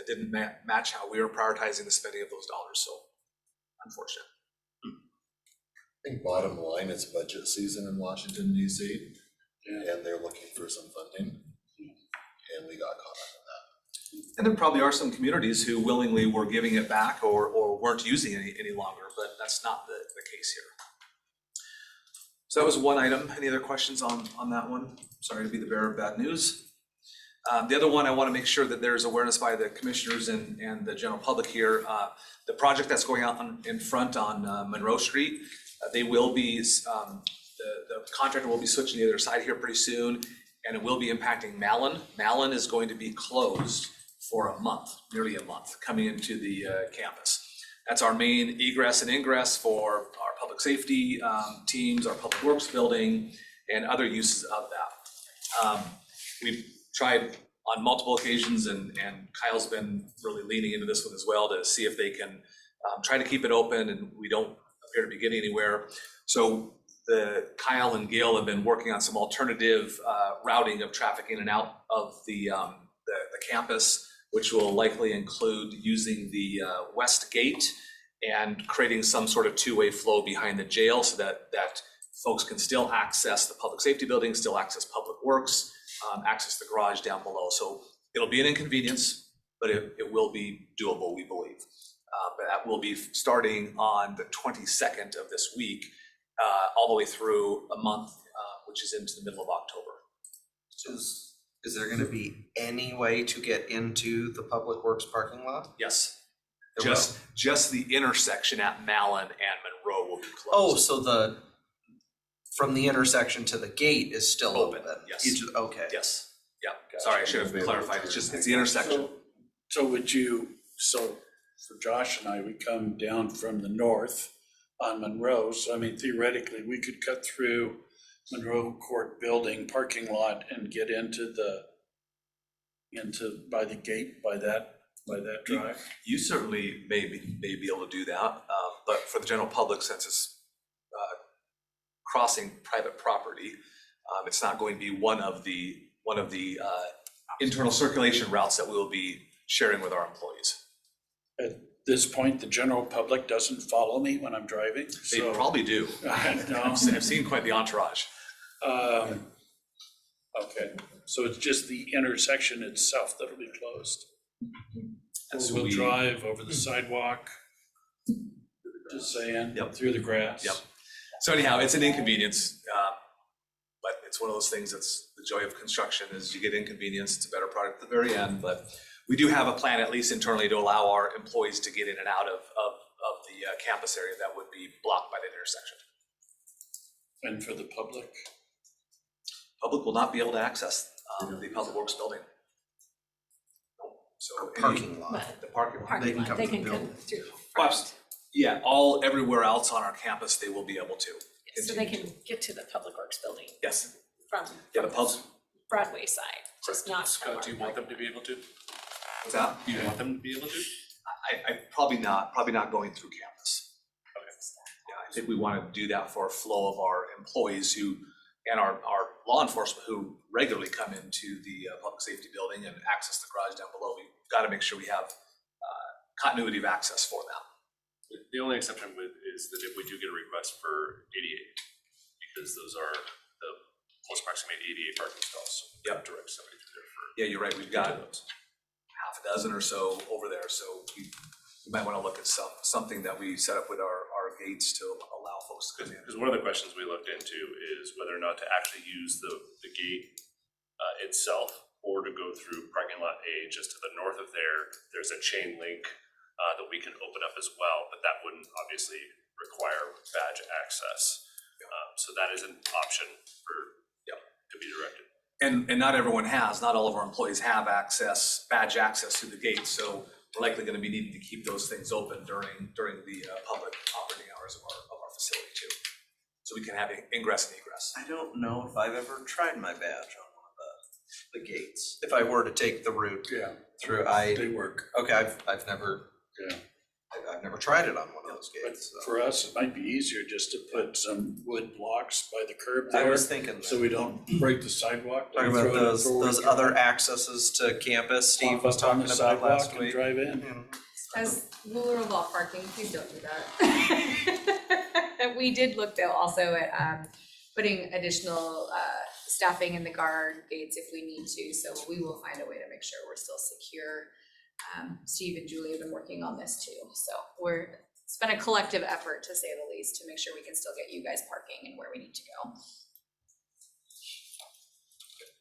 didn't match how we were prioritizing the spending of those dollars. So unfortunate. I think bottom line, it's budget season in Washington DC, and they're looking for some funding, and we got caught up in that. And there probably are some communities who willingly were giving it back or weren't using it any longer, but that's not the case here. So that was one item. Any other questions on that one? Sorry to be the bearer of bad news. The other one, I want to make sure that there's awareness by the commissioners and the general public here. The project that's going out in front on Monroe Street, they will be, the contractor will be switching to the other side here pretty soon, and it will be impacting Malin. Malin is going to be closed for a month, nearly a month, coming into the campus. That's our main egress and ingress for our public safety teams, our public works building, and other uses of that. We've tried on multiple occasions, and Kyle's been really leaning into this one as well to see if they can try to keep it open, and we don't appear to be getting anywhere. So Kyle and Gail have been working on some alternative routing of traffic in and out of the campus, which will likely include using the west gate and creating some sort of two-way flow behind the jail so that folks can still access the public safety building, still access public works, access the garage down below. So it'll be an inconvenience, but it will be doable, we believe. But that will be starting on the 22nd of this week, all the way through a month, which is into the middle of October. So is there gonna be any way to get into the Public Works parking lot? Yes. Just the intersection at Malin and Monroe will be closed. Oh, so from the intersection to the gate is still open? Yes. Okay. Yes. Yeah. Sorry, I should have clarified. It's the intersection. So for Josh and I, we come down from the north on Monroe. So I mean, theoretically, we could cut through Monroe Court building parking lot and get into by the gate, by that drive. You certainly may be able to do that, but for the general public, since it's crossing private property, it's not going to be one of the internal circulation routes that we will be sharing with our employees. At this point, the general public doesn't follow me when I'm driving, They so. probably do. No. I've seen quite the entourage. Okay, so it's just the intersection itself that'll be closed. And so We'll we- drive over the sidewalk, just saying, Yep. through the grass. Yep. So anyhow, it's an inconvenience, but it's one of those things that's the joy of construction is you get inconvenience, it's a better product at the very end, but we do have a plan, at least internally, to allow our employees to get in and out of the campus area that would be blocked by the intersection. And for the public, Public will not be able to access the Public Works building. So Parking lot. the parking lot. They can come They to the can come building. through Well, first, yeah, everywhere else on our campus, they will be able to. so they can get to the Public Works building Yes, from yeah, the pubs, Broadway side, just not from Scott, do you want them to be able to? what's that? Do you want them to be able to? I probably not going through campus. Yeah, I think we want to do that for a flow of our employees and our law enforcement who regularly come into the public safety building and access the garage down below. We've got to make sure we have continuity of access for them. The only exception is that if we do get a request for ADA, because those are the close proximity ADA parking stalls, so we have to direct somebody through there for. Yeah, you're right, we've got half a dozen or so over there, so we might want to look at something that we set up with our gates to allow folks to come in. Because one of the questions we looked into is whether or not to actually use the gate itself or to go through parking lot A just to the north of there. There's a chain link that we can open up as well, but that wouldn't obviously require badge access. So that is an option to be directed. And not everyone not all of our employees have badge access to the gate, so we're likely going to be needing to keep those things open during the public operating hours of our facility too. So we can have ingress and egress. I don't know if I've ever tried my badge on one of the gates. If I were to take the route through they work. Okay, I've never tried it on one of those gates. so. For us, it might be easier just to put some wood blocks by the curb I there, was thinking so that. we don't break the sidewalk. Talking Throw about it those forward, other accesses to campus Steve was pop up on talking the about last sidewalk and week. drive in. As ruler of all parking, please don't do that. We did look though also at putting additional staffing in the guard gates if we need to, so we will find a way to make sure we're still secure. Steve and Julie have been working on this too, so it's been a collective effort to say the least to make sure we can still get you guys parking and where we need to go.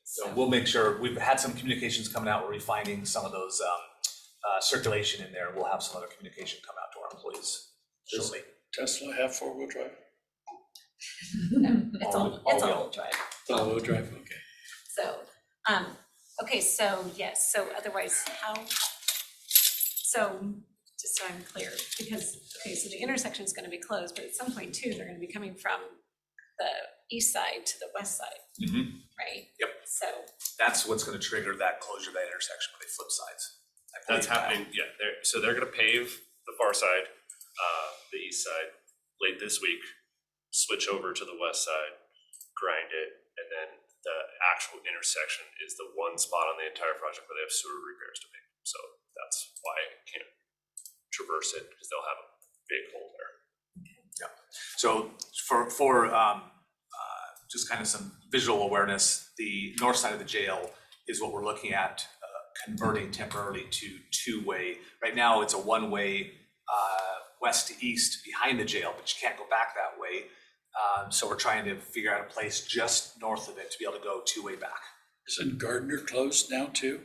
So we'll make sure, we've had some communications coming out, we're refining some of those circulation in there. We'll have some other communication come out to our employees shortly. Tesla have four-wheel drive? It's all-wheel drive. All-wheel drive, okay. So, okay, so yes, so otherwise so just so I'm clear, because, okay, so the intersection is gonna be closed, but at some point too, they're gonna be coming from the east side to the west side, Mm-hmm. right? Yep. So, That's what's going to trigger that closure of that intersection when they flip sides. That's happening, yeah, they're gonna pave the far side, the east side, late this week, switch over to the west side, grind it, and then the actual intersection is the one spot on the entire project where they have sewer repairs to make. So that's why I can't traverse it, because they'll have a big hole there. Yeah. So for just kind of some visual awareness, the north side of the jail is what we're looking at converting temporarily to two-way. Right now, it's a one-way west to east behind the jail, but you can't go back that way. So we're trying to figure out a place just north of it to be able to go two-way back. Isn't Gardner closed now too?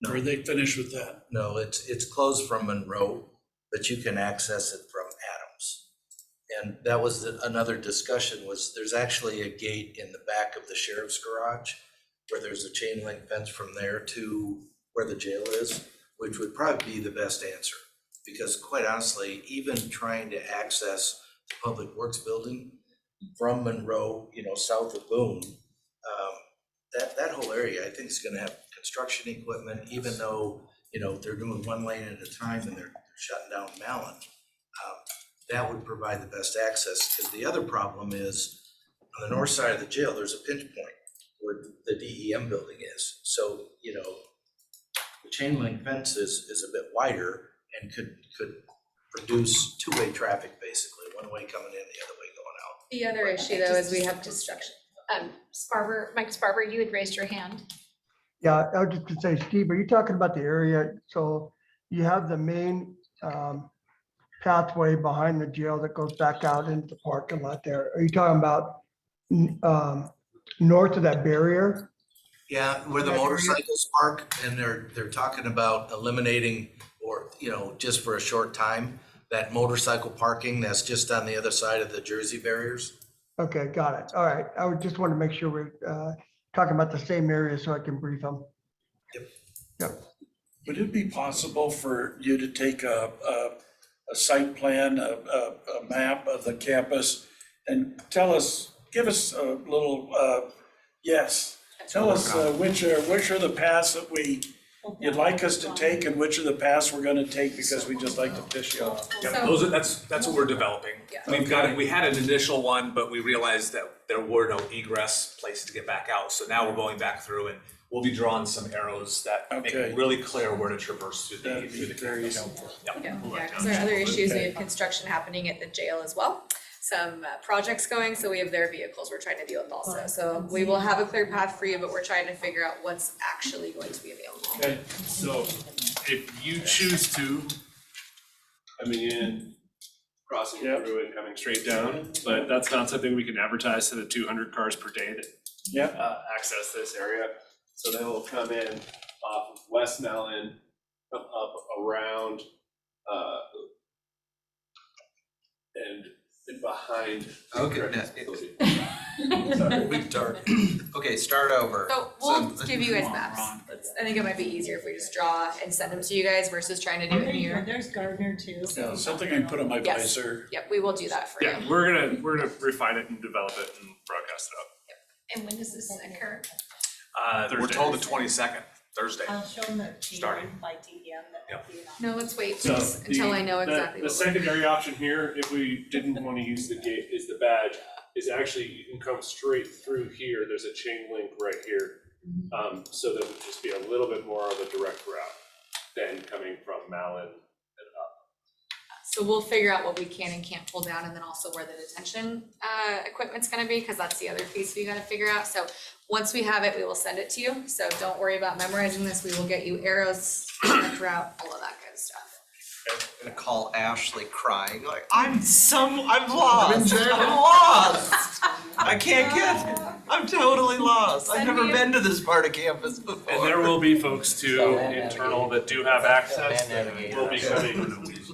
Or are they finished with that? No, it's closed from Monroe, but you can access it from Adams. And that was another discussion, was there's actually a gate in the back of the sheriff's garage where there's a chain link fence from there to where the jail is, which would probably be the best answer. Because quite honestly, even trying to access Public Works Building from Monroe, south of Boone. That whole area, I think, is gonna have construction equipment, even though, they're doing one lane at a time and they're shutting down Mallon. That would provide the best access, because the other problem is, on the north side of the jail, there's a pinch point where the DEM building is. So, the chain link fence is a bit wider and could produce two-way traffic, basically, one way coming in, the other way going out. The other issue though is we have construction. Mike Sparber, you had raised your hand. Yeah, I was just gonna say, Steve, are you talking about the area? So you have the main pathway behind the jail that goes back out into the parking lot there. Are you talking about north of that barrier? Yeah, where the motorcycles park, and they're talking about eliminating, or, just for a short time, that motorcycle parking that's just on the other side of the Jersey barriers. Okay, got it. All right. I would just want to make sure we're talking about the same area so I can brief them. Yep. Would it be possible for you to take a site plan, a map of the campus and give us a little, tell us which are the paths that you'd like us to take and which are the paths we're gonna take because we just like to piss you off. Yeah, that's what we're developing. Yeah. We had an initial one, but we realized that there were no egress places to get back out. So now we're going back through and we'll be drawing some arrows that make it really clear where to traverse through the campus. Yeah, because our other issues, we have construction happening at the jail as well. Some projects going, so we have their vehicles we're trying to deal with also. So we will have a clear path for you, but we're trying to figure out what's actually going to be available. Okay, so if you choose to, coming in, crossing through and coming straight down, but that's not something we can advertise to the 200 cars per day that access this area. So they will come in off of West Mellon, come up around, and behind. Okay. Sorry. Okay, start over. So we'll give you guys maps. I think it might be easier if we just draw and send them to you guys versus trying to do it here. There's Gardner too. So something I can put on my Yes. visor. Yep, we will do that for you. Yeah, we're gonna refine it and develop it and broadcast it out. And when does this occur? We're told the 22nd, Thursday. I'll show them the Starting. by DEM that Yep. will be enough. No, let's wait So please, until I know exactly The what we're. secondary option here, if we didn't want to use the gate, is the badge, is actually you can come straight through here. There's a chain link right here. So that would just be a little bit more of a direct route than coming from Malin and up. So we'll figure out what we can and can't pull down, and then also where the detention equipment's gonna be, because that's the other piece we gotta figure out. So once we have it, we will send it to you. So don't worry about memorizing this. We will get you arrows, direct route, all of that good stuff. I'm gonna call Ashley crying like, I'm lost, I'm lost. I can't get, I'm totally lost. I've never been to this part of campus before. And there will be folks too, internal, that do have access, that will be coming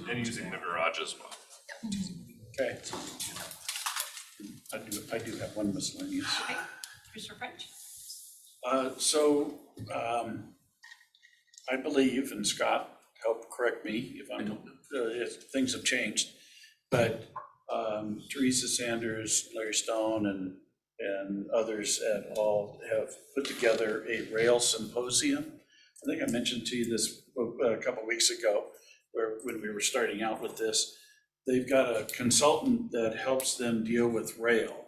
and using the garage as well. Okay. I do have one miscellaneous. Commissioner French? I believe, and Scott, help correct me if things have changed, but Teresa Sanders, Larry Stone, and others at all have put together a rail symposium. I think I mentioned to you this a couple of weeks ago, when we were starting out with this. They've got a consultant that helps them deal with rail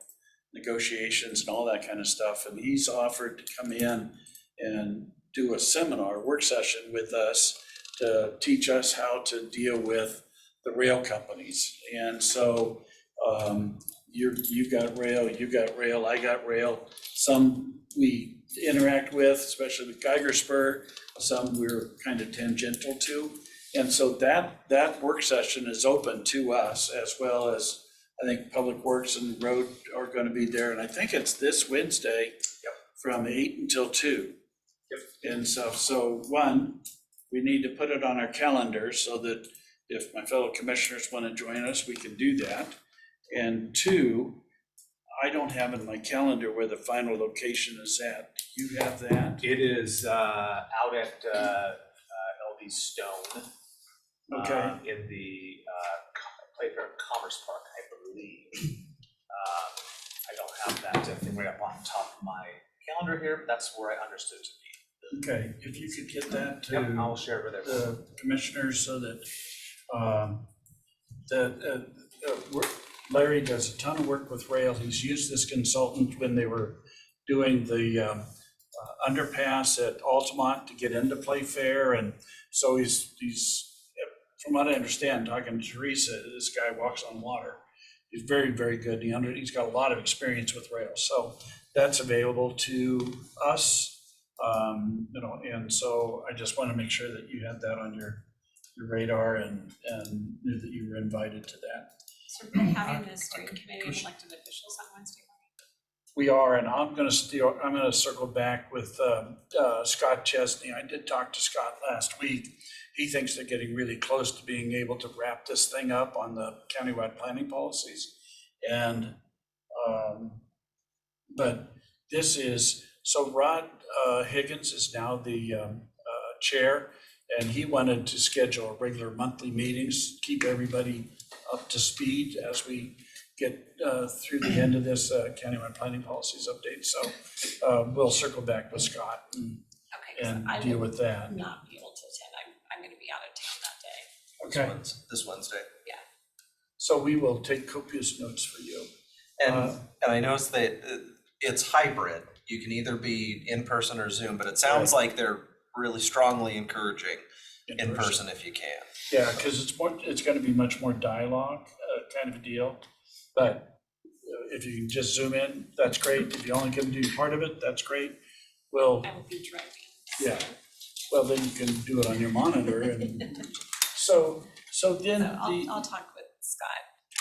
negotiations and all that kind of stuff, and he's offered to come in and do a seminar, work session with us to teach us how to deal with the rail companies. And so you've got rail, you got rail, I got rail. Some we interact with, especially with Geiger Spur, some we're kind of tangential to. And so that work session is open to us, as well as I think Public Works and Road are going to be there. And I think it's this Wednesday from 8 until 2. And so one, we need to put it on our calendar so that if my fellow commissioners want to join us, we can do that. And two, I don't have in my calendar where the final location is at. Do you have that? It is out at LD Stone. Okay. In the Playfair Commerce Park, I believe. I don't have that thing right up on top of my calendar here, but that's where I understood it to be. Okay, if you could get that Yep, to I'll share it with everyone. the commissioners so that, Larry does a ton of work with rail. He's used this consultant when they were doing the underpass at Altamont to get into Playfair. And so he's, from what I understand, talking to Teresa, this guy walks on water. He's very, very good. He's got a lot of experience with rail. So that's available to us. And so I just want to make sure that you had that on your radar and knew that you were invited to that. So we're having the steering committee of elected officials on Wednesday morning. We are, and I'm gonna circle back with Scott Chesney. I did talk to Scott last week. He thinks they're getting really close to being able to wrap this thing up on the countywide planning policies. And but this is, so Rod Higgins is now the chair, and he wanted to schedule regular monthly meetings, keep everybody up to speed as we get through the end of this countywide planning policies update. So we'll circle back with Scott and deal with that. Not be able to attend. I'm going to be out of town that day. Okay. This Wednesday. Yeah. So we will take copious notes for you. And I noticed that it's hybrid. You can either be in person or Zoom, but it sounds like they're really strongly encouraging in person if you can. Yeah, because it's going to be much more dialogue kind of a deal. But if you can just zoom in, that's great. If you only can do part of it, that's great. Well, I will be driving. yeah. Well, then you can do it on your monitor. And so then I'll talk with Scott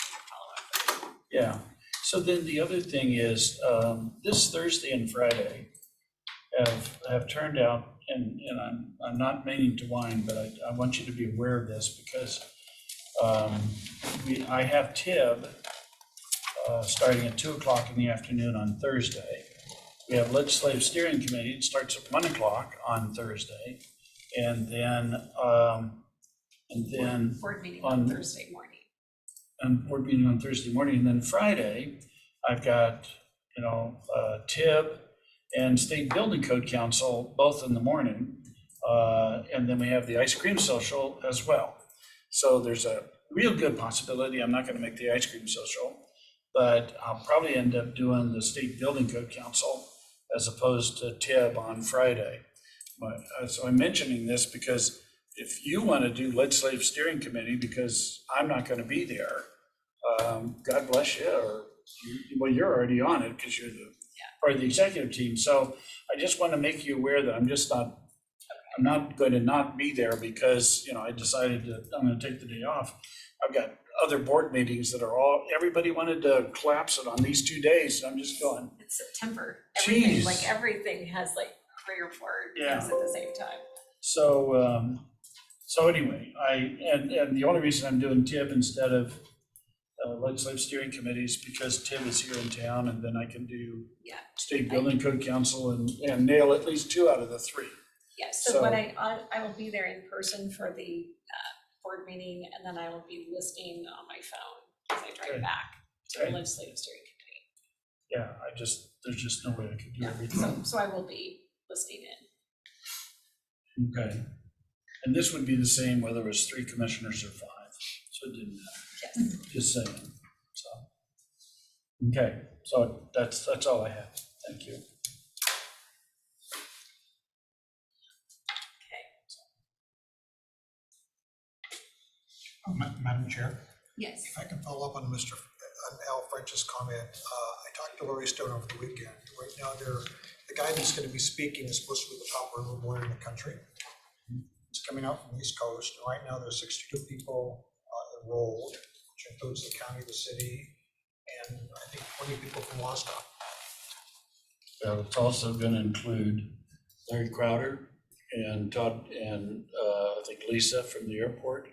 and follow up. Yeah. So then the other thing is, this Thursday and Friday have turned out, and I'm not meaning to whine, but I want you to be aware of this because I have TIB starting at 2:00 in the afternoon on Thursday. We have Legislative Steering Committee. It starts at 1:00 on Thursday, and then Board meeting on Thursday morning. And board meeting on Thursday morning, and then Friday, I've got, TIB and State Building Code Council, both in the morning. And then we have the ice cream social as well. So there's a real good possibility I'm not gonna make the ice cream social, but I'll probably end up doing the State Building Code Council as opposed to TIB on Friday. So I'm mentioning this because if you want to do legislative steering committee, because I'm not going to be there, God bless you, or well, you're already on it because you're part of the executive team. So I just want to make you aware that I'm not going to not be there because, I decided that I'm going to take the day off. I've got other board meetings that are everybody wanted to collapse it on these 2 days. And I'm just going. It's September. Jeez. Everything has 3 or 4 Yeah. things at the same time. So anyway, and the only reason I'm doing TIB instead of legislative steering committees because TIB is here in town, and then I can do State Building Code Council and nail at least 2 out of the 3. Yeah, so what I will be there in person for the board meeting, and then I will be listening on my phone as I drive back to the legislative steering committee. Yeah, there's just no way I could do everything. So I will be listening in. Okay. And this would be the same whether it was 3 commissioners or 5, so it didn't matter. Yes. Just saying, so. Okay, so that's all I have. Thank you. Madam Chair, Yes. if I can follow up on Al French's comment. I talked to Lori Stone over the weekend. Right now, the guy that's going to be speaking is supposed to be the top river lawyer in the country. It's coming out from the East Coast. And right now, there's 62 people enrolled, which includes the county, the city, and I think 20 people from Washtenaw. It's also going to include Larry Crowder and Todd and I think Lisa from the airport,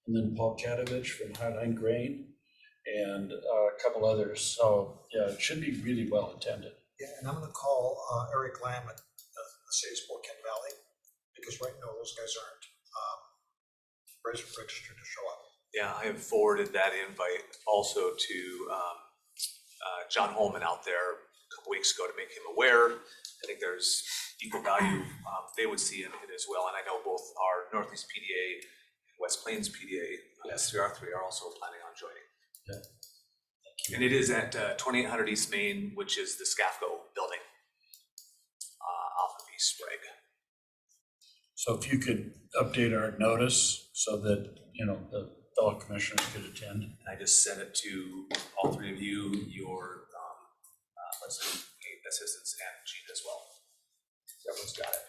and then Paul Katovich from Highline Grain, and a couple others. So yeah, it should be really well attended. Yeah, and I'm going to call Eric Lamb at the city of Spokane Valley, because right now those guys aren't registered to show up. Yeah, I have forwarded that invite also to John Holman out there a couple weeks ago to make him aware. I think there's equal value they would see in it as well. And I know both our Northeast PDA and West Plains PDA, SVR3 are also planning on joining. Yeah. And it is at 2800 East Main, which is the SCAFCO building off of East Sprague. So if you could update our notice so that, the fellow commissioners could attend. And I just sent it to all three of you, your legislative assistants and Gina as well. Everyone's got it.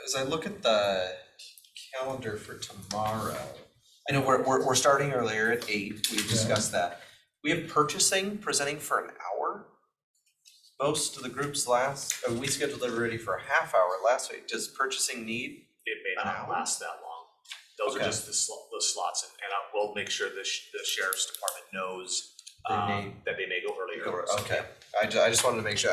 As I look at the calendar for tomorrow, I know we're starting earlier at 8, we discussed that. We have purchasing presenting for an hour. Most of the groups we scheduled everybody for a half hour last week. Does purchasing need? It may not last that long. Those are just the slots, and we'll make sure the sheriff's department knows that they may go earlier. Okay, I just wanted to make sure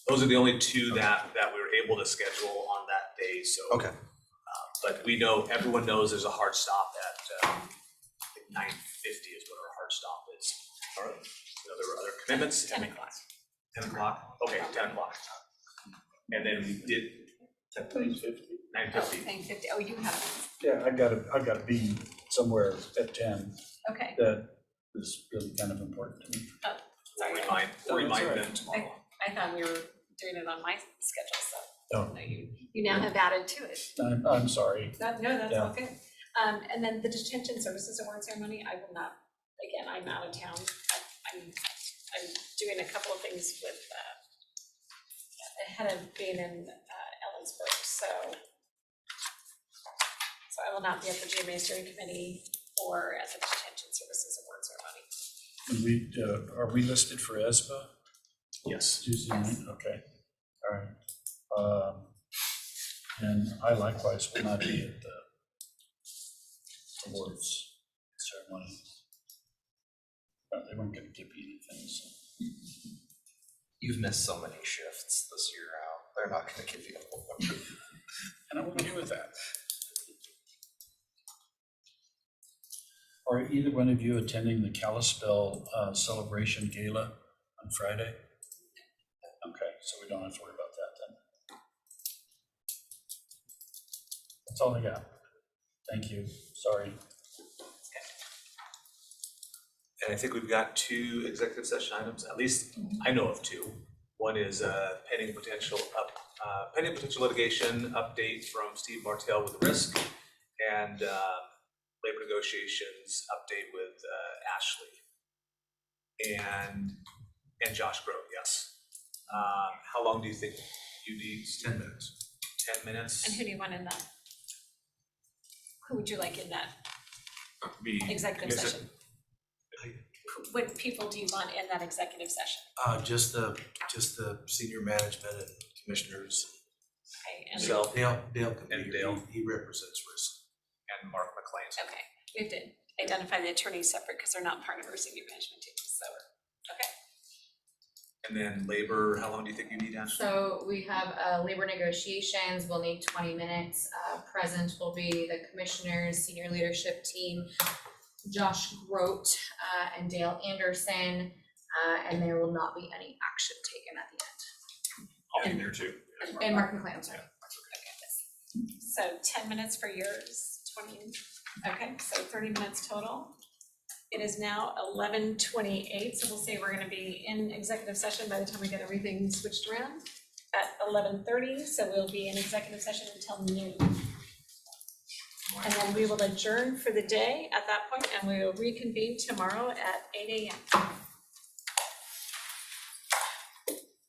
Those are the only two that we were able to schedule on that day, so. Okay. But we know, everyone knows there's a hard stop at, I think 9:50 is what our hard stop is. All right. There were other commitments. 10 o'clock. 10 o'clock? Okay, 10 o'clock. And then we did. 9:50. 9:50. 9:50, oh, you have Yeah, I've got to be somewhere at 10. Okay. That is really kind of important to me. Oh, We'll sorry. remind them tomorrow. I thought we were doing it on my schedule, so. Oh. No, you now have added to it. I'm sorry. No, that's Yeah. all good. And then the detention services award ceremony, I will not, again, I'm out of town. I'm doing a couple of things with, ahead of being in Ellensburg, so I will not be at the GMA steering committee or at the detention services award ceremony. And are we listed for ESPA? Yes. Tuesday night, okay, all right. And I likewise will not be at the awards ceremony. But they weren't gonna give me anything, so. you've missed so many shifts this year out. They're not gonna give you a whole And I'm okay with that. Are either one of you attending the Kalispell celebration gala on Friday? Okay, so we don't have to worry about that then. That's all I got. Thank you, sorry. And I think we've got 2 executive session items, at least I know of 2. One is pending potential litigation update from Steve Martell with Risk, and labor negotiations update with Ashley and Josh Grove, yes. How long do you think you need? 10 minutes. 10 minutes? And who do you want in that? Who would you like in that executive session? What people do you want in that executive session? Just the senior management and commissioners. Okay, and Yourself Dale can be and here. Dale He represents Risk. and Mark McLean. okay, we have to identify the attorneys separate because they're not part of our senior management team, so, okay. And then labor, how long do you think you need, Ashley? So we have labor negotiations, we'll need 20 minutes. Present will be the commissioners, senior leadership team, Josh Grote and Dale Anderson, and there will not be any action taken at the end. I'll be there too. And Mark McLean, I'm sorry. So 10 minutes for yours, 20, okay, so 30 minutes total. It is now 11:28, so we'll say we're gonna be in executive session by the time we get everything switched around at 11:30, so we'll be in executive session until noon. And then we will adjourn for the day at that point, and we will reconvene tomorrow at 8 a.m.